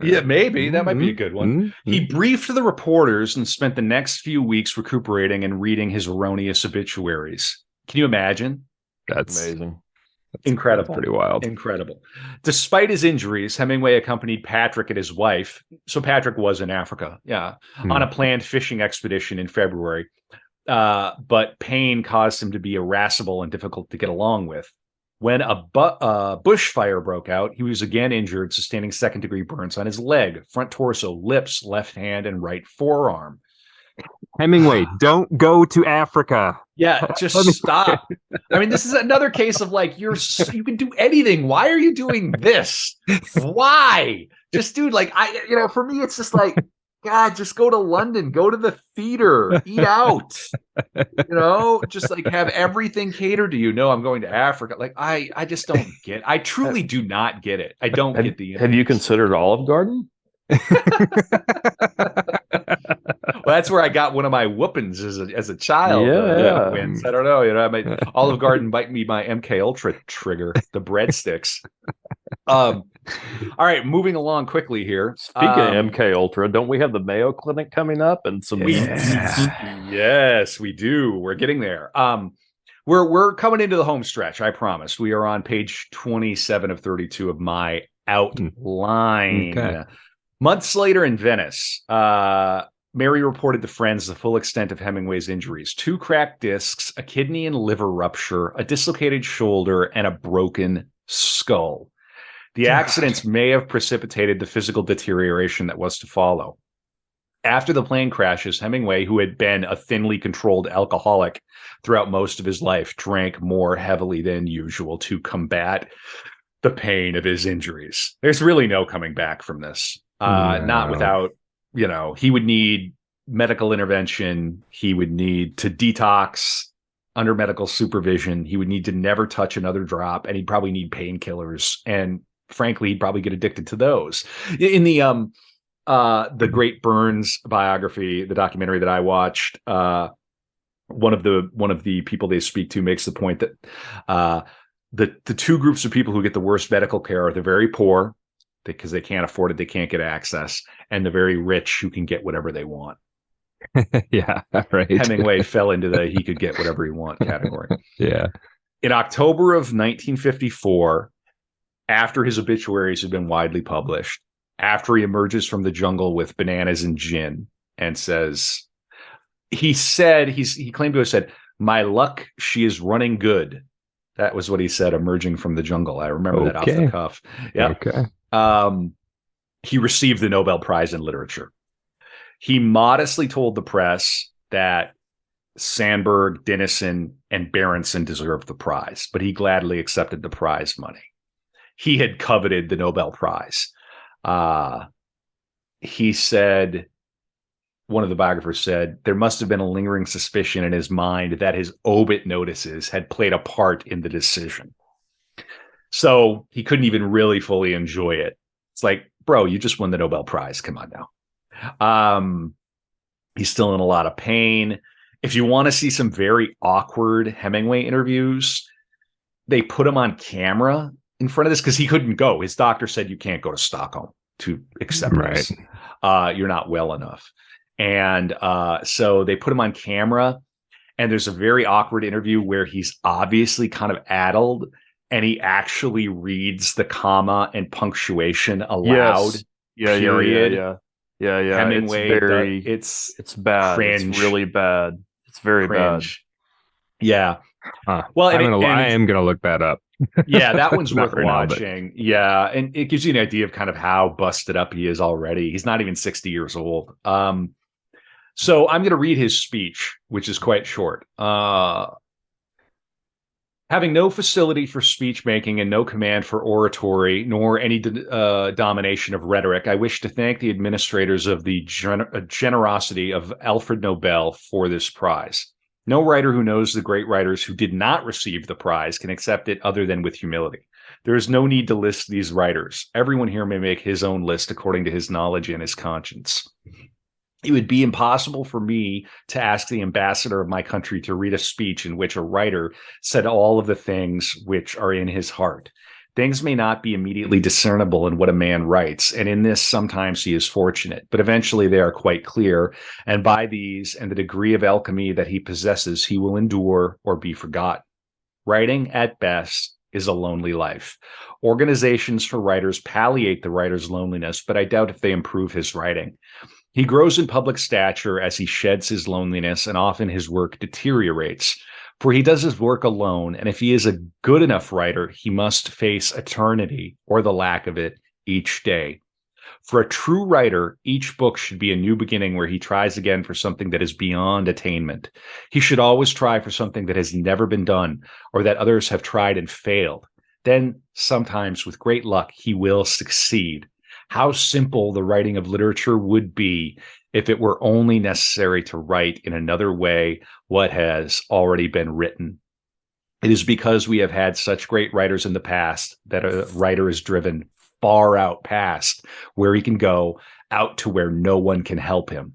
Yeah, maybe. That might be a good one. He briefed the reporters and spent the next few weeks recuperating and reading his erroneous obituaries. Can you imagine? That's amazing. Incredible. That's pretty wild. Incredible. Despite his injuries, Hemingway accompanied Patrick and his wife. So Patrick was in Africa, on a planned fishing expedition in February. But pain caused him to be irascible and difficult to get along with. When a bushfire broke out, he was again injured, sustaining second-degree burns on his leg, front torso, lips, left hand, and right forearm. Hemingway, don't go to Africa. Yeah, just stop. I mean, this is another case of like you can do anything. Why are you doing this? Why? Just dude, like for me, it's just like, God, just go to London, go to the theater, eat out. Just like have everything catered to you. No, I'm going to Africa. Like I just don't get. I truly do not get it. I don't get the. Have you considered Olive Garden? Well, that's where I got one of my whoopings as a child. Yeah. I don't know. Olive Garden might be my MK Ultra trigger, the breadsticks. All right, moving along quickly here. Speaking of MK Ultra, don't we have the Mayo Clinic coming up and some? Yes, we do. We're getting there. We're coming into the home stretch. I promise. We are on page 27 of 32 of my outline. Okay. Months later in Venice, Mary reported to friends the full extent of Hemingway's injuries: 2 cracked discs, a kidney and liver rupture, a dislocated shoulder, and a broken skull. The accidents may have precipitated the physical deterioration that was to follow. After the plane crashes, Hemingway, who had been a thinly controlled alcoholic throughout most of his life, drank more heavily than usual to combat the pain of his injuries. There's really no coming back from this. Not without, he would need medical intervention. He would need to detox under medical supervision. He would need to never touch another drop, and he'd probably need painkillers. And frankly, he'd probably get addicted to those. In the Great Burns biography, the documentary that I watched, one of the people they speak to makes the point that the 2 groups of people who get the worst medical care are the very poor, because they can't afford it, they can't get access, and the very rich who can get whatever they want. Yeah, right. Hemingway fell into the he could get whatever he want category. Yeah. In October of 1954, after his obituaries had been widely published, after he emerges from the jungle with bananas and gin and says, he claimed to have said, "My luck, she is running good." That was what he said, emerging from the jungle. I remember that off the cuff. Yeah. Okay. He received the Nobel Prize in Literature. He modestly told the press that Sandberg, Dennison, and Berenson deserved the prize, but he gladly accepted the prize money. He had coveted the Nobel Prize. He said, one of the biographers said, there must have been a lingering suspicion in his mind that his obit notices had played a part in the decision. So he couldn't even really fully enjoy it. It's like, bro, you just won the Nobel Prize. Come on now. He's still in a lot of pain. If you want to see some very awkward Hemingway interviews, they put him on camera in front of this because he couldn't go. His doctor said, you can't go to Stockholm to accept this. You're not well enough. And so they put him on camera, and there's a very awkward interview where he's obviously kind of addled, and he actually reads the comma and punctuation aloud. Yes. Yeah. Hemingway, it's bad. Cringe. It's really bad. It's very Cringe. Yeah. Well, I am gonna look that up. Yeah, that one's worth right watching. Yeah, and it gives you an idea of kind of how busted up he is already. He's not even 60 years old. So I'm going to read his speech, which is quite short. Having no facility for speech making and no command for oratory, nor any domination of rhetoric, I wish to thank the administrators of the generosity of Alfred Nobel for this prize. No writer who knows the great writers who did not receive the prize can accept it other than with humility. There is no need to list these writers. Everyone here may make his own list according to his knowledge and his conscience. It would be impossible for me to ask the ambassador of my country to read a speech in which a writer said all of the things which are in his heart. Things may not be immediately discernible in what a man writes, and in this sometimes he is fortunate, but eventually they are quite clear, and by these and the degree of alchemy that he possesses, he will endure or be forgotten. Writing, at best, is a lonely life. Organizations for writers palliate the writer's loneliness, but I doubt if they improve his writing. He grows in public stature as he sheds his loneliness, and often his work deteriorates. For he does his work alone, and if he is a good enough writer, he must face eternity or the lack of it each day. For a true writer, each book should be a new beginning where he tries again for something that is beyond attainment. He should always try for something that has never been done or that others have tried and failed. Then, sometimes with great luck, he will succeed. How simple the writing of literature would be if it were only necessary to write in another way what has already been written. It is because we have had such great writers in the past that a writer is driven far out past where he can go, out to where no one can help him.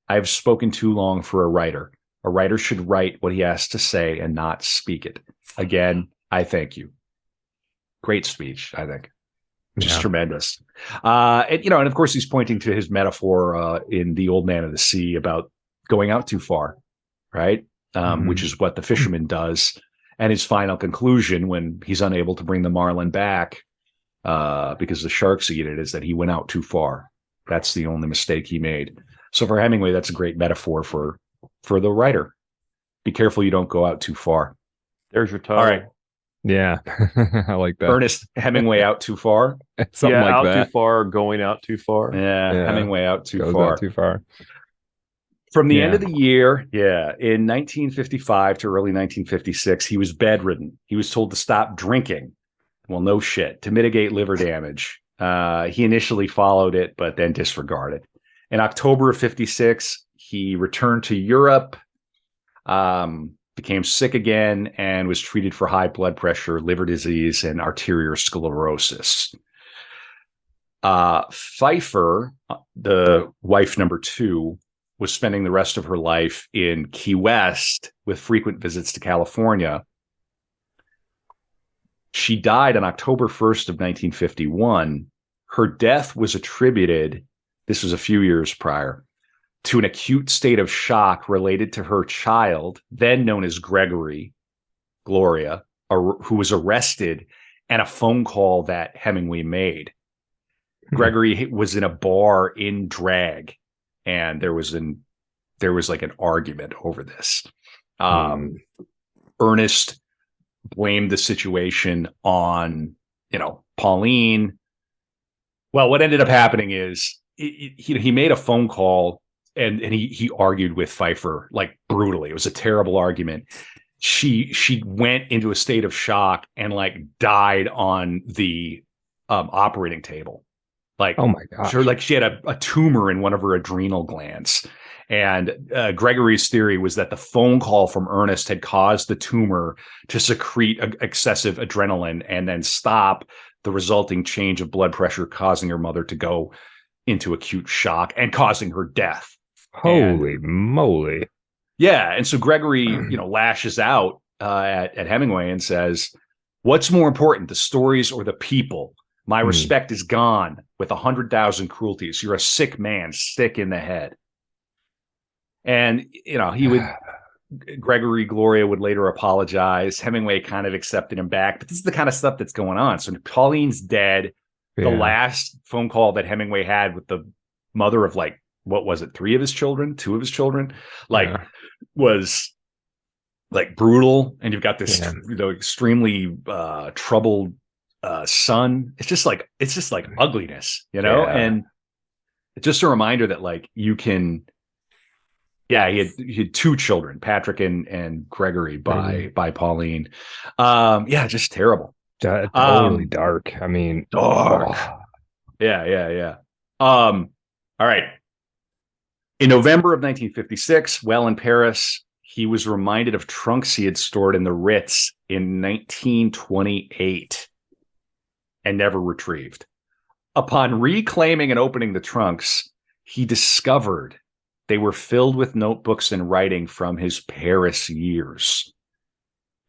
I have spoken too long for a writer. A writer should write what he has to say and not speak it. Again, I thank you. Great speech, I think. Just tremendous. And of course, he's pointing to his metaphor in The Old Man of the Sea about going out too far, right? Which is what the fisherman does. And his final conclusion when he's unable to bring the marlin back because the sharks eat it is that he went out too far. That's the only mistake he made. So for Hemingway, that's a great metaphor for the writer. Be careful you don't go out too far. There's your title. All right. Yeah, I like that. Ernest Hemingway out too far. Something like out that. too far, going out too far. Yeah, Hemingway out too Goes far. out too far. From the end of the year, in 1955 to early 1956, he was bedridden. He was told to stop drinking. Well, no shit, to mitigate liver damage. He initially followed it, but then disregarded. In October of 56, he returned to Europe, became sick again, and was treated for high blood pressure, liver disease, and arteriosclerosis. Pfeiffer, the wife number 2, was spending the rest of her life in Key West with frequent visits to California. She died on October 1st of 1951. Her death was attributed, this was a few years prior, to an acute state of shock related to her child, then known as Gloria, who was arrested, and a phone call that Hemingway made. Gregory was in a bar in drag, and there was like an argument over this. Ernest blamed the situation on, Pauline. Well, what ended up happening is he made a phone call and he argued with Pfeiffer like brutally. It was a terrible argument. She went into a state of shock and like died on the operating table. Like, oh my gosh. She had a tumor in one of her adrenal glands. And Gregory's theory was that the phone call from Ernest had caused the tumor to secrete excessive adrenaline and then stop the resulting change of blood pressure, causing her mother to go into acute shock and causing her death. Holy moly. Yeah. And so Gregory, lashes out at Hemingway and says, "What's more important, the stories or the people? My respect is gone with 100,000 cruelties. You're a sick man, sick in the head." And, Gregory Gloria would later apologize. Hemingway kind of accepted him back, but this is the kind of stuff that's going on. So Pauline's dead. Yeah. The last phone call that Hemingway had with the mother of like, what was it? 2 of his children, was like brutal. And you've got this, extremely troubled son. It's just like ugliness, and it's just a reminder that like you can, he had 2 children, Patrick and Gregory by Pauline. Just terrible. Totally dark. I mean, dark. Yeah. All right. In November of 1956, while in Paris, he was reminded of trunks he had stored in the Ritz in 1928 and never retrieved. Upon reclaiming and opening the trunks, he discovered they were filled with notebooks and writing from his Paris years.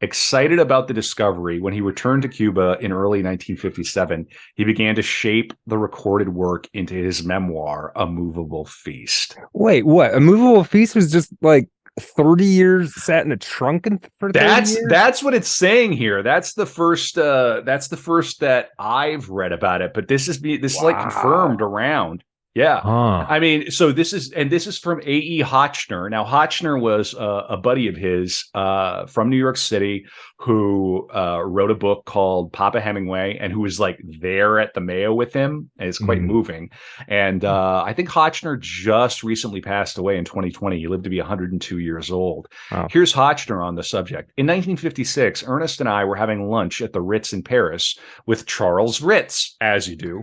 Excited about the discovery, when he returned to Cuba in early 1957, he began to shape the recorded work into his memoir, A Movable Feast. Wait, what? A Movable Feast was just like 30 years sat in a trunk for 30 years? That's what it's saying here. That's the first that I've read about it, but this is like confirmed around. Yeah. Huh. I mean, so this is from A.E. Hotchner. Now, Hotchner was a buddy of his from New York City who wrote a book called Papa Hemingway and who was like there at the Mayo with him. And it's quite moving. And I think Hotchner just recently passed away in 2020. He lived to be 102 years old. Wow. Here's Hotchner on the subject. In 1956, Ernest and I were having lunch at the Ritz in Paris with Charles Ritz, as you do.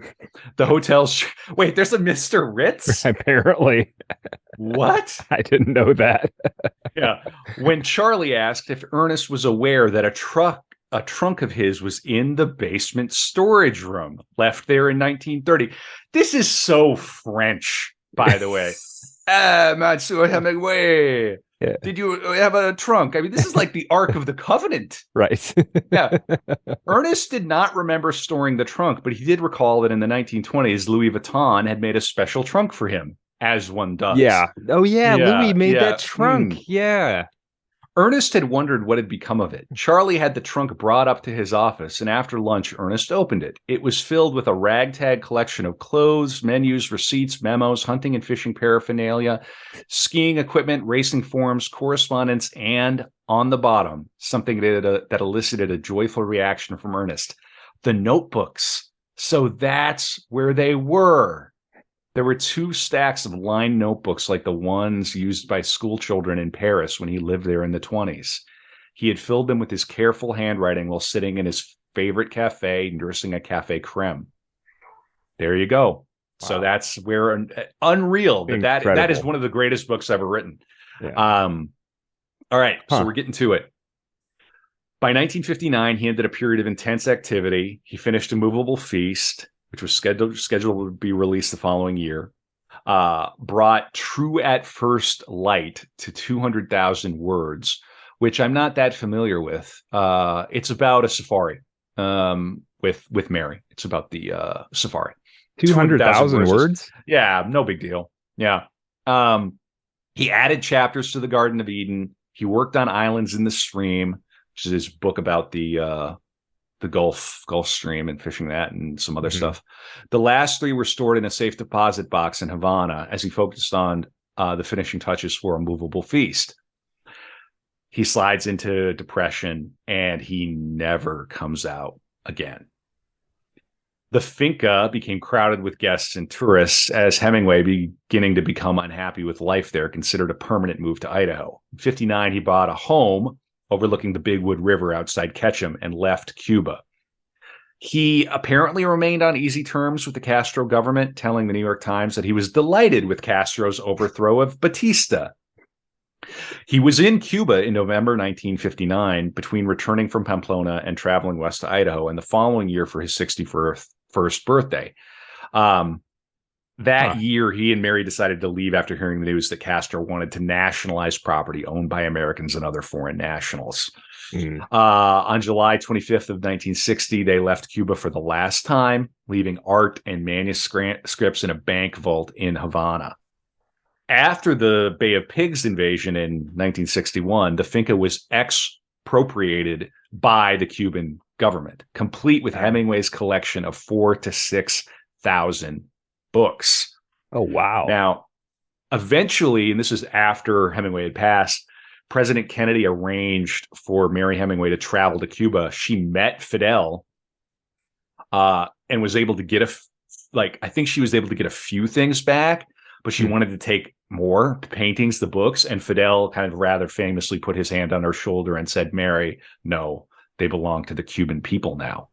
The hotel's... Wait, there's a Mr. Ritz? Apparently. What? I didn't know that. Yeah. When Charlie asked if Ernest was aware that a trunk of his was in the basement storage room, left there in 1930. This is so French, by the way. Monsieur Hemingway. Yeah. Did you have a trunk? I mean, this is like the Ark of the Covenant. Right. Yeah. Ernest did not remember storing the trunk, but he did recall that in the 1920s, Louis Vuitton had made a special trunk for him, as one does. Yeah. Oh, yeah. Yeah, Louis made yeah. that trunk. Yeah. Ernest had wondered what had become of it. Charlie had the trunk brought up to his office, and after lunch, Ernest opened it. It was filled with a ragtag collection of clothes, menus, receipts, memos, hunting and fishing paraphernalia, skiing equipment, racing forms, correspondence, and on the bottom, something that elicited a joyful reaction from Ernest. The notebooks. So that's where they were. There were 2 stacks of lined notebooks like the ones used by school children in Paris when he lived there in the 20s. He had filled them with his careful handwriting while sitting in his favorite cafe, nursing a cafe creme. There you go. Wow. So that's where unreal. That is one of the greatest books ever written. Yeah. All right. So we're getting to it. By 1959, he ended a period of intense activity. He finished A Movable Feast, which was scheduled to be released the following year, brought True at First Light to 200,000 words, which I'm not that familiar with. It's about a safari with Mary. It's about the safari. 200,000 words? Yeah, no big deal. Yeah. He added chapters to the Garden of Eden. He worked on Islands in the Stream, which is his book about the Gulf Stream and fishing that and some other stuff. The last 3 were stored in a safe deposit box in Havana as he focused on the finishing touches for A Movable Feast. He slides into depression and he never comes out again. The finca became crowded with guests and tourists as Hemingway, beginning to become unhappy with life there, considered a permanent move to Idaho. In 1959, he bought a home overlooking the Big Wood River outside Ketchum and left Cuba. He apparently remained on easy terms with the Castro government, telling the New York Times that he was delighted with Castro's overthrow of Batista. He was in Cuba in November 1959, between returning from Pamplona and traveling west to Idaho, and the following year for his 61st birthday. That year, he and Mary decided to leave after hearing the news that Castro wanted to nationalize property owned by Americans and other foreign nationals. On July 25th of 1960, they left Cuba for the last time, leaving art and manuscripts in a bank vault in Havana. After the Bay of Pigs invasion in 1961, the finca was expropriated by the Cuban government, complete with Hemingway's collection of 4,000 to 6,000 books. Oh, wow. Now, eventually, and this is after Hemingway had passed, President Kennedy arranged for Mary Hemingway to travel to Cuba. She met Fidel and was able to get I think she was able to get a few things back, but she wanted to take more paintings, the books, and Fidel kind of rather famously put his hand on her shoulder and said, Mary, no, they belong to the Cuban people now.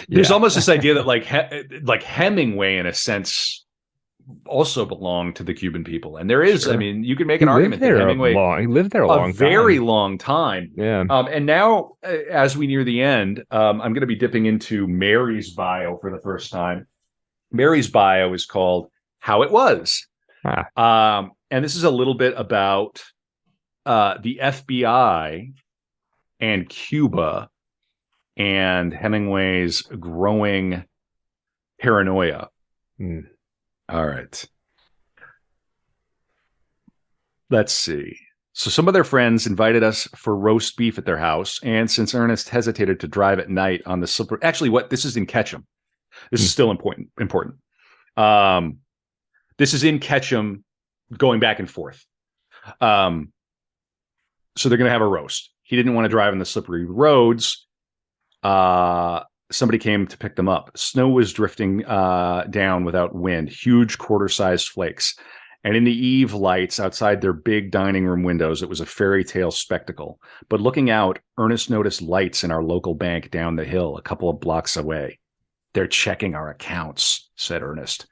There's almost this idea that like Hemingway, in a sense, also belonged to the Cuban people. And there is, I mean, you can make an argument that Hemingway he lived there a very long time. Yeah. And now, as we near the end, I'm going to be dipping into Mary's bio for the first time. Mary's bio is called How It Was. And this is a little bit about the FBI and Cuba and Hemingway's growing paranoia. All right. Let's see. So some of their friends invited us for roast beef at their house, and since Ernest hesitated to drive at night on the slippery... Actually, this is in Ketchum. This is still important. This is in Ketchum, going back and forth. So they're going to have a roast. He didn't want to drive on the slippery roads. Somebody came to pick them up. Snow was drifting down without wind, huge quarter-sized flakes. And in the eve lights outside their big dining room windows, it was a fairy tale spectacle. But looking out, Ernest noticed lights in our local bank down the hill, a couple of blocks away. They're checking our accounts, said Ernest.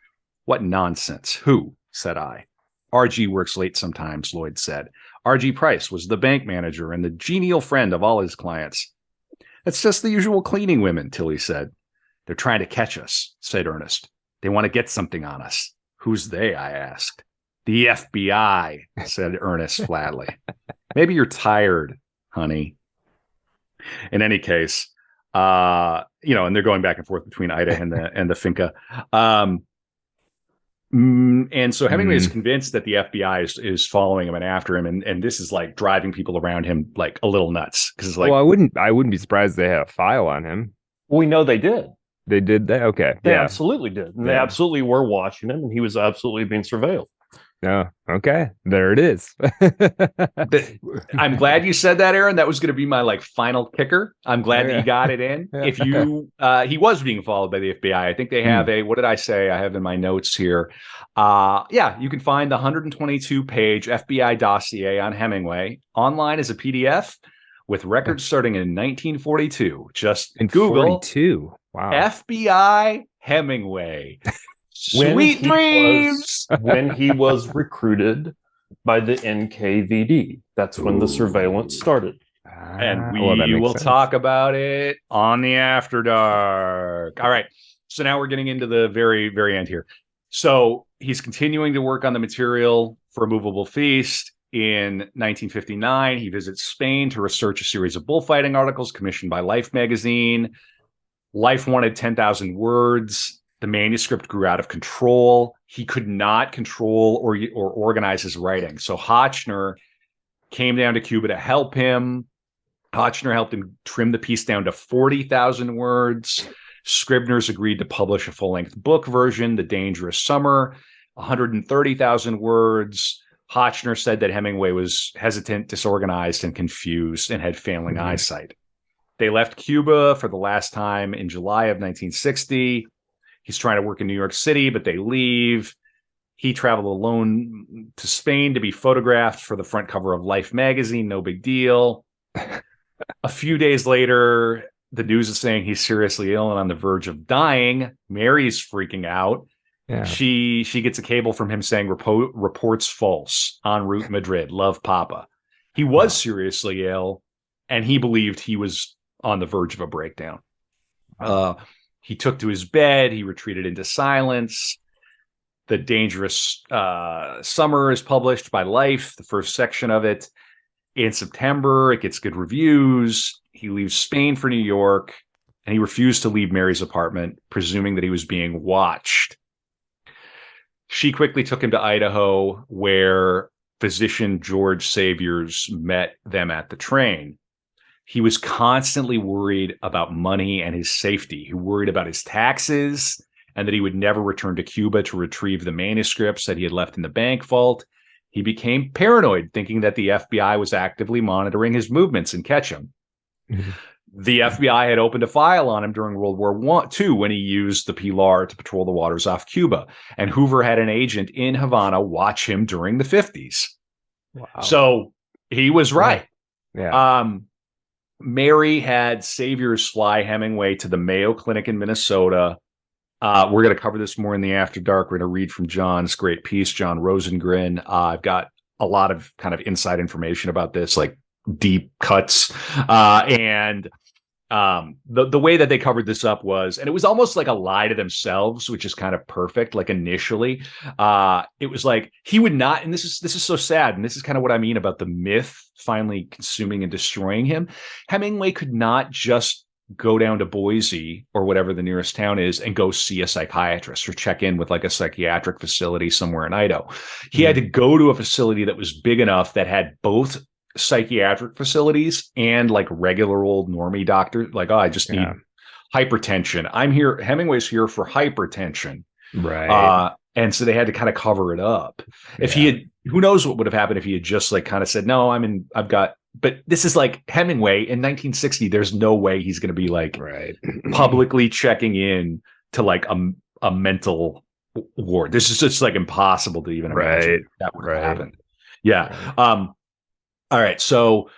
What nonsense. Who? Said I. RG works late sometimes, Lloyd said. RG Price was the bank manager and the genial friend of all his clients. It's just the usual cleaning women, Tilly said. They're trying to catch us, said Ernest. They want to get something on us. Who's they? I asked. The FBI, said Ernest flatly. Maybe you're tired, honey. In any case, and they're going back and forth between Ida and the finca. And so Hemingway is convinced that the FBI is following him and after him, and this is like driving people around him like a little nuts, because like, well, I wouldn't be surprised they had a file on him. We know they did. They did that. Okay, They absolutely did, and they absolutely were watching him, and he was absolutely being surveilled. Oh, okay. There it is. I'm glad you said that, Aaron. That was going to be my like final kicker. I'm glad that you got it in. If you, he was being followed by the FBI. I think they have what did I say? I have in my notes here. You can find the 122-page FBI dossier on Hemingway online as a PDF with records starting in 1942. Just in Google. 42. Wow. FBI Hemingway. Sweet dreams. When he was recruited by the NKVD. That's when the surveillance started. And we will talk about it on the After Dark. All right. So now we're getting into the very, very end here. So he's continuing to work on the material for A Movable Feast. In 1959, he visits Spain to research a series of bullfighting articles commissioned by Life magazine. Life wanted 10,000 words. The manuscript grew out of control. He could not control or organize his writing. So Hotchner came down to Cuba to help him. Hotchner helped him trim the piece down to 40,000 words. Scribner's agreed to publish a full-length book version, The Dangerous Summer, 130,000 words. Hotchner said that Hemingway was hesitant, disorganized, and confused and had failing eyesight. They left Cuba for the last time in July of 1960. He's trying to work in New York City, but they leave. He traveled alone to Spain to be photographed for the front cover of Life magazine. No big deal. A few days later, the news is saying he's seriously ill and on the verge of dying. Mary's freaking out. Yeah. She gets a cable from him saying reports false, en route Madrid. Love, Papa. He was seriously ill, and he believed he was on the verge of a breakdown. He took to his bed. He retreated into silence. The Dangerous Summer is published by Life, the first section of it. In September, it gets good reviews. He leaves Spain for New York, and he refused to leave Mary's apartment, presuming that he was being watched. She quickly took him to Idaho, where physician George Saviors met them at the train. He was constantly worried about money and his safety. He worried about his taxes and that he would never return to Cuba to retrieve the manuscripts that he had left in the bank vault. He became paranoid, thinking that the FBI was actively monitoring his movements in Ketchum. The FBI had opened a file on him during World War II when he used the Pilar to patrol the waters off Cuba. And Hoover had an agent in Havana watch him during the 50s. Wow. So he was right. Yeah. Mary had Saviors fly Hemingway to the Mayo Clinic in Minnesota. We're going to cover this more in the After Dark. We're going to read from John's great piece, John Rosengren. I've got a lot of kind of inside information about this, like deep cuts. And the way that they covered this up was, and it was almost like a lie to themselves, which is kind of perfect. Like initially, it was like he would not, and this is so sad, and this is kind of what I mean about the myth finally consuming and destroying him. Hemingway could not just go down to Boise or whatever the nearest town is and go see a psychiatrist or check in with like a psychiatric facility somewhere in Idaho. He had to go to a facility that was big enough that had both psychiatric facilities and like regular old normie doctor. Like, oh, I just need hypertension. I'm here. Hemingway's here for hypertension. Right. And so they had to kind of cover it up. If he had, who knows what would have happened if he had just like kind of said, no, I've got, but this is like Hemingway in 1960. There's no way he's going to be like publicly checking in to like a mental ward. This is just like impossible to even imagine that would have happened. Yeah. All right. So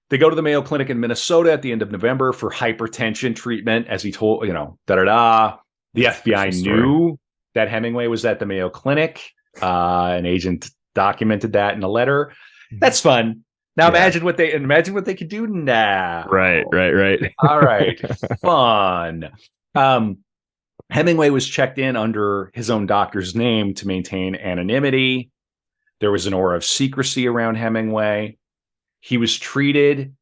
they go to the Mayo Clinic in Minnesota at the end of November for hypertension treatment, as he told, The FBI knew that Hemingway was at the Mayo Clinic. An agent documented that in a letter. That's fun. Now imagine what they could do now. Right. All right. Fun. Hemingway was checked in under his own doctor's name to maintain anonymity. There was an aura of secrecy around Hemingway. He was treated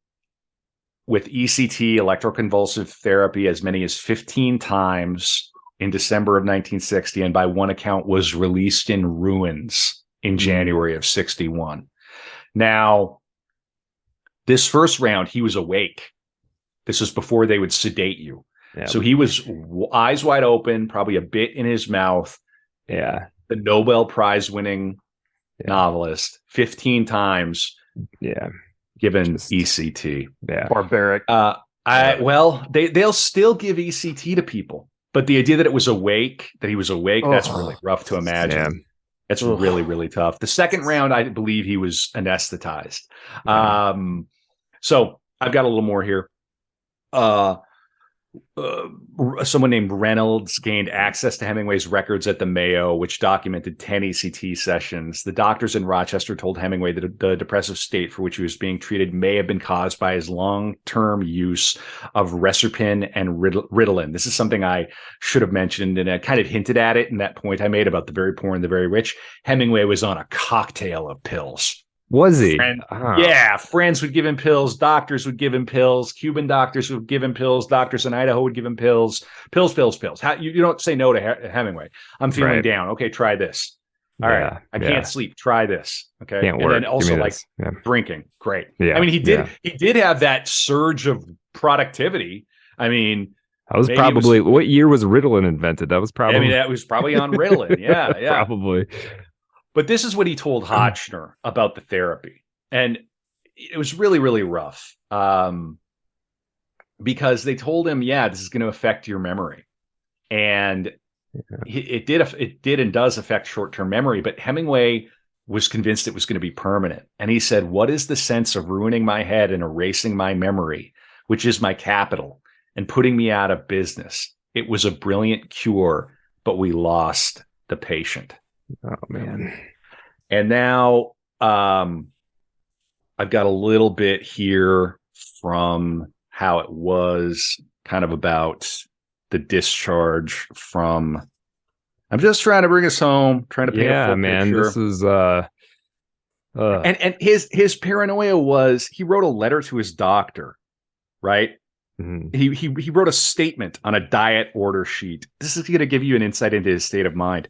with ECT, electroconvulsive therapy, as many as 15 times in December of 1960, and by one account was released in ruins in January of 61. Now, this first round, he was awake. This was before they would sedate you. Yeah. So he was eyes wide open, probably a bit in his mouth. Yeah. The Nobel Prize winning novelist, 15 times. Yeah. Given ECT. Yeah. Barbaric. They'll still give ECT to people, but the idea that he was awake, that's really rough to imagine. Yeah. That's really, really tough. The second round, I believe he was anesthetized. Yeah. So I've got a little more here. Someone named Reynolds gained access to Hemingway's records at the Mayo, which documented 10 ECT sessions. The doctors in Rochester told Hemingway that the depressive state for which he was being treated may have been caused by his long-term use of Reserpine and Ritalin. This is something I should have mentioned, and I kind of hinted at it in that point I made about the very poor and the very rich. Hemingway was on a cocktail of pills. Was he? Yeah, friends would give him pills, doctors would give him pills, Cuban doctors would give him pills, doctors in Idaho would give him pills. Pills. You don't say no to Hemingway. I'm feeling down. Okay, try this. All right, I can't sleep. Try this. Okay, can't work. And then also like drinking. Great. Yeah. I mean, he did have that surge of productivity. I mean, that was probably what year was Ritalin invented? That was probably. That was probably on Ritalin. Yeah. Probably. But this is what he told Hotchner about the therapy. And it was really, really rough because they told him, this is going to affect your memory. And it did and does affect short-term memory. But Hemingway was convinced it was going to be permanent. And he said, what is the sense of ruining my head and erasing my memory, which is my capital, and putting me out of business? It was a brilliant cure, but we lost the patient. Oh, man. And now I've got a little bit here from how it was kind of about the discharge from. I'm just trying to bring us home, trying to paint a full picture. This is and his paranoia was he wrote a letter to his doctor, right? Mm-hmm. He wrote a statement on a diet order sheet. This is going to give you an insight into his state of mind.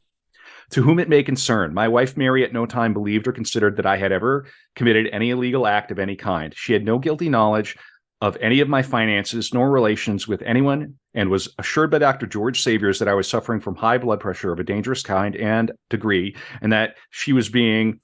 To whom it may concern, my wife Mary at no time believed or considered that I had ever committed any illegal act of any kind. She had no guilty knowledge of any of my finances nor relations with anyone, and was assured by Dr. George Saviors that I was suffering from high blood pressure of a dangerous kind and degree, and that she was being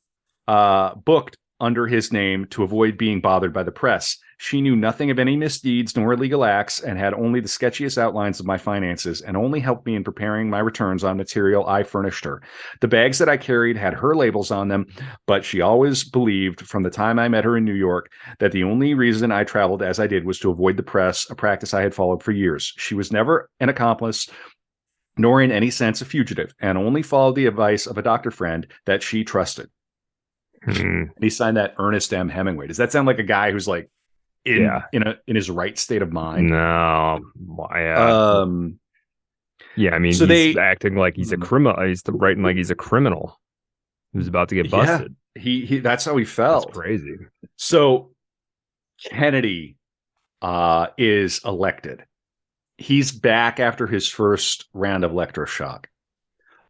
booked under his name to avoid being bothered by the press. She knew nothing of any misdeeds nor illegal acts, and had only the sketchiest outlines of my finances, and only helped me in preparing my returns on material I furnished her. The bags that I carried had her labels on them, but she always believed from the time I met her in New York that the only reason I traveled as I did was to avoid the press, a practice I had followed for years. She was never an accomplice, nor in any sense a fugitive, and only followed the advice of a doctor friend that she trusted. And he signed that Ernest M. Hemingway. Does that sound like a guy who's like in his right state of mind? No. I mean, so he's acting like he's a criminal. He's writing like he's a criminal who's about to get busted. He that's how he felt. That's crazy. So Kennedy is elected. He's back after his first round of electroshock.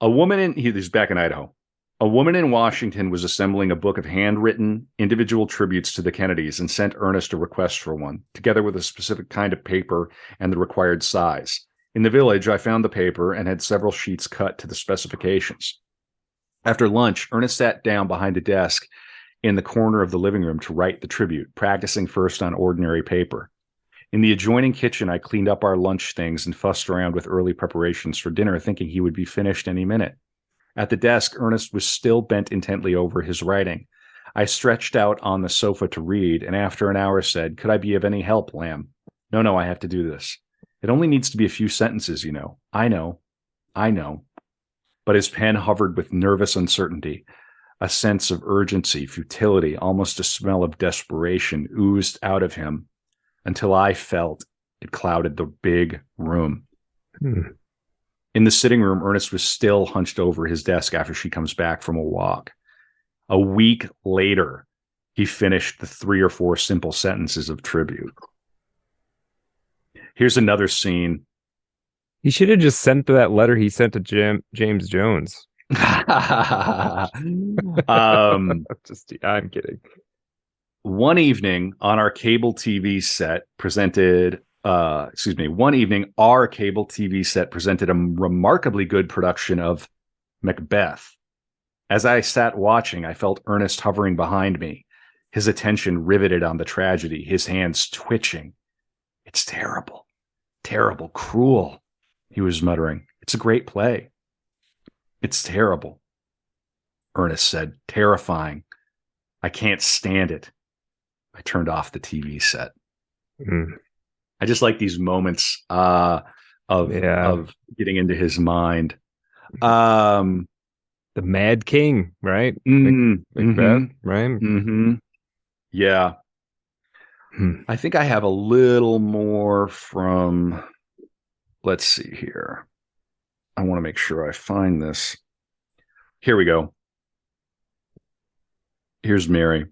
He's back in Idaho. A woman in Washington was assembling a book of handwritten individual tributes to the Kennedys and sent Ernest a request for one, together with a specific kind of paper and the required size. In the village, I found the paper and had several sheets cut to the specifications. After lunch, Ernest sat down behind a desk in the corner of the living room to write the tribute, practicing first on ordinary paper. In the adjoining kitchen, I cleaned up our lunch things and fussed around with early preparations for dinner, thinking he would be finished any minute. At the desk, Ernest was still bent intently over his writing. I stretched out on the sofa to read, and after an hour said, "Could I be of any help, Lamb?" No, I have to do this. It only needs to be a few sentences, you know. I know. But his pen hovered with nervous uncertainty. A sense of urgency, futility, almost a smell of desperation oozed out of him until I felt it clouded the big room. In the sitting room, Ernest was still hunched over his desk after she comes back from a walk. A week later, he finished the 3 or 4 simple sentences of tribute. Here's another scene. He should have just sent that letter he sent to James Jones. I'm kidding. One evening our cable TV set presented a remarkably good production of Macbeth. As I sat watching, I felt Ernest hovering behind me, his attention riveted on the tragedy, his hands twitching. "It's terrible, terrible, cruel," he was muttering. "It's a great play." "It's terrible," Ernest said. "Terrifying. I can't stand it." I turned off the TV set. I just like these moments of getting into his mind. The Mad King, right? Macbeth, right? Yeah. I think I have a little more from, let's see here. I want to make sure I find this. Here we go. Here's Mary.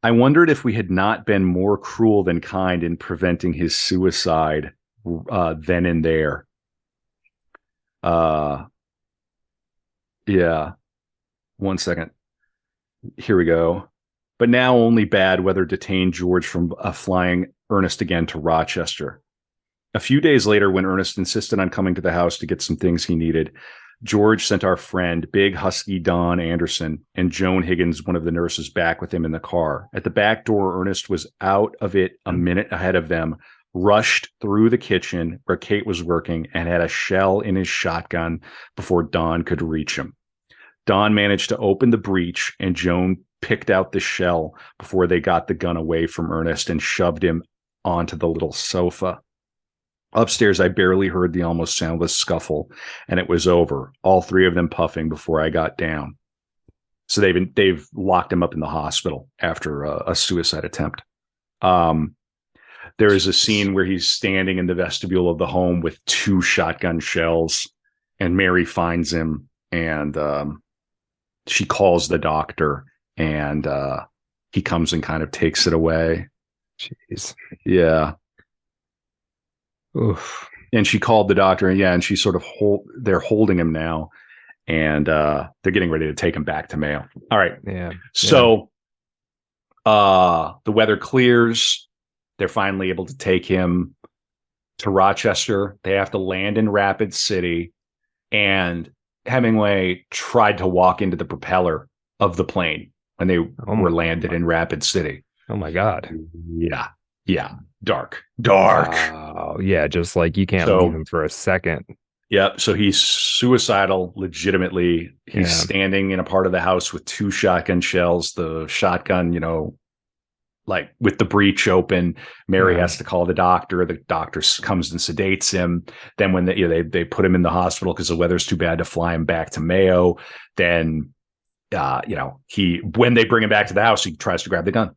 "I wondered if we had not been more cruel than kind in preventing his suicide then and there." Yeah. One second. Here we go. "But now only bad weather detained George from flying Ernest again to Rochester. A few days later, when Ernest insisted on coming to the house to get some things he needed, George sent our friend, big husky Don Anderson, and Joan Higgins, one of the nurses, back with him in the car. At the back door, Ernest was out of it a minute ahead of them, rushed through the kitchen where Kate was working, and had a shell in his shotgun before Don could reach him. Don managed to open the breech, and Joan picked out the shell before they got the gun away from Ernest and shoved him onto the little sofa. Upstairs, I barely heard the almost soundless scuffle, and it was over, all 3 of them puffing before I got down. So they've locked him up in the hospital after a suicide attempt. There is a scene where he's standing in the vestibule of the home with 2 shotgun shells, and Mary finds him, and she calls the doctor, and he comes and kind of takes it away. Jeez. Yeah. Oof. And she called the doctor, and she's sort of they're holding him now, and they're getting ready to take him back to Mayo. All right. Yeah. So the weather clears. They're finally able to take him to Rochester. They have to land in Rapid City, and Hemingway tried to walk into the propeller of the plane when they were landed in Rapid City. Oh my God. Yeah. Dark. Oh, yeah. Just like you can't leave him for a second. Yeah. So he's suicidal, legitimately. He's standing in a part of the house with 2 shotgun shells. The shotgun, like with the breech open. Mary has to call the doctor. The doctor comes and sedates him. Then when they put him in the hospital because the weather's too bad to fly him back to Mayo, then when they bring him back to the house, he tries to grab the gun.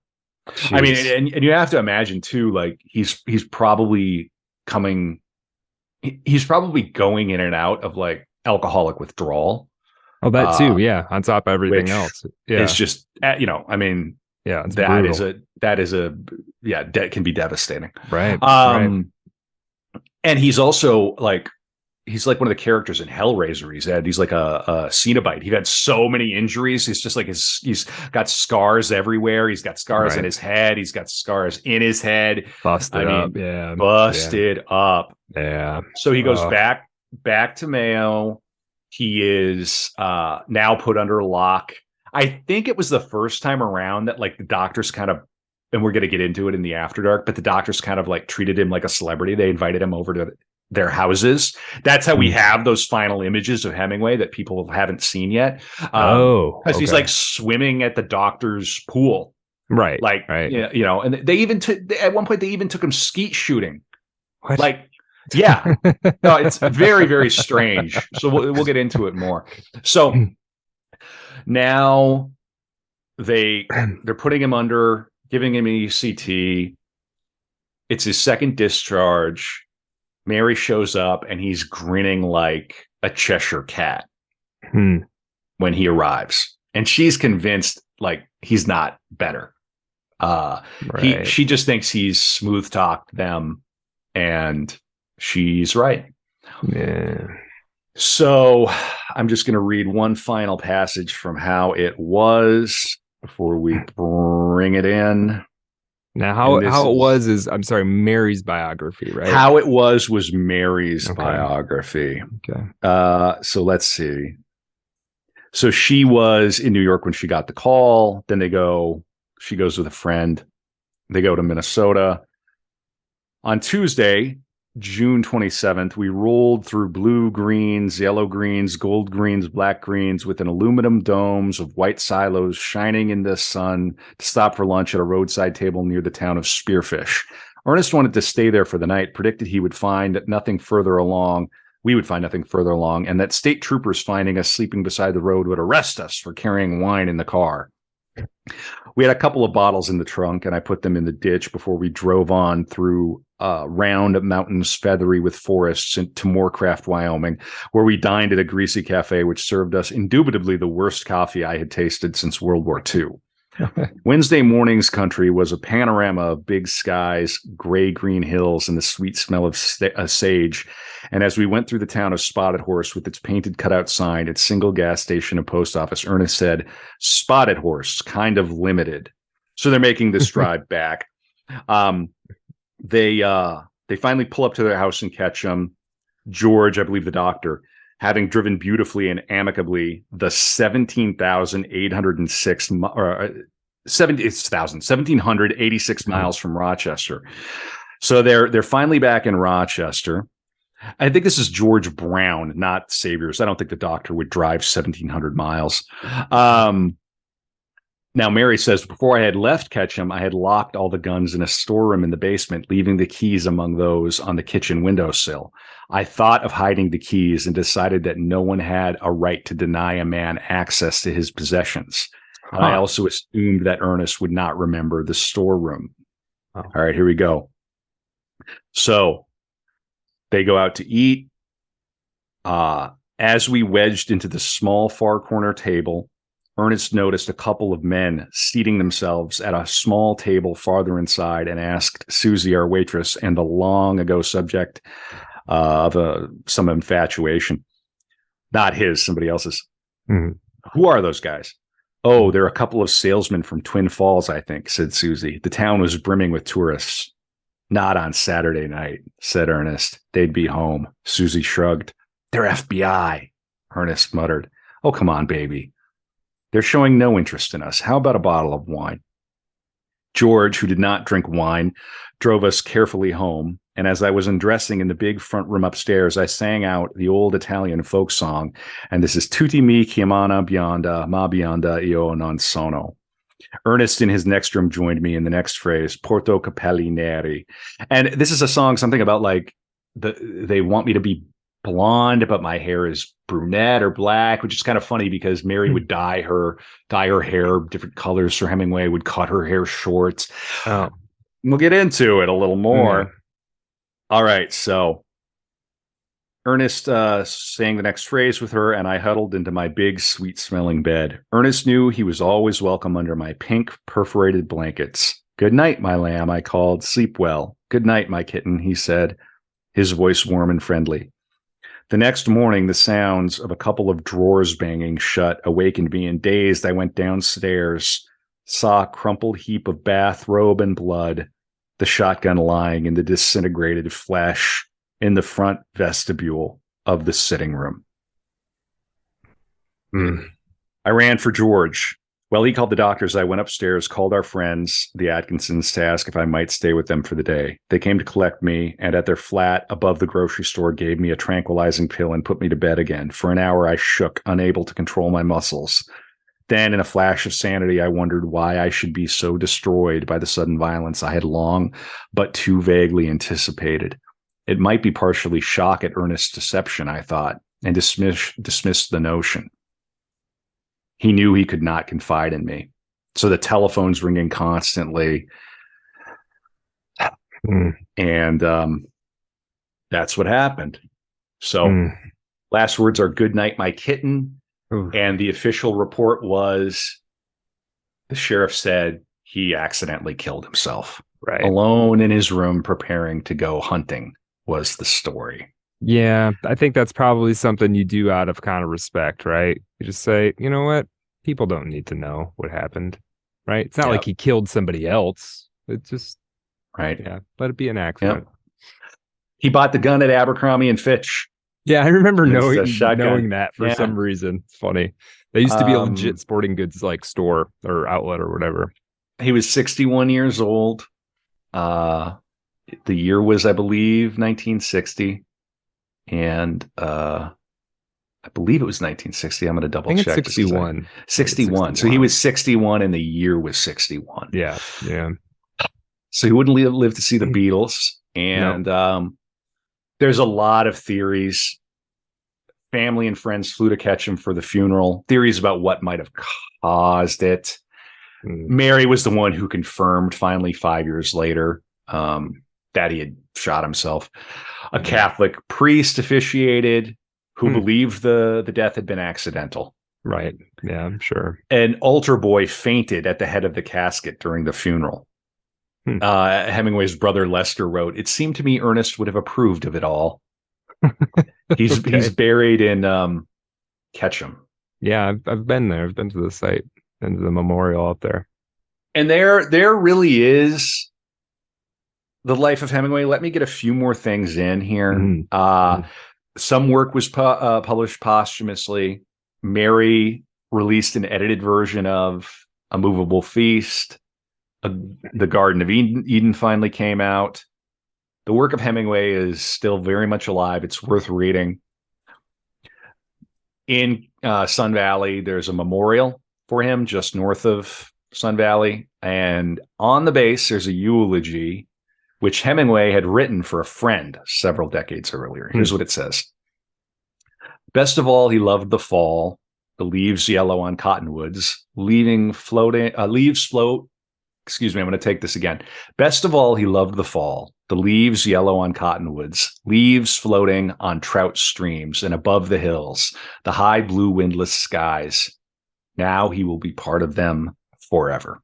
Jeez. I mean, and you have to imagine too, like he's probably going in and out of like alcoholic withdrawal. Oh, that too. Yeah. On top of everything else. Yeah. It's just, I mean, yeah, that can be devastating. Right. And he's also like, he's like one of the characters in Hellraiser. He's like a Cenobite. He had so many injuries. He's just like he's got scars everywhere. He's got scars in his head. He's got scars in his head. Busted up. Yeah. Busted up. Yeah. So he goes back to Mayo. He is now put under lock. I think it was the first time around that like the doctors kind of, and we're going to get into it in the After Dark, but the doctors kind of like treated him like a celebrity. They invited him over to their houses. That's how we have those final images of Hemingway that people haven't seen yet. Because he's like swimming at the doctor's pool. Right. Like, you know, and they even at one point they even took him skeet shooting. What? Like, yeah, no, it's very, very strange. So we'll get into it more. So now they're putting him under, giving him ECT. It's his second discharge. Mary shows up and he's grinning like a Cheshire cat when he arrives. And she's convinced like he's not better. She just thinks he's smooth talked them, and she's right. Yeah. So I'm just going to read one final passage from how it was before we bring it in. Now, how it was is, I'm sorry, Mary's biography, right? How it was Mary's biography. Okay. So let's see. So she was in New York when she got the call. Then she goes with a friend. They go to Minnesota. On Tuesday, June 27th, we rolled through blue greens, yellow greens, gold greens, black greens with an aluminum domes of white silos shining in the sun to stop for lunch at a roadside table near the town of Spearfish. Ernest wanted to stay there for the night, predicted he would find nothing further along. We would find nothing further along, and that state troopers finding us sleeping beside the road would arrest us for carrying wine in the car. We had a couple of bottles in the trunk, and I put them in the ditch before we drove on through round mountains feathery with forests to Moorcraft, Wyoming, where we dined at a greasy cafe which served us indubitably the worst coffee I had tasted since World War II. Wednesday morning's country was a panorama of big skies, gray-green hills, and the sweet smell of sage. And as we went through the town of Spotted Horse with its painted cutout sign, its single gas station and post office, Ernest said, "Spotted Horse, kind of limited." So they're making this drive back. They finally pull up to their house in Ketchum. George, I believe the doctor, having driven beautifully and amicably the 1786 miles from Rochester. So they're finally back in Rochester. I think this is George Brown, not Saviors. I don't think the doctor would drive 1,700 miles. Now, Mary says, before I had left Ketchum, I had locked all the guns in a storeroom in the basement, leaving the keys among those on the kitchen windowsill. I thought of hiding the keys and decided that no one had a right to deny a man access to his possessions. And I also assumed that Ernest would not remember the storeroom. All right, here we go. So they go out to eat. As we wedged into the small far corner table, Ernest noticed a couple of men seating themselves at a small table farther inside and asked Susie, our waitress, and the long ago subject of some infatuation. Not his, somebody else's. Mm-hmm. Who are those guys? Oh, they're a couple of salesmen from Twin Falls, I think, said Susie. The town was brimming with tourists. Not on Saturday night, said Ernest. They'd be home. Susie shrugged. They're FBI, Ernest muttered. Oh, come on, baby. They're showing no interest in us. How about a bottle of wine? George, who did not drink wine, drove us carefully home, and as I was undressing in the big front room upstairs, I sang out the old Italian folk song, and this is Tutti mi chiamano bionda, ma bionda io non sono. Ernest in his next room joined me in the next phrase, Porto capelli neri. And this is a song, something about like, they want me to be blonde, but my hair is brunette or black, which is kind of funny because Mary would dye her hair different colors. Sir Hemingway would cut her hair short. We'll get into it a little more. All right, so Ernest sang the next phrase with her, and I huddled into my big, sweet-smelling bed. Ernest knew he was always welcome under my pink, perforated blankets. Good night, my lamb, I called. Sleep well. Good night, my kitten, he said, his voice warm and friendly. The next morning, the sounds of a couple of drawers banging shut awakened me, and dazed, I went downstairs, saw a crumpled heap of bathrobe and blood, the shotgun lying in the disintegrated flesh in the front vestibule of the sitting room. I ran for George. Well, he called the doctors. I went upstairs, called our friends, the Atkinsons, to ask if I might stay with them for the day. They came to collect me, and at their flat above the grocery store gave me a tranquilizing pill and put me to bed again. For an hour, I shook, unable to control my muscles. Then, in a flash of sanity, I wondered why I should be so destroyed by the sudden violence I had long but too vaguely anticipated. It might be partially shock at Ernest's deception, I thought, and dismissed the notion. He knew he could not confide in me. So the telephone's ringing constantly. And that's what happened. So last words are "good night, my kitten." And the official report was the sheriff said he accidentally killed himself. Right. Alone in his room preparing to go hunting was the story. Yeah, I think that's probably something you do out of kind of respect, right? You just say, you know what? People don't need to know what happened, right? It's not like he killed somebody else. It's just, right. Yeah, let it be an accident. Yep. He bought the gun at Abercrombie and Fitch. Yeah, I remember knowing shotgun. that for some reason. It's funny. They used to be a legit sporting goods like store or outlet or whatever. He was 61 years old. The year was, I believe, 1960. And I believe it was 1960. I'm going to double check. 61. 61. So he was 61 and the year was 61. Yeah. Yeah. So he wouldn't live to see the Beatles. And there's a lot of theories. Family and friends flew to catch him for the funeral. Theories about what might have caused it. Mary was the one who confirmed finally 5 years later that he had shot himself. A Catholic priest officiated who believed the death had been accidental. Right. Yeah, I'm sure. An altar boy fainted at the head of the casket during the funeral. Hemingway's brother Lester wrote, "It seemed to me Ernest would have approved of it all." He's buried in Ketchum. Yeah, I've been there. I've been to the site and to the memorial out there. And there really is the life of Hemingway. Let me get a few more things in here. Some work was published posthumously. Mary released an edited version of A Movable Feast. The Garden of Eden finally came out. The work of Hemingway is still very much alive. It's worth reading. In Sun Valley, there's a memorial for him just north of Sun Valley. And on the base, there's a eulogy, which Hemingway had written for a friend several decades earlier. Here's what it says. "Best of all, he loved the fall, the leaves yellow on cottonwoods, leaves float. Excuse me, I'm going to take this again. Best of all, he loved the fall, the leaves yellow on cottonwoods, leaves floating on trout streams, and above the hills, the high blue windless skies. Now he will be part of them forever."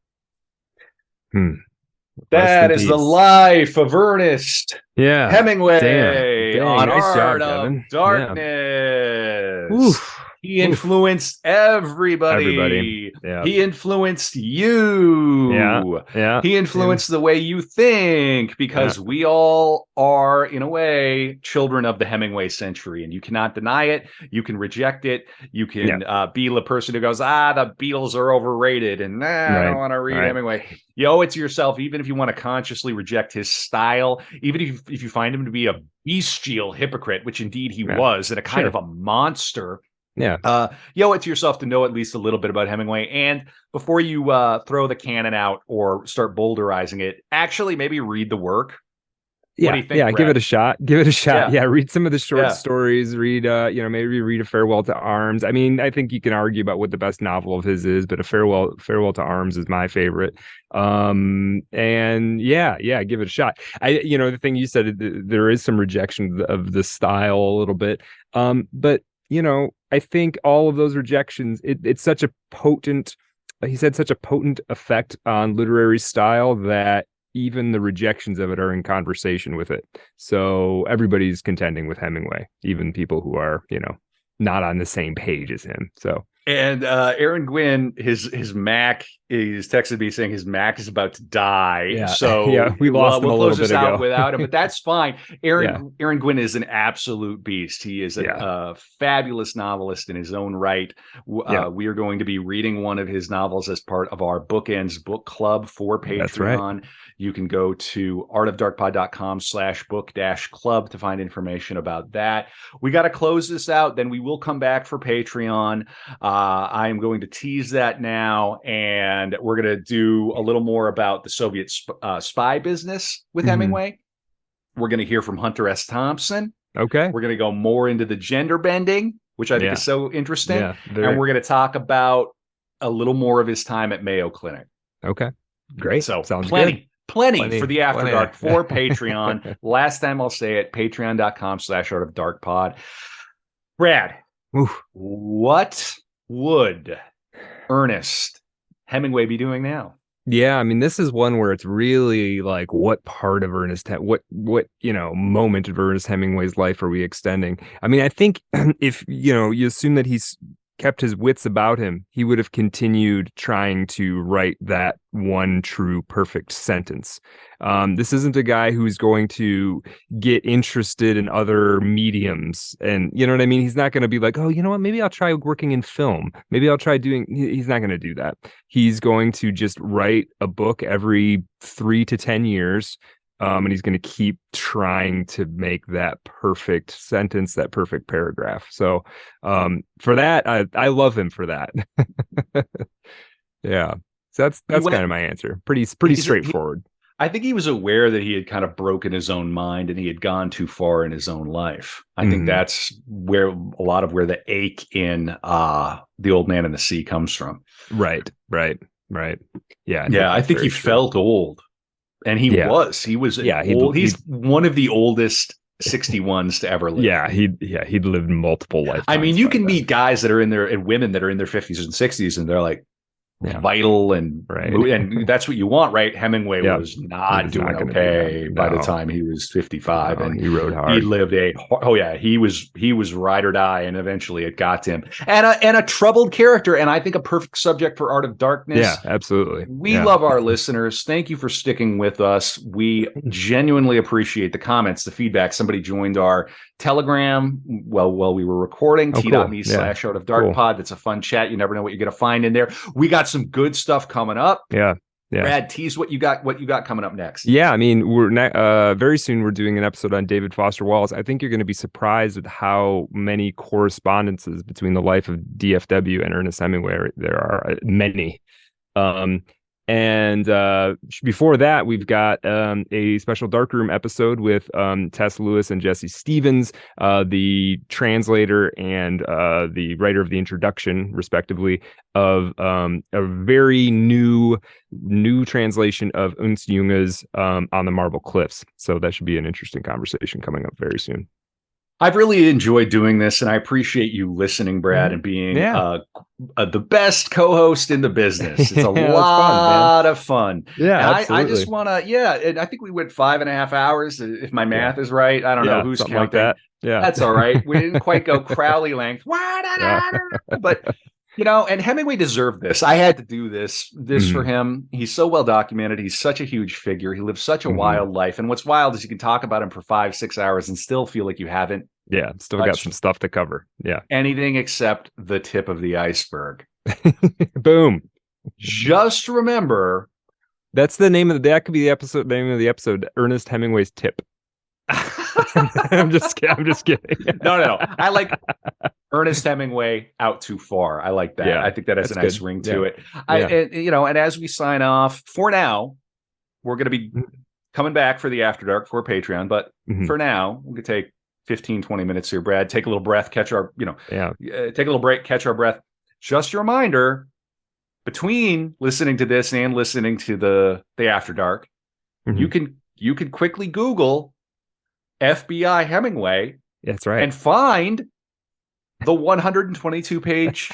That is the life of Ernest Hemingway. Dang, on nice Art job, of Kevin. Darkness. He influenced everybody. Yeah. He influenced you. Yeah. He influenced the way you think, because we all are, in a way, children of the Hemingway century, and you cannot deny it. You can reject it. You can be the person who goes, the Beatles are overrated, and I don't want to read Hemingway. You owe it to yourself, even if you want to consciously reject his style, even if you find him to be a bestial hypocrite, which indeed he was, and a kind of a monster. You owe it to yourself to know at least a little bit about Hemingway. And before you throw the canon out or start boulderizing it, actually maybe read the work. What do you think, Brett? Give it a shot. Read some of the short stories. Read, maybe read A Farewell to Arms. I mean, I think you can argue about what the best novel of his is, but A Farewell to Arms is my favorite. Give it a shot. The thing you said, there is some rejection of the style a little bit. But I think all of those rejections, it's such a potent, he's had such a potent effect on literary style that even the rejections of it are in conversation with it. So everybody's contending with Hemingway, even people who are, not on the same page as him. So. And Aaron Gwyn, his Mac, he's texted me saying his Mac is about to die. Yeah. So yeah, we lost him we'll a close little this bit out ago. without him, but that's fine. Aaron Gwyn is an absolute beast. He is a fabulous novelist in his own right. We are going to be reading one of his novels as part of our Bookends book club for Patreon. That's right. You can go to artofdarkpod.com/book-club to find information about that. We got to close this out. Then we will come back for Patreon. I am going to tease that now, and we're going to do a little more about the Soviet spy business with Hemingway. We're going to hear from Hunter S. Thompson. Okay. We're going to go more into the gender bending, which I think is so interesting. Yeah, and we're going to talk about a little more of his time at Mayo Clinic. Okay. Great. So sounds plenty. good. Plenty for the After Dark for Patreon. Last time I'll say it, patreon.com/artofdarkpod. Brad, what would Ernest Hemingway be doing now? Yeah, I mean, this is one where it's really like, what part of what moment of Ernest Hemingway's life are we extending? I mean, I think if, you assume that he's kept his wits about him, he would have continued trying to write that one true perfect sentence. This isn't a guy who's going to get interested in other mediums. And you know what I mean? He's not going to be like, oh, you know what? Maybe I'll try working in film. Maybe I'll try he's not going to do that. He's going to just write a book every 3 to 10 years. And he's going to keep trying to make that perfect sentence, that perfect paragraph. So for that, I love him for that. Yeah. So that's kind of my answer. Pretty straightforward. I think he was aware that he had kind of broken his own mind and he had gone too far in his own life. I think that's where a lot of where the ache in The Old Man and the Sea comes from. Right. Yeah. I think he felt old. And he was old. He's one of the oldest 61s to ever live. He'd lived multiple lifetimes. I mean, you can meet guys that are in their and women that are in their 50s and 60s, and they're like vital and that's what you want, right? Hemingway was not doing okay by the time he was 55, and he rode hard. He lived he was ride or die, and eventually it got to him. And a troubled character, and I think a perfect subject for Art of Darkness. Yeah, absolutely. We love our listeners. Thank you for sticking with us. We genuinely appreciate the comments, the feedback. Somebody joined our Telegram while we were recording. T.me/Art of Dark Pod. That's a fun chat. You never know what you're going to find in there. We got some good stuff coming up. Yeah. Brad, tease what you got coming up next. Yeah, I mean, we're very soon we're doing an episode on David Foster Wallace. I think you're going to be surprised with how many correspondences between the life of DFW and Ernest Hemingway. There are many. And before that, we've got a special Darkroom episode with Tess Lewis and Jesse Stevens, the translator and the writer of the introduction, respectively, of a very new translation of Ernst Junge's On the Marble Cliffs. So that should be an interesting conversation coming up very soon. I've really enjoyed doing this, and I appreciate you listening, Brad, and being the best co-host in the business. It's a lot of fun. Yeah, and I just want to, and I think we went 5.5 hours, if my math is right. I don't know who's counting. Like that. Yeah, that's all right. We didn't quite go Crowley length, but and Hemingway deserved this. I had to do this for him. He's so well documented. He's such a huge figure. He lived such a wild life. And what's wild is you can talk about him for 5-6 hours and still feel like you haven't. Yeah, still got some stuff to cover. Yeah. Anything except the tip of the iceberg. Boom. Just remember. That could be the name of the episode, Ernest Hemingway's Tip. I'm just kidding. No. I like Ernest Hemingway out too far. I like that. Yeah, I think that has a nice ring to it. Yeah. And as we sign off for now, we're going to be coming back for the After Dark for Patreon. But for now, we're going to take 15-20 minutes here, Brad. Take a little breath, take a little break, catch our breath. Just a reminder, between listening to this and listening to the After Dark, you can quickly Google FBI Hemingway. That's right. And find the 122-page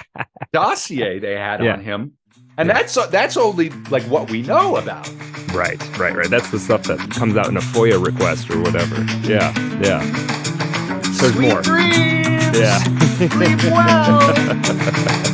dossier they had on him. And that's only like what we know about. Right. That's the stuff that comes out in a FOIA request or whatever. Yeah. There's Sweet more. dreams! Yeah. Sleep well!